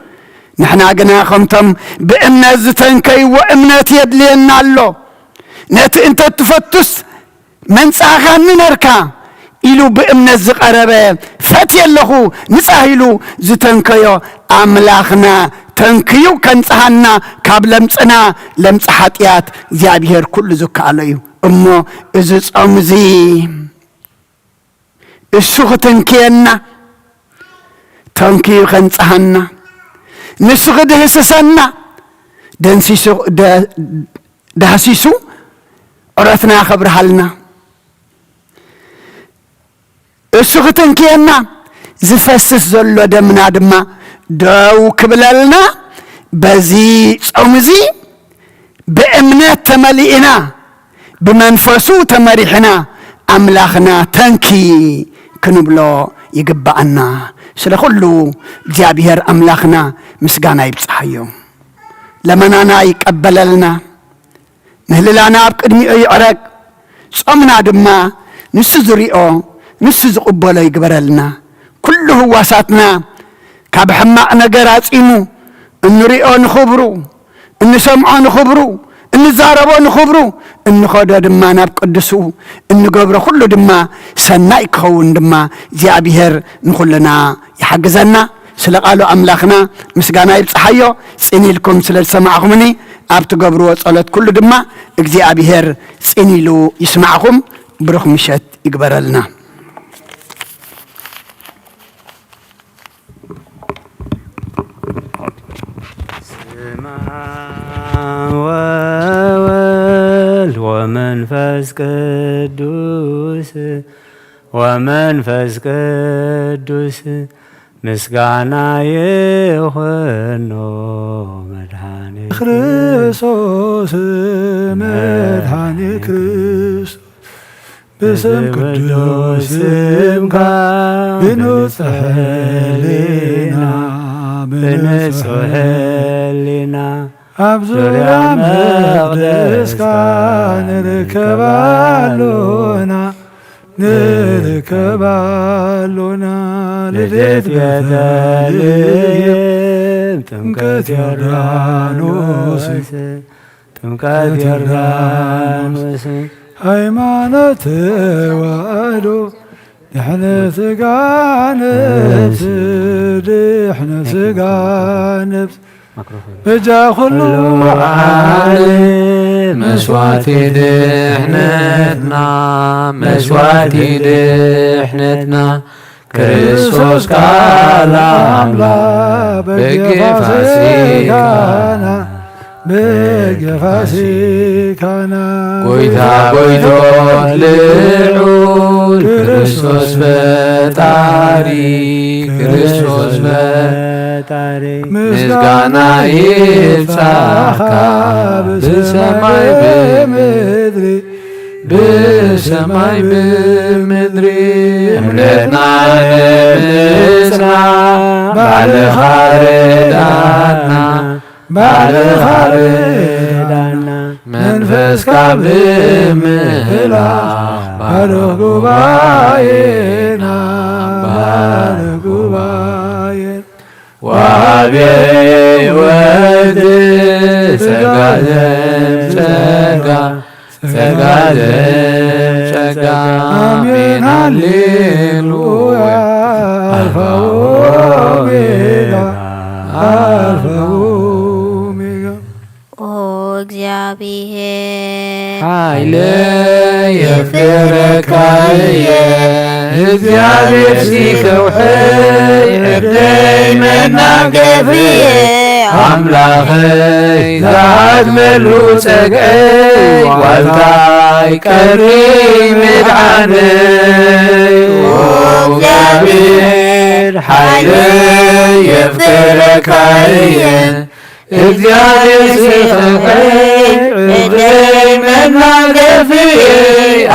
نحنا قنا خمتم بأمنا زتنكي وأمنا يدلينا الله نت انت تفتس من ساخان نركا إلو بأمنا الزقربة فتي اللهو نساهلو زتنكيو أملاخنا تنكيو كنسهنا كاب لمسنا لمسحاتيات زيابير كل زكا عليو أمو إزز أمزي السوخ تنكينا تنكيو كنسهنا نسوخ دهسسنا دهسيسو عرفنا خبر حالنا السختنكينا زفسس زلو دمنا دما دو كبللنا بزي صومزي بأمنات تملئنا بمنفسو تمريحنا أملاخنا تنكي كنبلو يقبعنا سلا كله እግዚአብሔር أملاخنا مسقانا يبصحيو لمنانا يقبللنا مهللانا بقدمي يعرق صومنا دما نس زريئو نس زقبلو يقبرلنا كله واساتنا كاب حماق نقرات إمو انريئو نخبرو انسمعو نخبرو انزاربو نخبرو انخدو دما ناب قدسو انقبرو كله دما سناي كون دما እግዚአብሔር نخلنا يحجزنا سلقالو أملاخنا مسقانا يبصحيو سنيلكم سلال سماعكمني أبت قبرو صلاة كل دما እግዚአብሔር سنيلو يسمعكم بروح مشات يقبرلنا ومنفس قدوس ومنفس قدوس مسقانا يخنو مدحاني ክርስቶስ መድኃኔ ክርስቶስ بسم قدوسك بنصح لنا بنصح لنا أبزر مقدسك نركبالونا نركبالونا لديت بيتاليم تمكت يردانوس تمكت يردانوس ሃይማኖት ዋዶ ድሕነ ስጋ ነብስ ድሕነ ስጋ ነብስ በጃ ኩሉ ዓለም መስዋዕቲ ድሕነትና መስዋዕቲ ድሕነትና ክርስቶስ ቃል አምላክ በጌፋሲካና بجفاسيكنا قويتا قويتو لعود كريستوس فتاري كريستوس فتاري مسقانا يبصحكا بسماي بمدري بسماي بمدري املتنا نمسنا بعد خاردنا بعد خاردنا منفس كابل مهلا بارك باينا بارك باين وابي ود سجادم سجا سجادم سجا آمين هللويا ألفا وأوميغا ألفا እግዚአብሔር ኃይለ የፍቅርከ እግዚአብሔር ሲከውሕይ ዕርደይ መናገፍየ አምላኸይ ዝሃድመሉ ጸግዐይ ዋልታይ ቀሪ ምድዓነይ እግዚአብሔር ኃይለ የፍቅርከ እግዚአብሔር ሲከውሕይ ዕርደይ መናገፍየ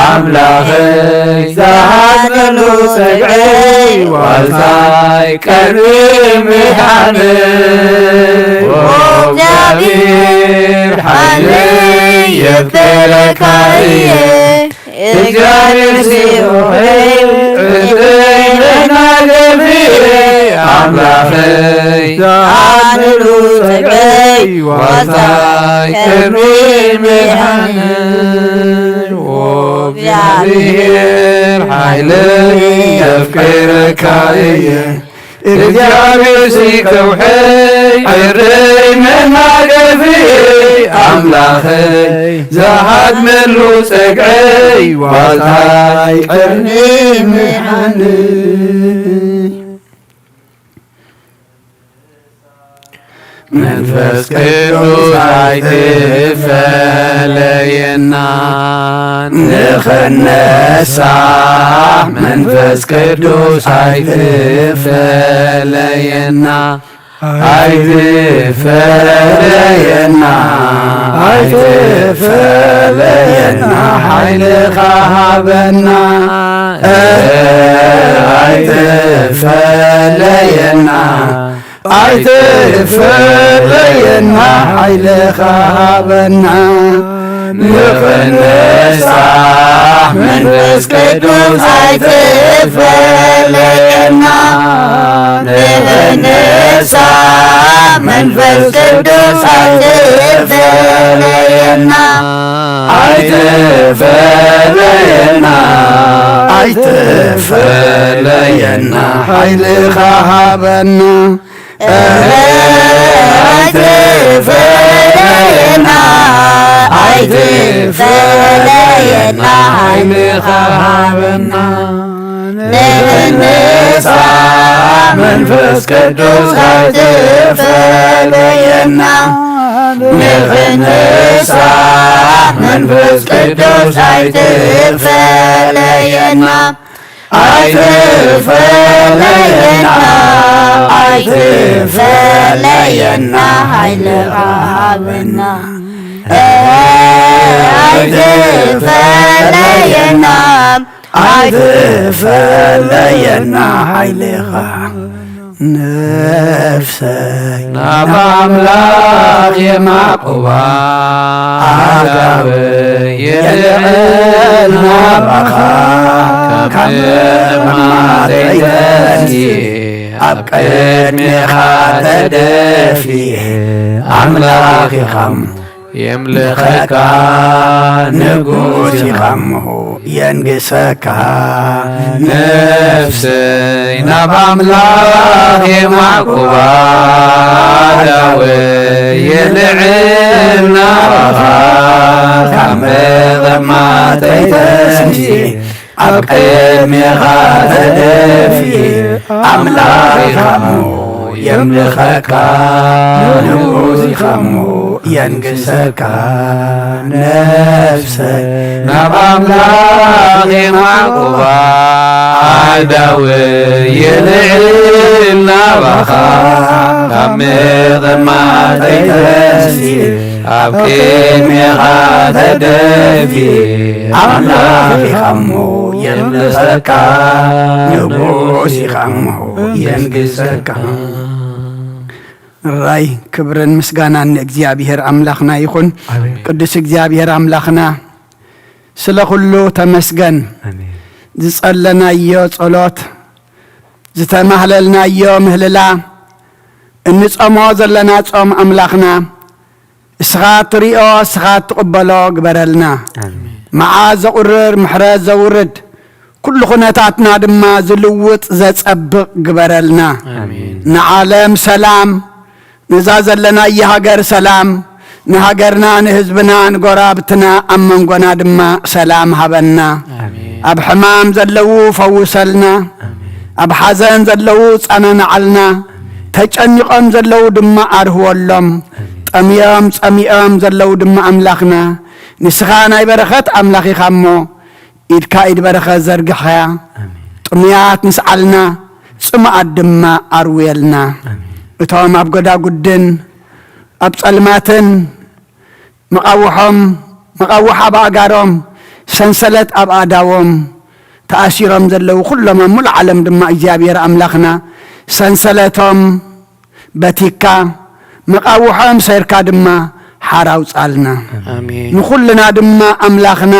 አምላኸይ ዝሃድመሉ ጸግዐይ ዋልታይ ቀሪ ምድዓነይ እግዚአብሔር ኃይለይ የፍቅርከ እግዚአብሔር ሲከውሕይ ዕርደይ መናገፍየ አምላኸይ ዝሃድመሉ ጸግዐይ ዋልታይ ቀሪ ምድዓነይ እግዚአብሔር ኃይለይ የፍቅርከ እግዚአብሔር ሲከውሕይ ዕርደይ መናገፍየ አምላኸይ ዝሃድመሉ ጸግዐይ ዋልታይ ቀሪ ምድዓነይ መንፈስ ቅዱስ አይትፈለየና ንኽነሳ መንፈስ ቅዱስ አይትፈለየና አይትፈለየና አይትፈለየና ኃይልኻ ሃበና አይትፈለየና አይትፈለየና ኃይልኻ ሃበና ንኽነሳ መንፈስ ቅዱስ አይትፈለየና ንኽነሳ መንፈስ ቅዱስ አይትፈለየና አይትፈለየና አይትፈለየና ኃይልኻ ሃበና አይትፈለየና አይትፈለየና ኃይልኻ ሃበና ንኽነሳ መንፈስ ቅዱስ አይትፈለየና ንኽነሳ መንፈስ ቅዱስ አይትፈለየና አይትፈለየና አይትፈለየና ኃይልኻ ሃበና አይትፈለየና አይትፈለየና ኃይልኻ ነፍሰይ ናብ አምላኽ የማቁባ አጋበይ የልዕል ናባኻ ካብ ማዘይተኒ ኣብ ቅድሚኻ ተደፊየ ኣምላኽ ኢኻም የምልኸካ ንጉስ ኢኻምሁ የንግሰካ ነፍሰይ ናብ ኣምላኽ የማቁባ ዳወይ የልዕል ናባኻ ካብ መቐማጠይ ተስኒ ኣብ ቅድሚኻ ተደፊየ ኣምላኽ ኢኻምሁ የምልኸካ ንጉስ ኢኻምሁ የንግሰካ ነፍሰይ ናብ ኣምላኽ የማቁባ ዳወይ የልዕል ናባኻ ካብ ምቕማጠይ ተስየ ኣብ ቅድሚኻ ተደፊየ ኣምላኽ ኢኻምሁ የምልኸካ ንጉስ ኢኻምሁ የንግሰካ ራይ ክብርን ምስጋናን እግዚአብሔር አምላኽና ይኹን። ቅዱስ እግዚአብሔር አምላኽና ስለ ሁሉ ተመስገን። ዝጸለናዮ ጸሎት ዝተማህለልናዮ ምህልላ እንጾሞ ዘለና ጾም አምላኽና እስኻ ትሪኦ እስኻ ትቕበሎ ግበረልና። መዓዝ ዘቁርር ምሕረት ዘውርድ ኩሉ ኩነታትና ድማ ዝልውጥ ዘጸብቕ ግበረልና። ንዓለም ሰላም نزازلنا يهاجر سلام نهاجرنا نهزبنا نقرابتنا أمنقنا دما سلام هبنا أب حمام زلو فوسلنا أب حزن زلو أنا نعلنا تجنقم زلو دما أرهو اللهم أميام زلو دما أملاخنا نسخانا برخت أملاخي خمو إد كايد برخت زرقحيا أميات نسعلنا سمع دما أرويلنا እቶም ኣብ ጎዳ ጉድን ኣብ ጸልማትን መቃውሓ በኣጋሮም ሰንሰለት ኣብ ኣዳዎም ተኣሲሮም ዘለዉ ኩሎም ሙሉ ዓለም ድማ እግዚአብሔር ኣምላኽና ሰንሰለቶም በቲካ መቃውሖም ሰይርካ ድማ ሓራው ጻልና ንኹልና ድማ ኣምላኽና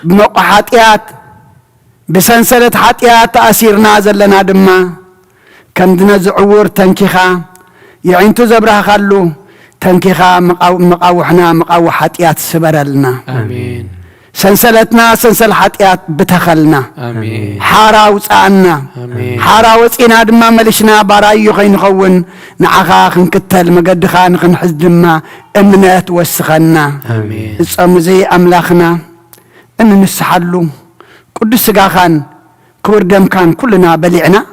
ብመቆ ኃጢአት ብሰንሰለት ኃጢአት ተኣሲርና ዘለና ድማ كم دنا زعور تنكيخا يعنتو زبرها خلو تنكيخا مقاوحنا مقاوحاتيات سبرلنا آمين سنسلتنا سنسل حاتيات بتخلنا آمين حارا وصعنا حارا وصينا دما ملشنا بارايو خين خون نعخا خنكتل مقدخا نخنحز دما امنات وسخنا آمين الصمزي املاخنا ان نسحلو قدس سقاخان كور دم كان كلنا بلعنا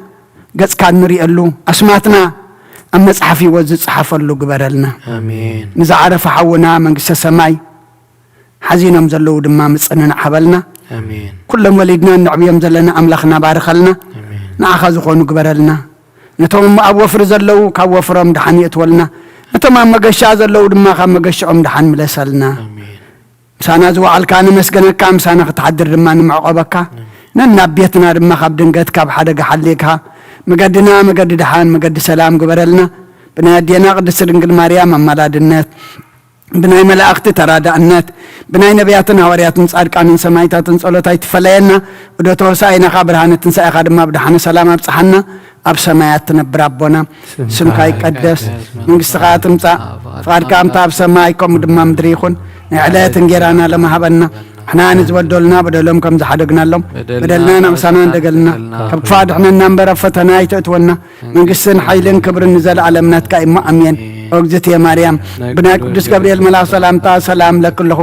قص كان نريئلو أسماتنا أما صحفي وز صحف اللو قبرلنا آمين نزعرف حونا من قصة سماي حزينا مزلو دما مصننا حبلنا آمين كل وليدنا النعبي مزلنا أملخنا بارخلنا نأخذ خونو قبرلنا نتوم أب وفر زلو كوفرهم دحني اتولنا نتوم أما قشا زلو دما خام قشعهم دحن ملسلنا مسانا زوال كان مسكنك كام سانا تحدر دما معقبك ننا بيتنا دما خاب دنقت كاب حدا حليكها مقدنا مقد دحان مقد سلام قبرلنا بنادينا قدس رنقل مريم أما لادنات بناي ملاأخت ترادأنات بناي نبياتنا ورياتنا صادقان سمايتاتن صلوتاي تفلينا ودو توساينا خبرهان تنسى خادم بدحنا سلام ابصحنا اب سمايات نبرابونا سمكاي قدس منغستخات امصا فاركا امتا اب سمايكم دما مدريخون نعلات انجرانا لما هبنا احنا نزودولنا بدلهم كم زحدقنا لهم بدلنا نمسانا ندقلنا كبفاد احنا نمبر فتنا يتأتونا منغسن حيلن كبر نزل على منات كايما امين أوجت يا مريم بناء قدس جبريل ملاك سلام لك كله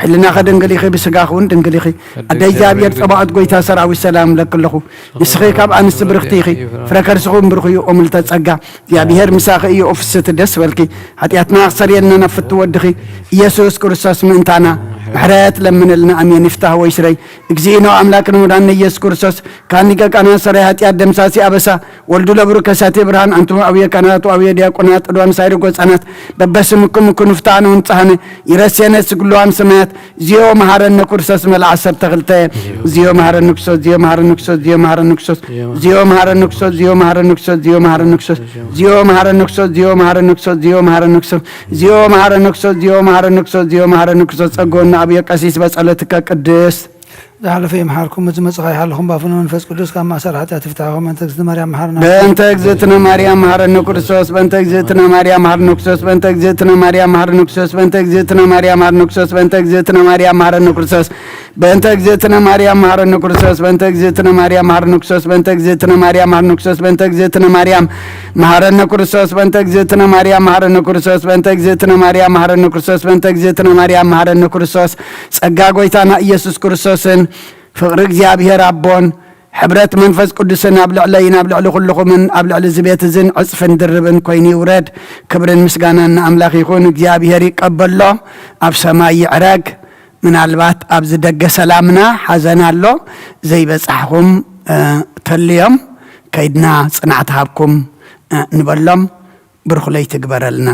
حلنا خدن قليخي بسقاخون دنقليخي أدي جابير طبعت قويتا سراوي السلام لك كله نسخي كاب أن استبرختيخي فركر سخون برخي أمل تتسقى يا بيهر مساخي أوفست دس ولكي حتى أتناخسر يننا نفت ودخي يسوس كرساس من تانا محرات لمن لنا أمين يفتح ويسري اجزينا أملاكنا ودان يسوع كرساس كان نيكا كان سريحات يادم ساسي أبسا ولدو لبركساتي برهان أنتم أويا كانت وأويا دياقونات أدوان سايرو قوسانات ببسمكم كن فتانو انتهاني يرسينا سقلوان سمات زيو مهارن كرساس مل عصر تغلتي زيو مهارن نكسوس زيو مهارن نكسوس زيو مهارن نكسوس زيو مهارن نكسوس زيو مهارن نكسوس زيو مهارن نكسوس زيو مهارن نكسوس زيو مهارن نكسوس زيو مهارن نكسوس زيو مهارن نكسوس زيو مهارن نكسوس زيو مهارن نكسوس أقولنا أبي قسيس بس على تكقدس زعل في محاركم مزمصغي حالكم بافنون فس قدوس كما سرحت تفتحوا من تجزت مريم محرنا بنت اجزتنا مريم محرنا كرسوس بنت اجزتنا مريم محرنا كرسوس بنت اجزتنا مريم محرنا كرسوس بنت اجزتنا مريم محرنا كرسوس بنت اجزتنا مريم محرنا كرسوس بنت اجزتنا مريم محرنا كرسوس بنت اجزتنا مريم محرنا كرسوس بنت اجزتنا مريم محرنا كرسوس بنت اجزتنا مريم محرنا كرسوس بنت اجزتنا مريم محرنا كرسوس بنت اجزتنا مريم محرنا كرسوس بنت اجزتنا مريم محرنا كرسوس ጸጋ ጎይታና ኢየሱስ ክርስቶስን ፍቅሪ እግዚአብሔር አቦን ሕብረት መንፈስ ቅዱስን ኣብ ልዕለይና ኣብ ልዕሊ ኩልኹምን ኣብ ልዕሊ ዝቤት እዝን ዕፅፍን ድርብን ኮይኑ ይውረድ ክብርን ምስጋናን ንኣምላኽ ይኹን እግዚአብሔር ይቀበሎ ኣብ ሰማይ ይዕረግ ምናልባት ኣብ ዝደገ ሰላምና ሓዘን ኣሎ ዘይበፅሕኹም ተልዮም ከይድና ጽናዕት ሃብኩም ንበሎም ብርኽለይ ትግበረልና